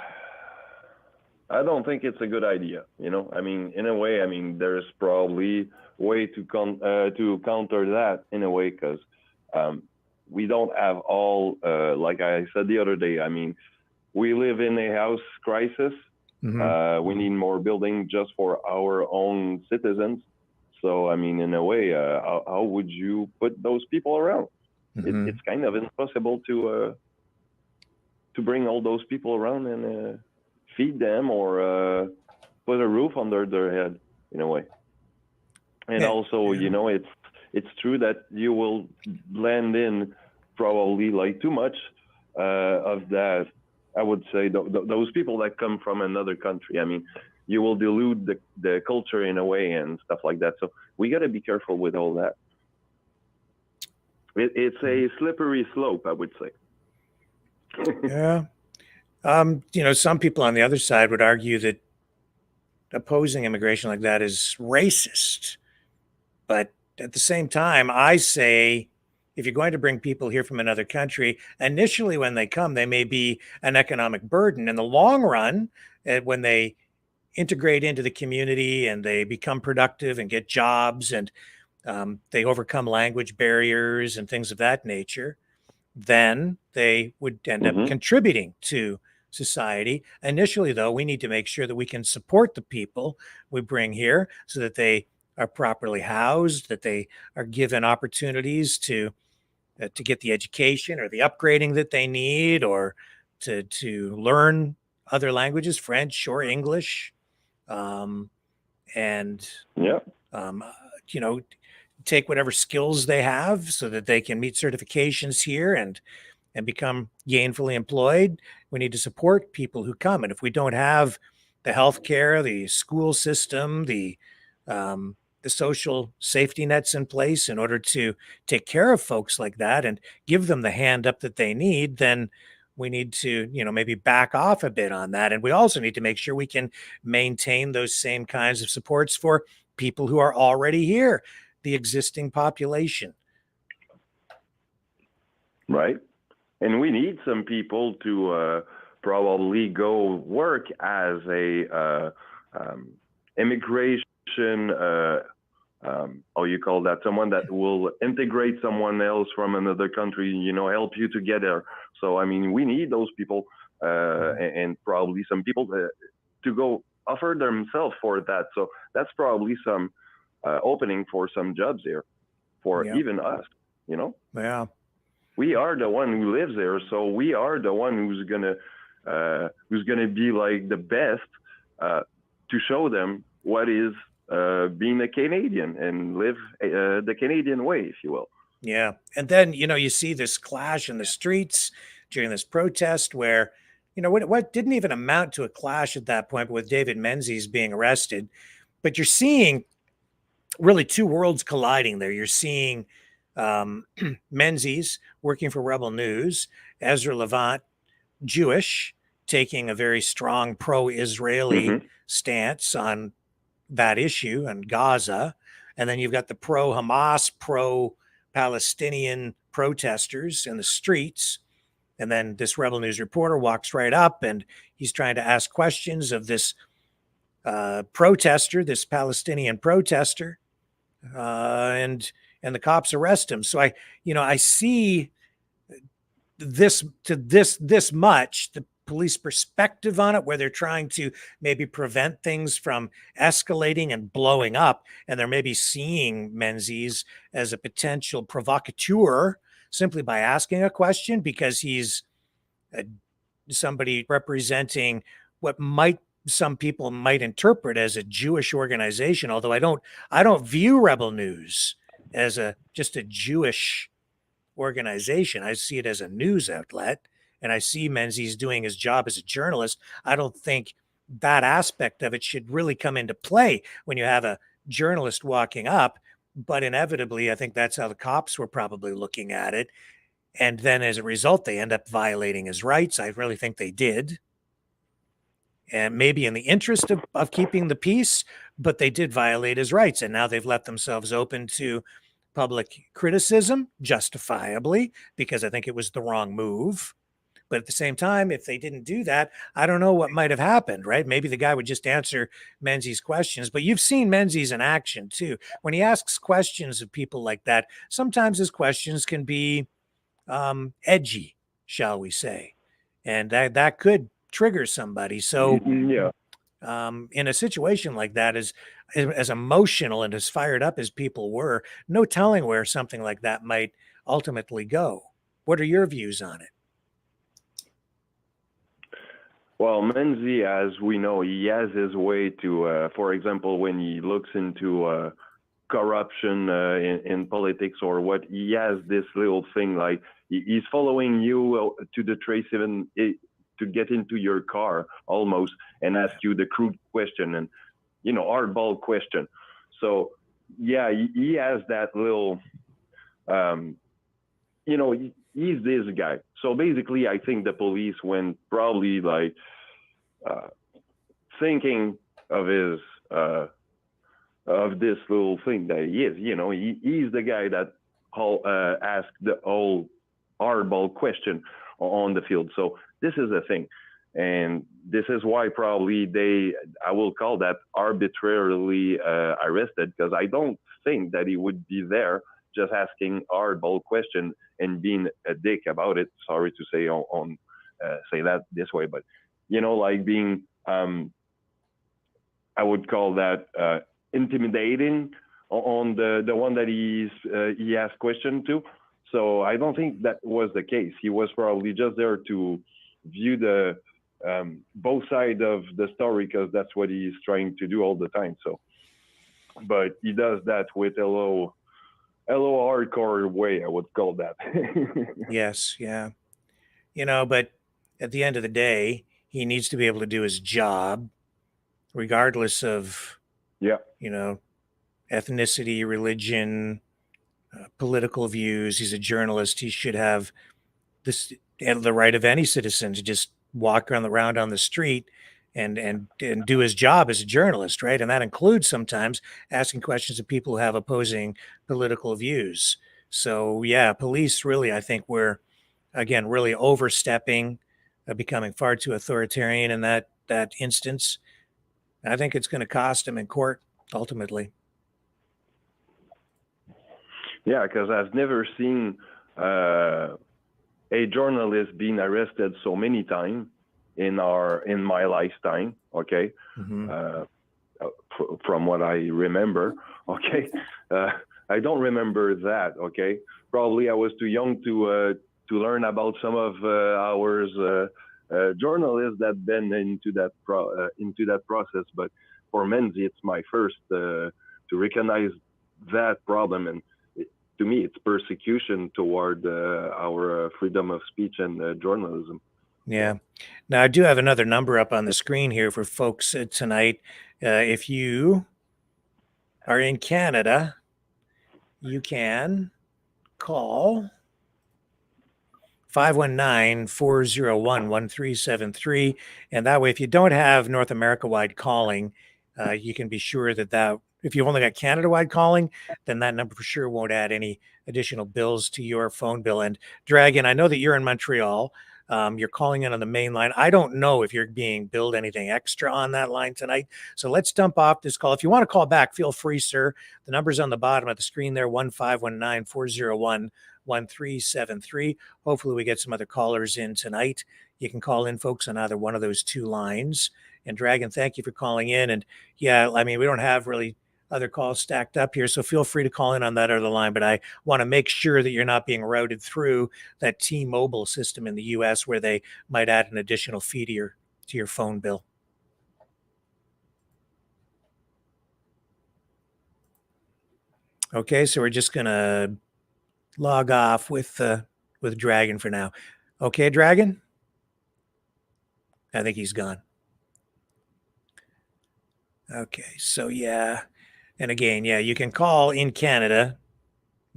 I don't think it's a good idea. You know, I mean, in a way, I mean, there's probably way to counter that in a way, because we don't have all, like I said the other day. I mean, we live in a house crisis. We need more building just for our own citizens. So, I mean, in a way, how would you put those people around? It's kind of impossible to bring all those people around and feed them or put a roof under their head, in a way. And also, you know, it's true that you will blend in probably like too much of that. I would say those people that come from another country. I mean, you will dilute the culture in a way and stuff like that. So we got to be careful with all that. It's a slippery slope, I would say. Yeah. You know, some people on the other side would argue that opposing immigration like that is racist. But at the same time, I say, if you're going to bring people here from another country, initially when they come, they may be an economic burden. In the long run, when they integrate into the community and they become productive and get jobs and they overcome language barriers and things of that nature, then they would end up contributing to society. Initially, though, we need to make sure that we can support the people we bring here so that they are properly housed, that they are given opportunities to get the education or the upgrading that they need, or to learn other languages, French or English, and you know, take whatever skills they have so that they can meet certifications here and become gainfully employed. We need to support people who come, and if we don't have the healthcare, the school system, the social safety nets in place in order to take care of folks like that and give them the hand up that they need, then we need to, you know, maybe back off a bit on that. And we also need to make sure we can maintain those same kinds of supports for people who are already here, the existing population. Right. And we need some people to probably go work as a immigration, how you call that, someone that will integrate someone else from another country, you know, help you to get there. So, I mean, we need those people and probably some people to go offer themselves for that. So that's probably some opening for some jobs here for even us, you know? Yeah. We are the one who lives there, so we are the one who's gonna be like the best to show them what is being a Canadian and live the Canadian way, if you will. Yeah, and then, you know, you see this clash in the streets during this protest where, you know, what didn't even amount to a clash at that point, but with David Menzies being arrested, but you're seeing really two worlds colliding there. You're seeing Menzies working for Rebel News, Ezra Levant, Jewish, taking a very strong pro-Israeli stance on that issue and Gaza. And then you've got the pro-Hamas, pro-Palestinian protesters in the streets. And then this Rebel News reporter walks right up and he's trying to ask questions of this protester, this Palestinian protester, and the cops arrest him. So I see this much, the police perspective on it, where they're trying to maybe prevent things from escalating and blowing up, and they're maybe seeing Menzies as a potential provocateur simply by asking a question because he's somebody representing what some people might interpret as a Jewish organization, although I don't view Rebel News as just a Jewish organization. I see it as a news outlet, and I see Menzies doing his job as a journalist, I don't think that aspect of it should really come into play when you have a journalist walking up. But inevitably, I think that's how the cops were probably looking at it. And then as a result, they end up violating his rights. I really think they did. And maybe in the interest of keeping the peace, but they did violate his rights. And now they've left themselves open to public criticism, justifiably, because I think it was the wrong move. But at the same time, if they didn't do that, I don't know what might have happened, right? Maybe the guy would just answer Menzies' questions. But you've seen Menzies in action too. When he asks questions of people like that, sometimes his questions can be edgy, shall we say, and that could trigger somebody. So Yeah. in a situation like that, as emotional and as fired up as people were, no telling where something like that might ultimately go. What are your views on it? Well, Menzies, as we know, he has his way to, for example, when he looks into corruption in politics or what, he has this little thing like he's following you to the trace, even to get into your car almost and ask you the crude question and, hardball question. So, yeah, he has that little, he's this guy. So basically, I think the police went probably like thinking of his of this little thing that he is. He's the guy that asked the whole hardball question on the field. So this is a thing, and this is why probably I will call that arbitrarily arrested, because I don't think that he would be there just asking hardball question and being a dick about it. Sorry to say say that this way, but like being I would call that intimidating on the one that he asked question to. So I don't think that was the case. He was probably just there to view the both sides of the story, because that's what he's trying to do all the time. So, but he does that with a low hardcore way, I would call that. Yes, yeah. But at the end of the day, he needs to be able to do his job, regardless of, ethnicity, religion, political views. He's a journalist. He should have the right of any citizen to just walk around on the street and do his job as a journalist, right? And that includes sometimes asking questions of people who have opposing political views. So yeah, police really, I think, were again really overstepping, becoming far too authoritarian in that instance. I think it's going to cost him in court ultimately. Yeah, because I've never seen a journalist being arrested so many times in my lifetime. Okay, from what I remember. Okay, I don't remember that. Okay, probably I was too young to learn about some of our journalists that been into that process. But for Menzies, it's my first to recognize that problem, and to me, it's persecution toward our freedom of speech and journalism. Yeah. Now, I do have another number up on the screen here for folks tonight. If you are in Canada, you can call 519-401-1373. And that way, if you don't have North America-wide calling, you can be sure that if you've only got Canada-wide calling, then that number for sure won't add any additional bills to your phone bill. And Dragon, I know that you're in Montreal. You're calling in on the main line. I don't know if you're being billed anything extra on that line tonight. So let's dump off this call. If you want to call back, feel free, sir. The number's on the bottom of the screen there, 1-519-401-1373. Hopefully we get some other callers in tonight. You can call in, folks, on either one of those two lines. And Dragon, thank you for calling in. And yeah, I mean, we don't have really other calls stacked up here, so feel free to call in on that other line. But I want to make sure that you're not being routed through that T-Mobile system in the U.S. where they might add an additional fee to your phone bill. Okay, so we're just gonna log off with Dragon for now. Okay, Dragon? I think he's gone. Okay, so yeah. And again, yeah, you can call in Canada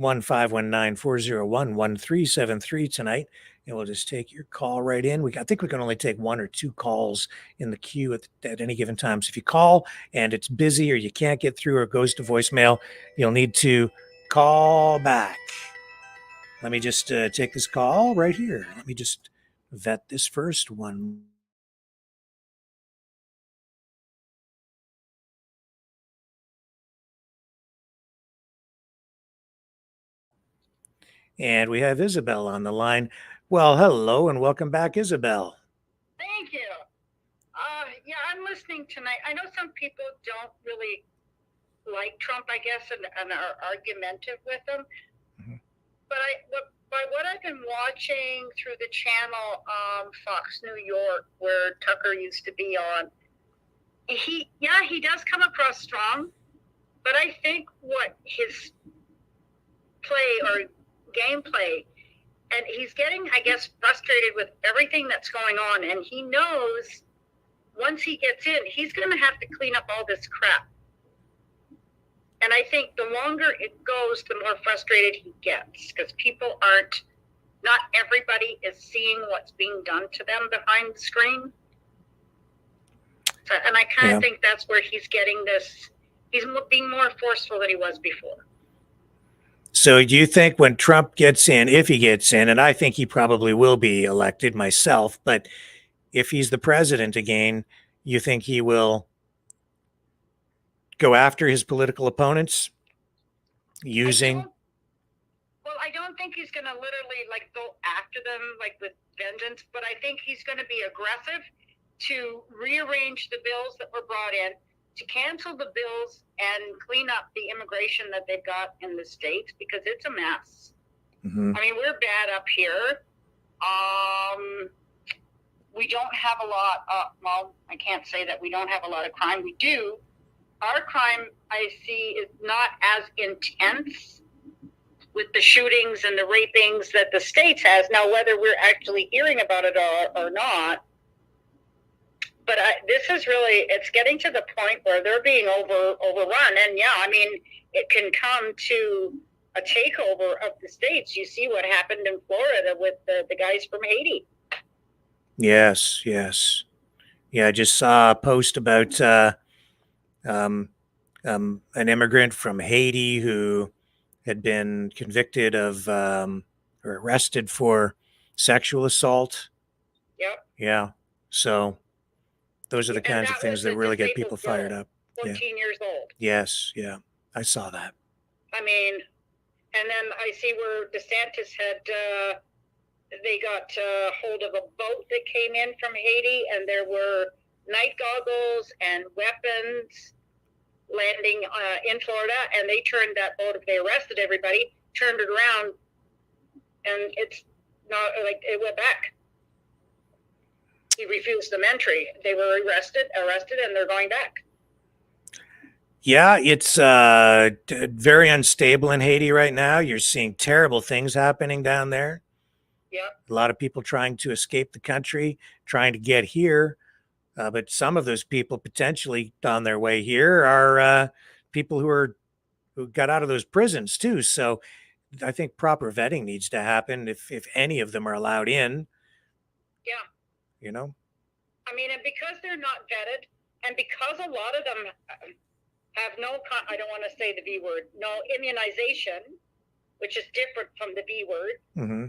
1-519-401-1373 tonight, and we'll just take your call right in. I think we can only take 1 or 2 calls in the queue at any given time. So if you call and it's busy or you can't get through or it goes to voicemail, you'll need to call back. Let me just take this call right here. Let me just vet this first one. And we have Isabel on the line. Well, hello and welcome back, Isabel. Thank you. Yeah, I'm listening tonight. I know some people don't really like Trump, I guess, and are argumentative with him. But by what I've been watching through the channel Fox New York, where Tucker used to be on, he does come across strong. But I think what his play or gameplay, and he's getting, I guess, frustrated with everything that's going on, and he knows once he gets in, he's going to have to clean up all this crap. And I think the longer it goes, the more frustrated he gets, because not everybody is seeing what's being done to them behind the screen. So, and I kind of think that's where he's getting this, he's being more forceful than he was before. So do you think when Trump gets in, if he gets in, and I think he probably will be elected myself, but if he's the president again, you think he will go after his political opponents using? I don't think he's going to literally go after them with vengeance, but I think he's going to be aggressive to rearrange the bills that were brought in, to cancel the bills and clean up the immigration that they've got in the States, because it's a mess. Mm-hmm. I mean, we're bad up here. We don't have a lot well, I can't say that we don't have a lot of crime. We do. Our crime, I see, is not as intense with the shootings and the rapings that the States has. Now, whether we're actually hearing about it or not, but this is really, it's getting to the point where they're being overrun. And yeah, I mean, it can come to a takeover of the States. You see what happened in Florida with the guys from Haiti. Yes. Yeah, I just saw a post about an immigrant from Haiti who had been convicted of or arrested for sexual assault. Yep. Yeah. So those are the kinds of things that really get people fired up. 14 years old. Yes. Yeah. I saw that. I mean, and then I see where DeSantis had, they got hold of a boat that came in from Haiti, and there were night goggles and weapons landing in Florida, and they turned that boat, they arrested everybody, turned it around, and it's not it went back. He refused them entry. They were arrested, and they're going back. Yeah, it's very unstable in Haiti right now. You're seeing terrible things happening down there. Yeah. A lot of people trying to escape the country, trying to get here. But some of those people potentially on their way here are people who got out of those prisons too. So I think proper vetting needs to happen if any of them are allowed in. Yeah. You know? I mean, and because they're not vetted, and because a lot of them have no, I don't want to say the V word, no immunization, which is different from the V word. Mm-hmm.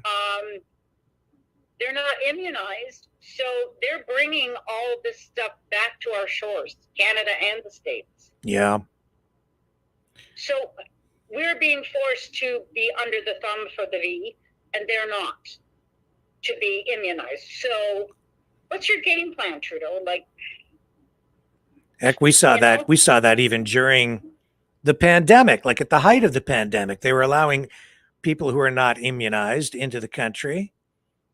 They're not immunized, so they're bringing all of this stuff back to our shores, Canada and the States. Yeah. So we're being forced to be under the thumb for the V, and they're not to be immunized. So what's your game plan, Trudeau? Heck, we saw that. We saw that even during the pandemic, like at the height of the pandemic, they were allowing people who are not immunized into the country.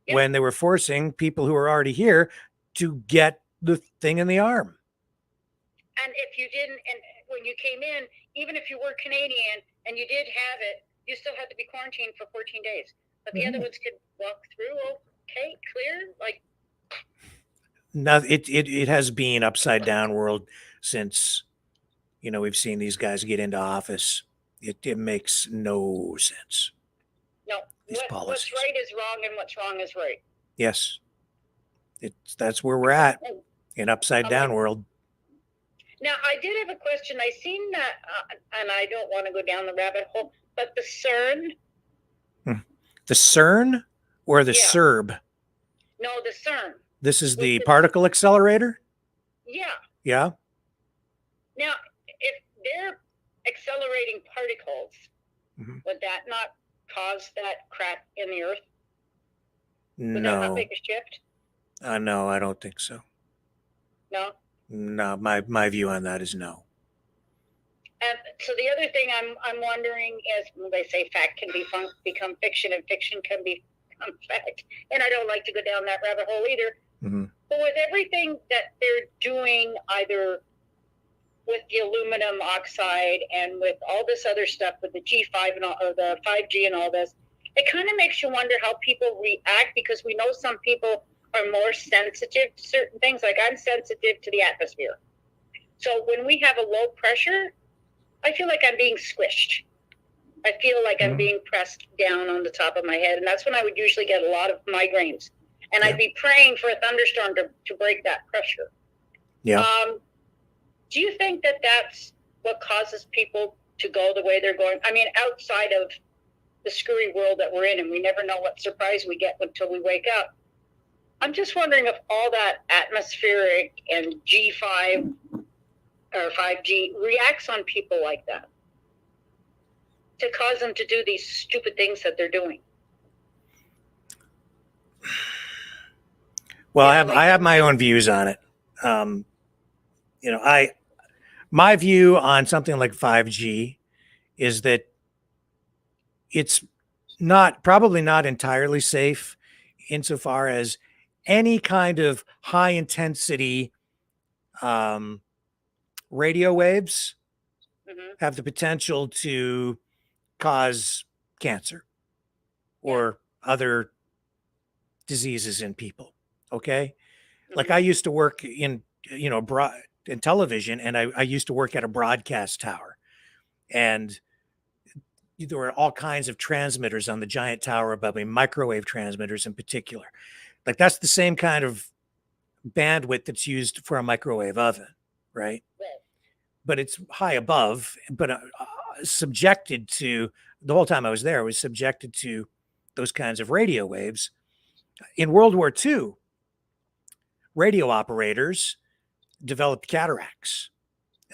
Yep. When they were forcing people who are already here to get the thing in the arm. And if you didn't, and when you came in, even if you were Canadian and you did have it, you still had to be quarantined for 14 days. But the other ones could walk through, okay, clear, No, it has been upside down world since, we've seen these guys get into office. It makes no sense. No, These what's policies. right is wrong and what's wrong is right. Yes. That's where we're at in upside down world. Now, I did have a question. I seen that, and I don't want to go down the rabbit hole, but the CERN. The CERN or the Yeah. CERB? No, the CERN. This is the particle accelerator? Yeah. Yeah. Now, if they're accelerating particles, would that not cause that crack in the earth? Would that not No. make a shift? No, I don't think so. No? No, my view on that is no. And so the other thing I'm wondering is, they say fact can become fiction and fiction can become fact. And I don't like to go down that rabbit hole either. But with everything that they're doing, either with the aluminum oxide and with all this other stuff with the G5 and all, or the 5G and all this, it kind of makes you wonder how people react, because we know some people are more sensitive to certain things. Like I'm sensitive to the atmosphere. So when we have a low pressure, I feel like I'm being squished. I feel like I'm being pressed down on the top of my head. And that's when I would usually get a lot of migraines. And I'd be praying for a thunderstorm to break that pressure. Yeah. Do you think that that's what causes people to go the way they're going? I mean, outside of the screwy world that we're in, and we never know what surprise we get until we wake up. I'm just wondering if all that atmospheric and G5 or 5G reacts on people like that to cause them to do these stupid things that they're doing. Well, I have my own views on it. My view on something like 5G is that it's probably not entirely safe insofar as any kind of high intensity radio waves have the potential to cause cancer or other diseases in people. Okay. Like I used to work in television, and I used to work at a broadcast tower, and there were all kinds of transmitters on the giant tower above me, microwave transmitters in particular. Like that's the same kind of bandwidth that's used for a microwave oven, right? But it's high above, but subjected to, the whole time I was there, I was subjected to those kinds of radio waves. In World War II, radio operators developed cataracts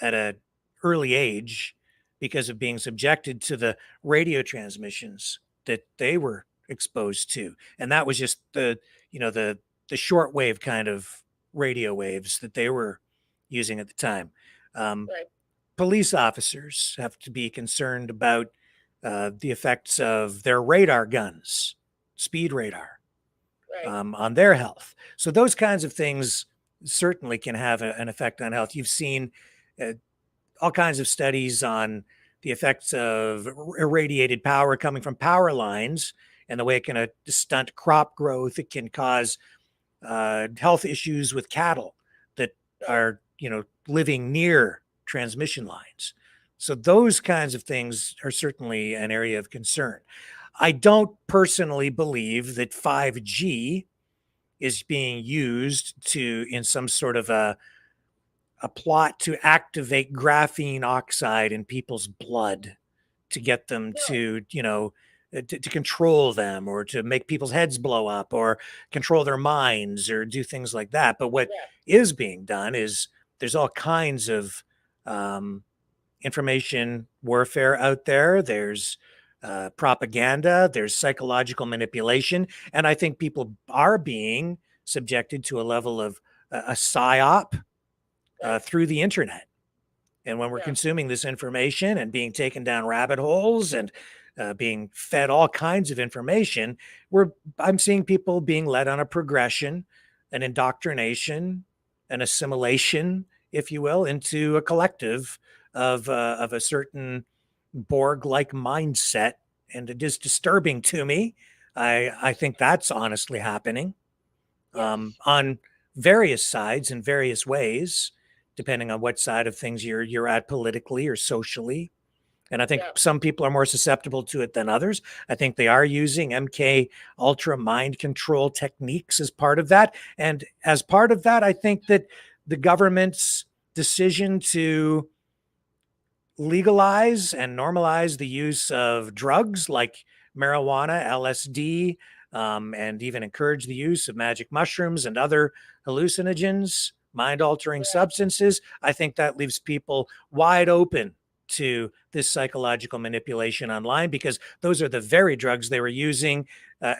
at an early age because of being subjected to the radio transmissions that they were exposed to. And that was just the shortwave kind of radio waves that they were using at the time. Police officers have to be concerned about the effects of their radar guns, speed radar, on their health. So those kinds of things certainly can have an effect on health. You've seen all kinds of studies on the effects of irradiated power coming from power lines and the way it can stunt crop growth. It can cause health issues with cattle that are, living near transmission lines. So those kinds of things are certainly an area of concern. I don't personally believe that 5G is being used in some sort of a plot to activate graphene oxide in people's blood to get them to control them, or to make people's heads blow up, or control their minds, or do things like that. But what is being done is there's all kinds of information warfare out there. There's propaganda, there's psychological manipulation. And I think people are being subjected to a level of a psyop through the internet. And when we're consuming this information and being taken down rabbit holes and being fed all kinds of information, I'm seeing people being led on a progression, an indoctrination, an assimilation, if you will, into a collective of a certain Borg-like mindset. And it is disturbing to me. I think that's honestly happening on various sides in various ways, depending on what side of things you're at politically or socially. And I think some people are more susceptible to it than others. I think they are using MK Ultra mind control techniques as part of that. And as part of that, I think that the government's decision to legalize and normalize the use of drugs like marijuana, LSD, and even encourage the use of magic mushrooms and other hallucinogens, mind-altering substances, I think that leaves people wide open to this psychological manipulation online, because those are the very drugs they were using,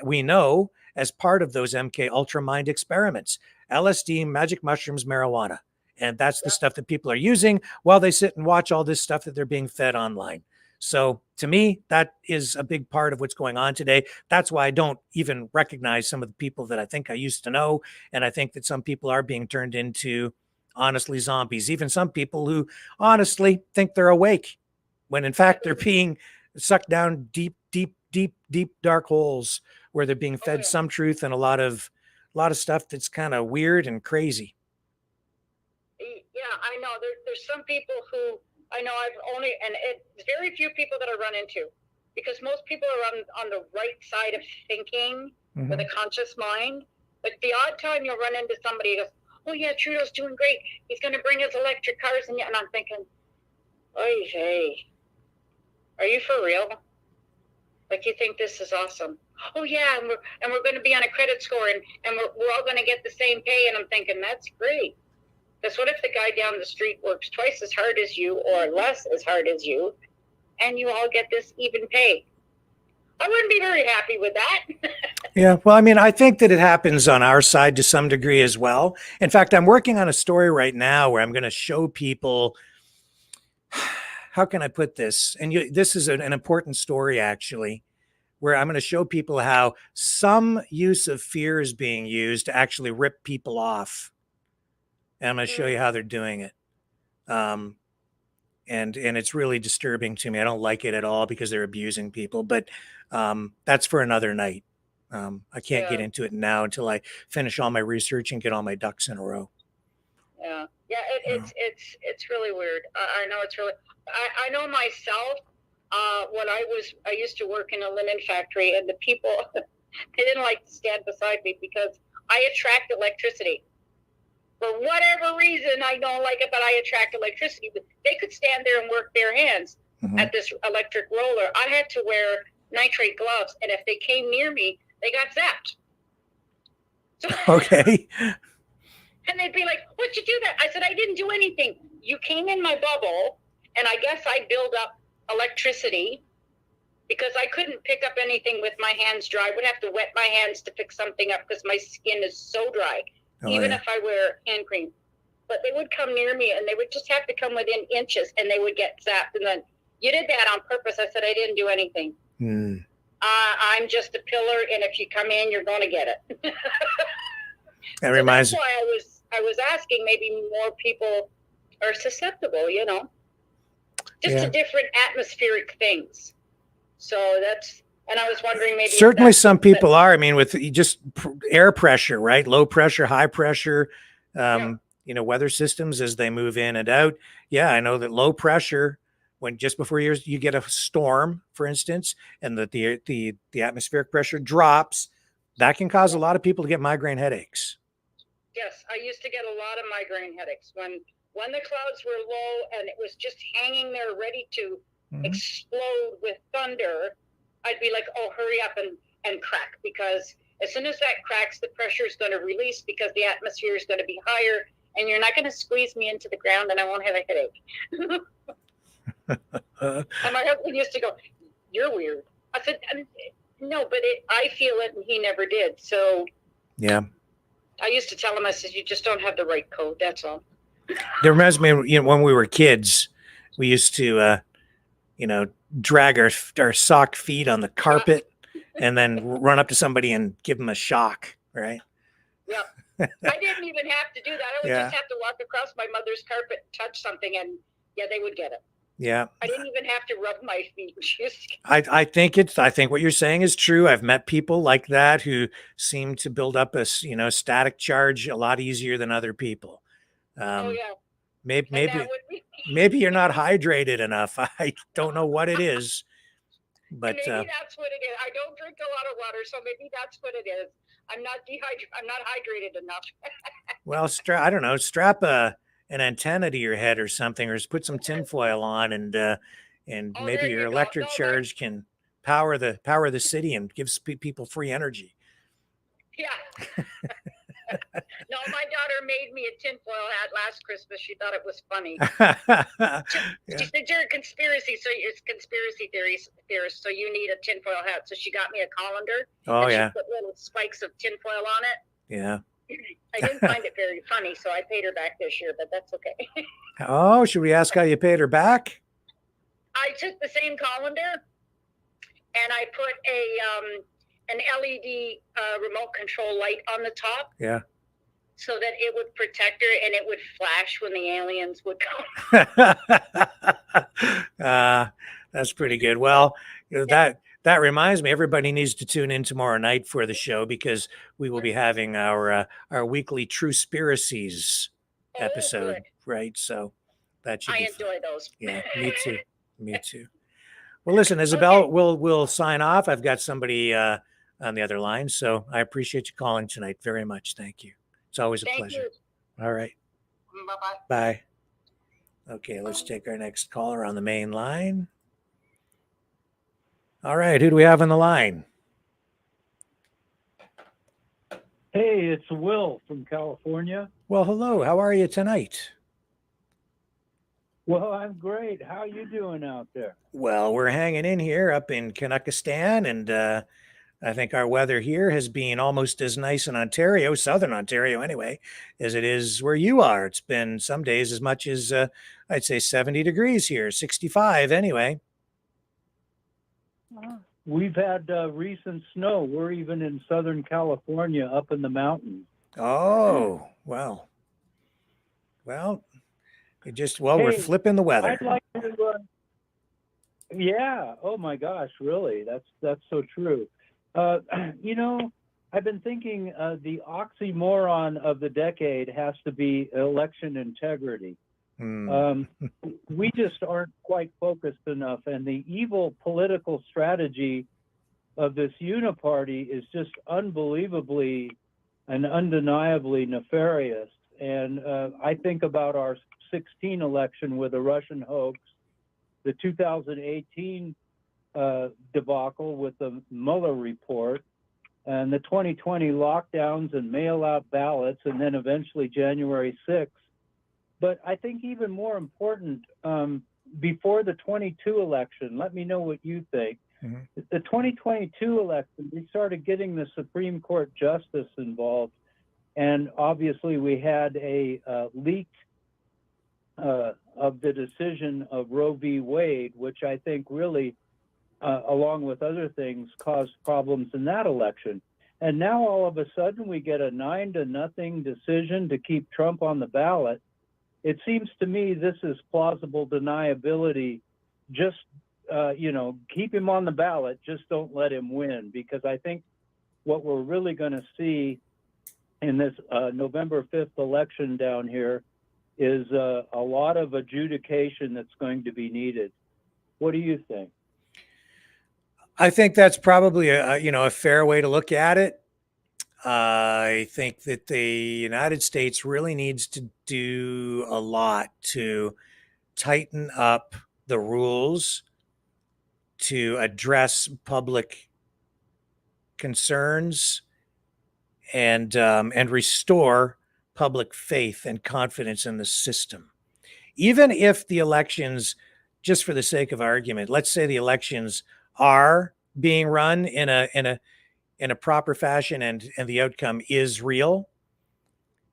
we know, as part of those MK Ultra mind experiments. LSD, magic mushrooms, marijuana. And that's the stuff that people are using while they sit and watch all this stuff that they're being fed online. So to me, that is a big part of what's going on today. That's why I don't even recognize some of the people that I think I used to know. And I think that some people are being turned into, honestly, zombies. Even some people who honestly think they're awake, when in fact they're being sucked down deep, dark holes where they're being fed some truth and a lot of stuff that's kind of weird and crazy. Yeah, I know. There's some people who I know and it's very few people that I run into, because most people are on the right side of thinking with a conscious mind. But the odd time you'll run into somebody who goes, "Oh yeah, Trudeau's doing great. He's going to bring his electric cars," and I'm thinking, "Oh hey, are you for real? Like, you think this is awesome? Oh yeah, and we're going to be on a credit score, and we're all going to get the same pay." And I'm thinking, that's great. Because what if the guy down the street works twice as hard as you or less as hard as you, and you all get this even pay? I wouldn't be very happy with that. Yeah, well, I mean, I think that it happens on our side to some degree as well. In fact, I'm working on a story right now where I'm going to show people, how can I put this? And this is an important story, actually, where I'm going to show people how some use of fear is being used to actually rip people off. And I'm going to show you how they're doing it. And it's really disturbing to me. I don't like it at all because they're abusing people, but that's for another night. I can't get into it now until I finish all my research and get all my ducks in a row. Yeah. It's really weird. I know it's really, I know myself, when I used to work in a linen factory, and the people, they didn't like to stand beside me because I attract electricity. For whatever reason, I don't like it, but I attract electricity. But they could stand there and work bare hands at this electric roller. I had to wear nitrate gloves, and if they came near me, they got zapped. So, okay. And they'd be like, "What'd you do that?" I said, "I didn't do anything. You came in my bubble, and I guess I build up electricity because I couldn't pick up anything with my hands dry. I would have to wet my hands to pick something up because my skin is so dry. Even if I wear hand cream." But they would come near me, and they would just have to come within inches, and they would get zapped. And then, "You did that on purpose." I said, "I didn't do anything. I'm just a pillar, and if you come in, you're going to get it." That reminds me. That's why I was asking, maybe more people are susceptible, just to different atmospheric things. So that's. And I was wondering, maybe certainly some people are. I mean, with just air pressure, right? Low pressure, high pressure, weather systems as they move in and out. Yeah, I know that low pressure, when just before you get a storm, for instance, and that the atmospheric pressure drops, that can cause a lot of people to get migraine headaches. Yes, I used to get a lot of migraine headaches when the clouds were low and it was just hanging there ready to explode with thunder. I'd be like, "Oh, hurry up and crack," because as soon as that cracks, the pressure is going to release because the atmosphere is going to be higher, and you're not going to squeeze me into the ground, and I won't have a headache. And my husband used to go, "You're weird." I said, "No, but I feel it," and he never did. So yeah, I used to tell him, I said, "You just don't have the right code. That's all." It reminds me, when we were kids, we used to, drag our sock feet on the carpet and then run up to somebody and give them a shock, right? Yeah. I didn't even have to do that. I would just have to walk across my mother's carpet, touch something, and they would get it. Yeah. I didn't even have to rub my feet. I think what you're saying is true. I've met people like that who seem to build up a static charge a lot easier than other people. Oh yeah. Maybe you're not hydrated enough. I don't know what it is, but maybe that's what it is. I don't drink a lot of water, so maybe that's what it is. I'm not hydrated enough. Well, I don't know. Strap an antenna to your head or something, or just put some tinfoil on, and maybe your electric charge can power the city and gives people free energy. Yeah. No, my daughter made me a tinfoil hat last Christmas. She thought it was funny. She said, "You're a conspiracy theorist, so you need a tinfoil hat." So she got me a colander. Oh, and yeah. She put little spikes of tinfoil on it. Yeah. I didn't find it very funny, so I paid her back this year, but that's okay. Oh, should we ask how you paid her back? I took the same colander and I put an LED remote control light on the top. Yeah. So that it would protect her and it would flash when the aliens would come. That's pretty good. Well, that reminds me, everybody needs to tune in tomorrow night for the show, because we will be having our weekly True Spiracies episode, good. right? So that should be fun. Enjoy those. Yeah, me too. Me too. Well, listen, Isabel, we'll sign off. I've got somebody on the other line, so I appreciate you calling tonight very much. Thank you. It's always a pleasure. You. All right. Bye-bye. Bye. Okay, let's take our next caller on the main line. All right, who do we have on the line? Hey, it's Will from California. Well, hello. How are you tonight? Well, I'm great. How are you doing out there? Well, we're hanging in here up in Kazakhstan, and I think our weather here has been almost as nice in Ontario, southern Ontario anyway, as it is where you are. It's been some days as much as, I'd say 70 degrees here, 65 anyway. We've had recent snow. We're even in Southern California up in the mountains. Oh, well, we're flipping the weather. I'd like to, yeah. Oh my gosh, really? That's so true. I've been thinking the oxymoron of the decade has to be election integrity. We just aren't quite focused enough, and the evil political strategy of this uniparty is just unbelievably and undeniably nefarious. And I think about our 2016 election with the Russian hoax, the 2018 debacle with the Mueller report, and the 2020 lockdowns and mail-out ballots, and then eventually January 6th. But I think even more important, before the 22 election, let me know what you think. Mm-hmm. The 2022 election, we started getting the Supreme Court justice involved, and obviously we had a leak of the decision of Roe v. Wade, which I think really, along with other things, caused problems in that election. And now all of a sudden we get a 9-0 decision to keep Trump on the ballot. It seems to me this is plausible deniability. Just, keep him on the ballot, just don't let him win, because I think what we're really going to see in this November 5th election down here is a lot of adjudication that's going to be needed. What do you think? I think that's probably a fair way to look at it. I think that the United States really needs to do a lot to tighten up the rules to address public concerns and restore public faith and confidence in the system. Even if the elections, just for the sake of argument, let's say the elections are being run in a proper fashion and the outcome is real,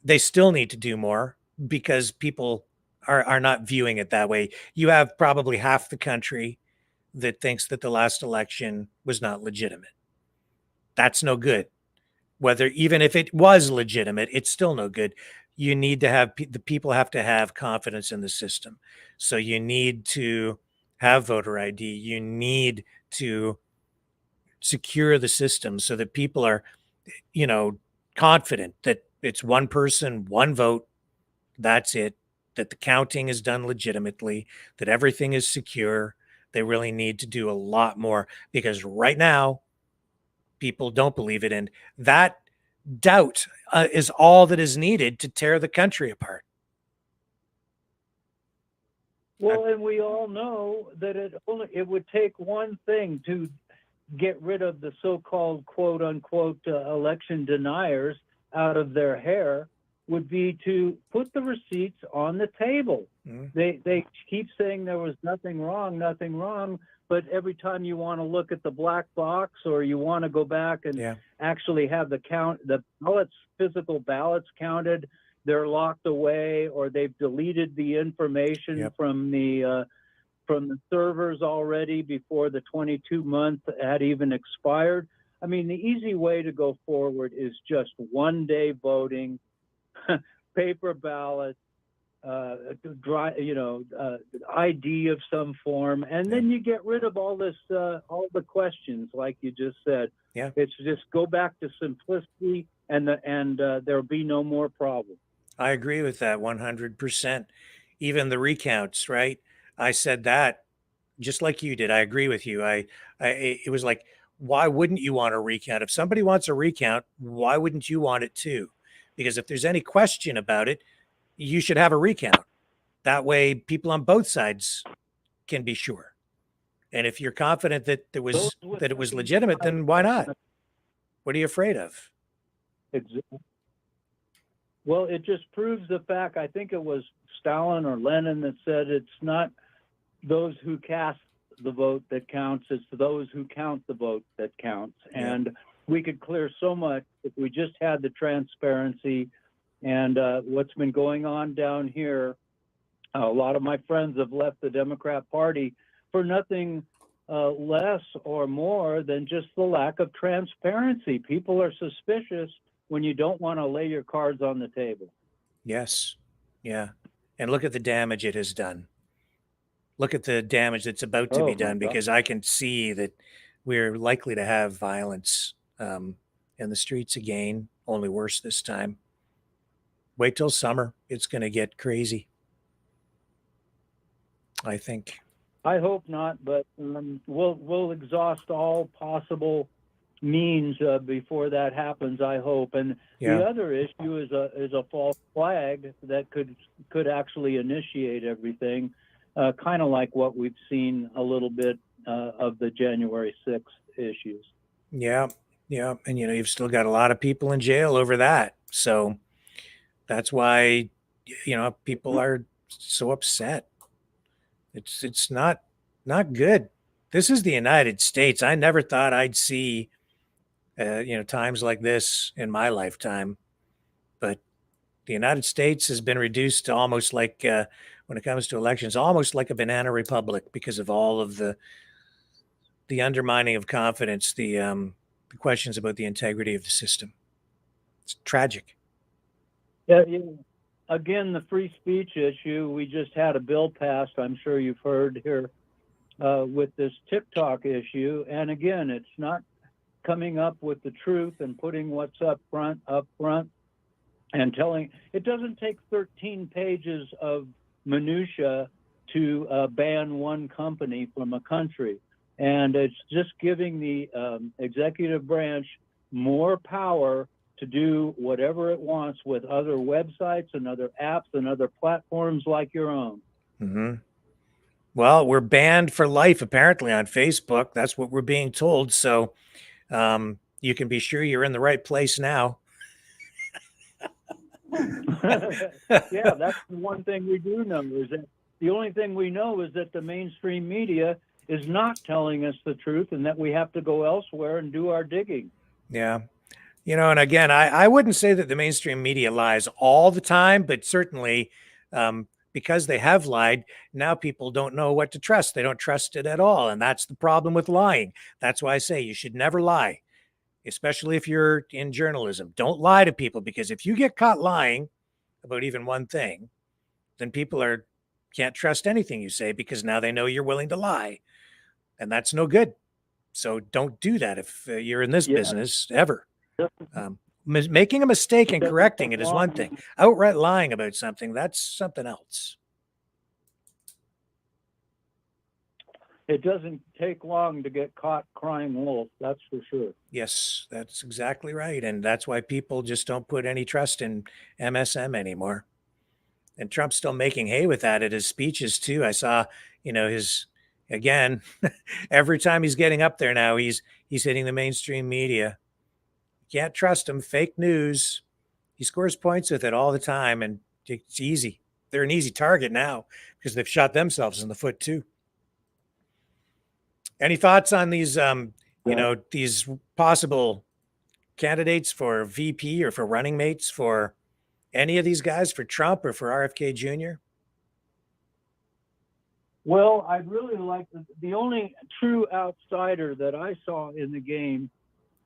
they still need to do more, because people are not viewing it that way. You have probably half the country that thinks that the last election was not legitimate. That's no good. Even if it was legitimate, it's still no good. you need to have the people have to have confidence in the system. So you need to have voter ID. You need to secure the system so that people are, confident that it's one person, one vote. That's it. That the counting is done legitimately, that everything is secure. They really need to do a lot more because right now people don't believe it. And that doubt is all that is needed to tear the country apart. Well, and we all know that it would take one thing to get rid of the so-called quote unquote election deniers out of their hair, would be to put the receipts on the table. They keep saying there was nothing wrong, but every time you want to look at the black box or you want to go back and actually have the physical ballots counted, they're locked away or they've deleted the information from the servers already before the 22-month had even expired. I mean, the easy way to go forward is just one-day voting, paper ballot, ID of some form, and then you get rid of all this, all the questions, like you just said. Yeah, it's just go back to simplicity, and there'll be no more problems. I agree with that 100%. Even the recounts, right? I said that just like you did. I agree with you. It was like, why wouldn't you want a recount? If somebody wants a recount, why wouldn't you want it too? Because if there's any question about it, you should have a recount. That way people on both sides can be sure. And if you're confident that it was legitimate, then why not? What are you afraid of? Exactly. Well, it just proves the fact, I think it was Stalin or Lenin that said it's not those who cast the vote that counts, it's those who count the vote that counts. And we could clear so much if we just had the transparency. And what's been going on down here, a lot of my friends have left the Democrat Party for nothing less or more than just the lack of transparency. People are suspicious when you don't want to lay your cards on the table. Yes. Yeah. And look at the damage it has done. Look at the damage that's about to be done, because I can see that we're likely to have violence in the streets again, only worse this time. Wait till summer. It's going to get crazy, I think. I hope not, but we'll exhaust all possible means before that happens, I hope. And the other issue is a false flag that could actually initiate everything, kind of like what we've seen a little bit of the January 6th issues. Yeah. And, you've still got a lot of people in jail over that. So that's why, people are so upset. It's not good. This is the United States. I never thought I'd see, times like this in my lifetime. But the United States has been reduced to almost like, when it comes to elections, almost like a banana republic because of all of the undermining of confidence, the questions about the integrity of the system. It's tragic. Yeah. Again, the free speech issue, we just had a bill passed, I'm sure you've heard here, with this TikTok issue. And again, it's not coming up with the truth and putting what's up front, and telling. It doesn't take 13 pages of minutia to ban one company from a country. And it's just giving the executive branch more power to do whatever it wants with other websites and other apps and other platforms like your own. Mm-hmm. Well, we're banned for life, apparently, on Facebook. That's what we're being told. So you can be sure you're in the right place now. Yeah, that's the one thing we do know is that the only thing we know is that the mainstream media is not telling us the truth and that we have to go elsewhere and do our digging. Yeah. And again, I wouldn't say that the mainstream media lies all the time, but certainly because they have lied, now people don't know what to trust. They don't trust it at all. And that's the problem with lying. That's why I say you should never lie, especially if you're in journalism. Don't lie to people, because if you get caught lying about even one thing, then people can't trust anything you say because now they know you're willing to lie. And that's no good. So don't do that if you're in this business ever. Making a mistake and correcting it is one thing. Outright lying about something, that's something else. It doesn't take long to get caught crying wolf, that's for sure. Yes, that's exactly right. And that's why people just don't put any trust in MSM anymore. And Trump's still making hay with that at his speeches too. I saw, again, every time he's getting up there now, he's hitting the mainstream media. Can't trust him. Fake news. He scores points with it all the time, and it's easy. They're an easy target now because they've shot themselves in the foot too. Any thoughts on these, these possible candidates for VP or for running mates for any of these guys, for Trump or for RFK Jr.? Well, I'd really like the only true outsider that I saw in the game,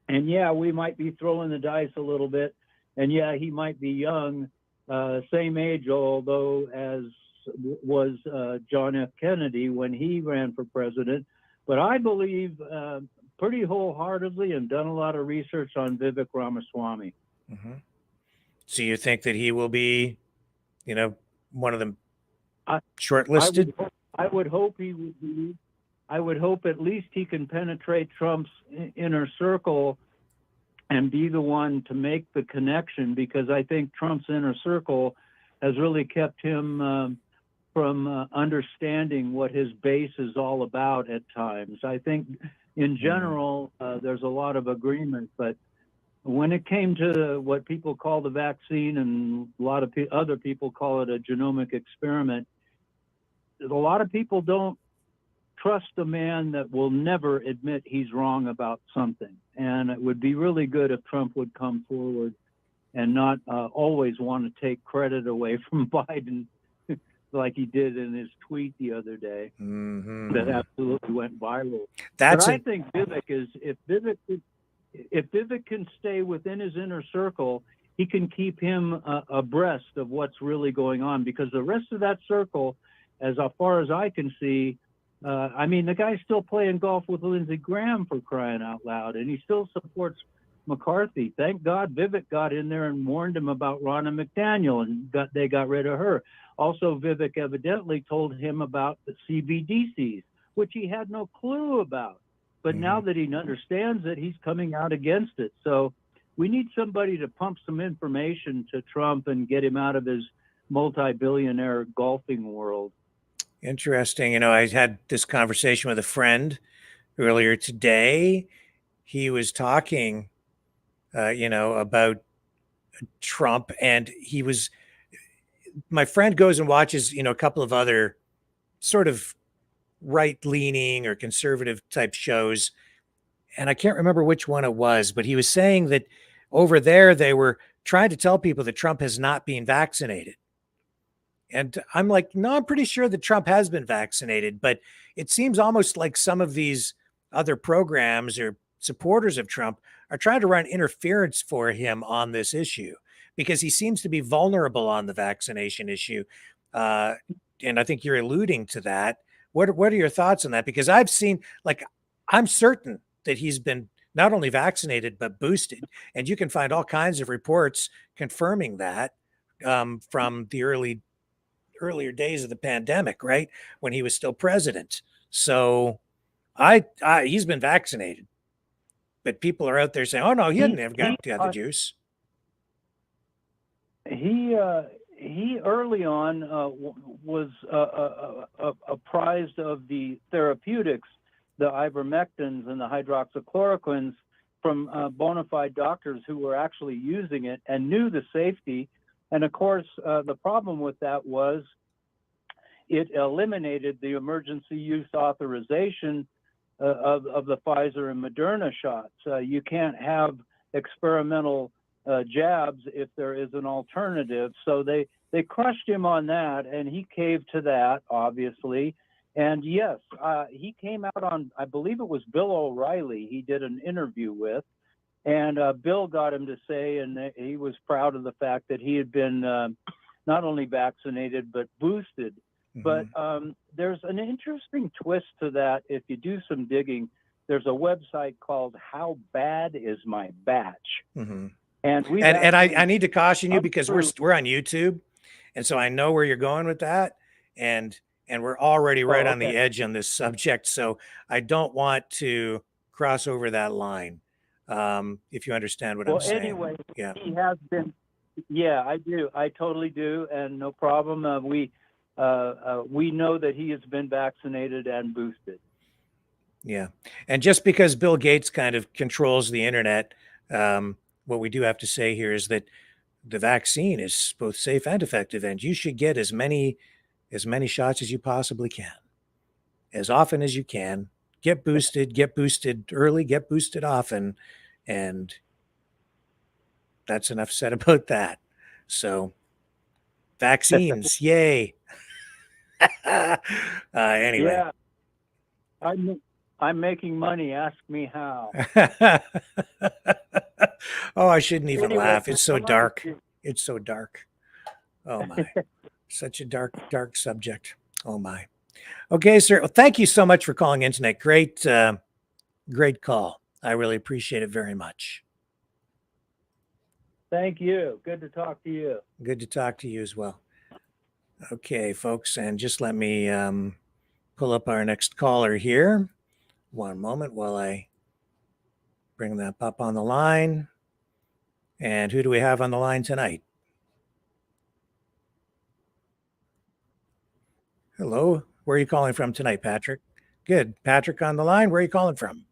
and yeah, we might be throwing the dice a little bit, and yeah, he might be young, same age, although as was John F. Kennedy when he ran for president. But I believe pretty wholeheartedly and done a lot of research on Vivek Ramaswamy. Mm-hmm. So you think that he will be, one of them shortlisted? I would hope he would be. I would hope at least he can penetrate Trump's inner circle and be the one to make the connection, because I think Trump's inner circle has really kept him from understanding what his base is all about at times. I think in general, there's a lot of agreement, but when it came to what people call the vaccine, and a lot of other people call it a genomic experiment, a lot of people don't trust a man that will never admit he's wrong about something. And it would be really good if Trump would come forward and not always want to take credit away from Biden like he did in his tweet the other day. Mm-hmm. That absolutely went viral. But I think Vivek is, if Vivek can stay within his inner circle, he can keep him abreast of what's really going on, because the rest of that circle, as far as I can see, the guy's still playing golf with Lindsey Graham, for crying out loud, and he still supports McCarthy. Thank God Vivek got in there and warned him about Ronna McDaniel, and they got rid of her. Also, Vivek evidently told him about the CBDCs, which he had no clue about. But now that he understands it, he's coming out against it. So we need somebody to pump some information to Trump and get him out of his multi-billionaire golfing world. Interesting. I had this conversation with a friend earlier today. He was talking, about Trump, and my friend goes and watches, a couple of other sort of right-leaning or conservative type shows. And I can't remember which one it was, but he was saying that over there, they were trying to tell people that Trump has not been vaccinated. And I'm like, no, I'm pretty sure that Trump has been vaccinated, but it seems almost like some of these other programs or supporters of Trump are trying to run interference for him on this issue, because he seems to be vulnerable on the vaccination issue. And I think you're alluding to that. What are your thoughts on that? Because I've seen, I'm certain that he's been not only vaccinated, but boosted. And you can find all kinds of reports confirming that from the earlier days of the pandemic, right? When he was still president. So he's been vaccinated, but people are out there saying, oh no, he hadn't ever got the juice. He early on was apprised of the therapeutics, the ivermectins and the hydroxychloroquines, from bona fide doctors who were actually using it and knew the safety. And of course, the problem with that was it eliminated the emergency use authorization of the Pfizer and Moderna shots. You can't have experimental jabs if there is an alternative. So they crushed him on that, and he caved to that, obviously. And yes, he came out on, I believe it was Bill O'Reilly, he did an interview with, and Bill got him to say, and he was proud of the fact that he had been not only vaccinated but boosted. Mm-hmm. But there's an interesting twist to that. If you do some digging, there's a website called How Bad Is My Batch? Mm-hmm. And I need to caution you because we're on YouTube, and so I know where you're going with that, and we're already right on the edge on this subject, so I don't want to cross over that line. If you understand what I'm saying. Anyway, yeah, he has been. Yeah, I do. I totally do, and no problem. We know that he has been vaccinated and boosted. Yeah, and just because Bill Gates kind of controls the internet, what we do have to say here is that the vaccine is both safe and effective, and you should get as many shots as you possibly can, as often as you can. Get boosted early, get boosted often, and that's enough said about that. So, vaccines, yay! Anyway. Yeah, I'm making money. Ask me how. Oh, I shouldn't even Anyway, laugh. It's so dark. It's so dark. Oh my. Such a dark subject. Oh my. Okay, sir. Well, thank you so much for calling in tonight. Great call. I really appreciate it very much. Thank you. Good to talk to you. Good to talk to you as well. Okay, folks, and just let me pull up our next caller here. One moment while I bring that up on the line. And who do we have on the line tonight? Hello. Where are you calling from tonight, Patrick? Good. Patrick on the line. Where are you calling from?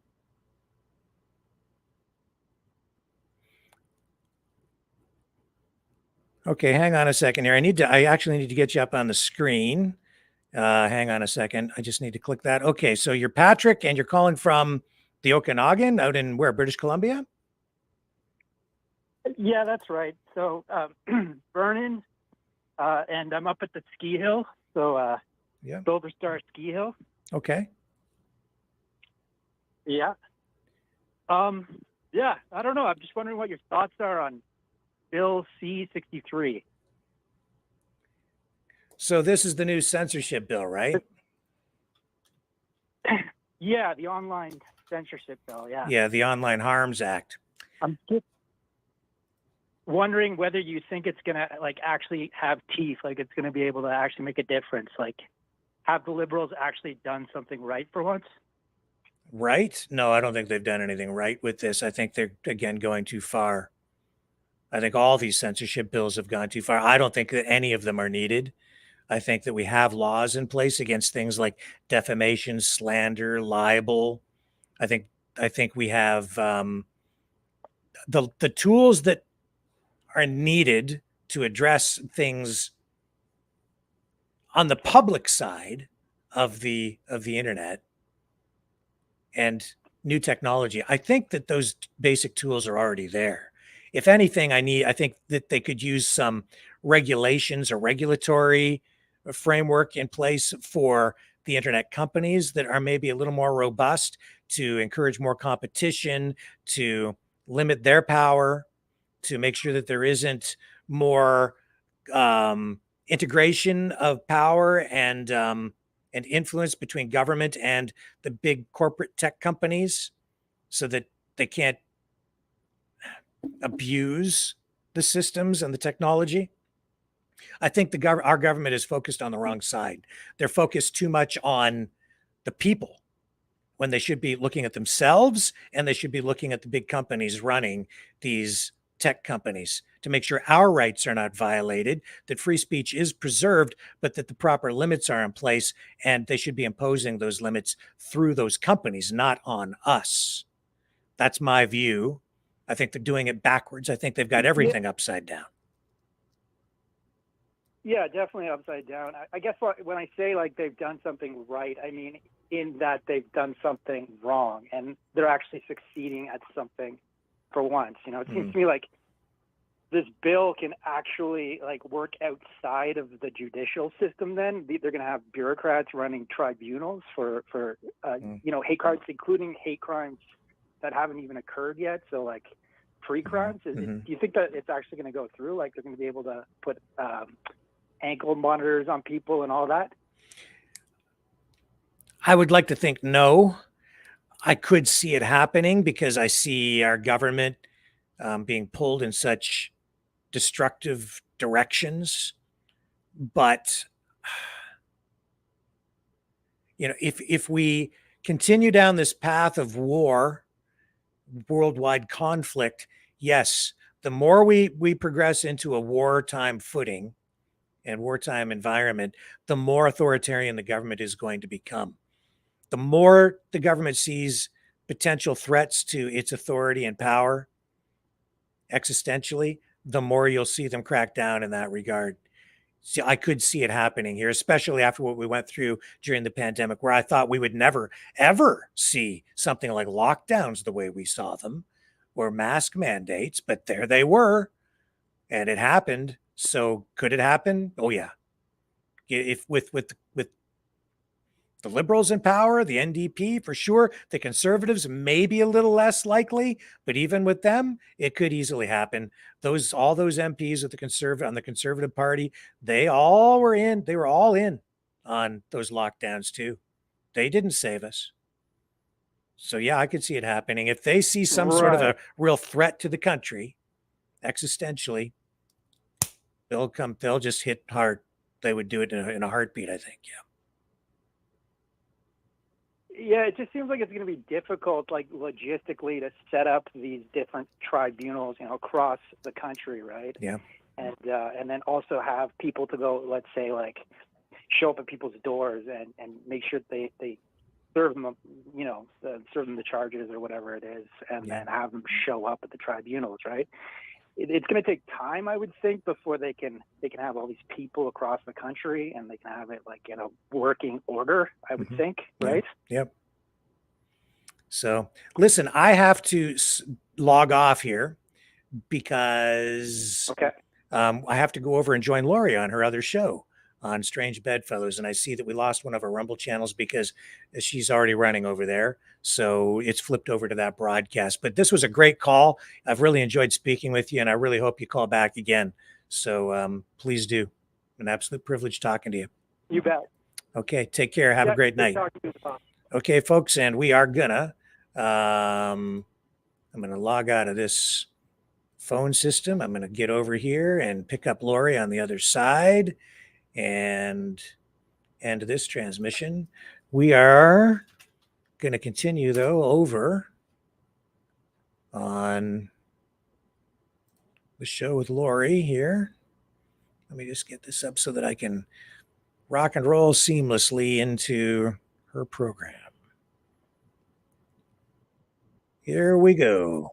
Okay, hang on a second here. I actually need to get you up on the screen. Hang on a second. I just need to click that. Okay, so you're Patrick and you're calling from the Okanagan out in where, British Columbia? Yeah, that's right. So Vernon, and I'm up at the ski hill. So yeah, Boulder Star Ski Hill. Okay. Yeah. Yeah, I don't know. I'm just wondering what your thoughts are on Bill C-63. So this is the new censorship bill, right? Yeah, the online censorship bill. Yeah. Yeah, the Online Harms Act. I'm just wondering whether you think it's gonna actually have teeth, like it's gonna be able to actually make a difference. Like, have the Liberals actually done something right for once? Right? No, I don't think they've done anything right with this. I think they're, again, going too far. I think all these censorship bills have gone too far. I don't think that any of them are needed. I think that we have laws in place against things like defamation, slander, libel. I think we have the tools that are needed to address things on the public side of the internet and new technology. I think that those basic tools are already there. If anything, I think that they could use some regulations or regulatory framework in place for the internet companies that are maybe a little more robust, to encourage more competition, to limit their power, to make sure that there isn't more integration of power and influence between government and the big corporate tech companies, so that they can't abuse the systems and the technology. I think our government is focused on the wrong side. They're focused too much on the people when they should be looking at themselves, and they should be looking at the big companies running these tech companies to make sure our rights are not violated, that free speech is preserved, but that the proper limits are in place, and they should be imposing those limits through those companies, not on us. That's my view. I think they're doing it backwards. I think they've got everything upside down. Yeah, definitely upside down. I guess when I say like they've done something right, I mean in that they've done something wrong and they're actually succeeding at something for once. You know, it seems to me like this bill can actually like work outside of the judicial system. Then they're going to have bureaucrats running tribunals for you know, hate crimes, including hate crimes that haven't even occurred yet. So like pre crimes. Do you think that it's actually going to go through? Like they're going to be able to put ankle monitors on people and all that? I would like to think no. I could see it happening because I see our government being pulled in such destructive directions. But if we continue down this path of war, worldwide conflict, yes, the more we progress into a wartime footing and wartime environment, the more authoritarian the government is going to become. The more the government sees potential threats to its authority and power existentially, the more you'll see them crack down in that regard. See, I could see it happening here, especially after what we went through during the pandemic, where I thought we would never, ever see something like lockdowns the way we saw them or mask mandates, but there they were and it happened. So could it happen? Oh yeah. If with the liberals in power, the NDP for sure, the conservatives maybe a little less likely, but even with them, it could easily happen. All those MPs of on the Conservative Party, they were all in on those lockdowns too. They didn't save us. So yeah, I could see it happening. If they see some sort of a real threat to the country, existentially, they'll just hit hard. They would do it in a heartbeat, I think. Yeah. Yeah, it just seems like it's going to be difficult, like logistically, to set up these different tribunals, across the country, right? Yeah. And then also have people to go, let's say, like, show up at people's doors and make sure they serve them, serve them the charges or whatever it is, and then have them show up at the tribunals, right? It's going to take time, I would think, before they can have all these people across the country and they can have it like in a working order, I would think, right? Yep. So listen, I have to log off here because I have to go over and join Lori on her other show on Strange Bedfellows. And I see that we lost one of our Rumble channels because she's already running over there. So it's flipped over to that broadcast. But this was a great call. I've really enjoyed speaking with you, and I really hope you call back again. So please do. An absolute privilege talking to you. You bet. Okay, take care. Have a great night. Okay, folks, and we are gonna I'm gonna log out of this phone system. I'm gonna get over here and pick up Lori on the other side and end this transmission. We are going to continue though over on the show with Lori here. Let me just get this up so that I can rock and roll seamlessly into her program. Here we go.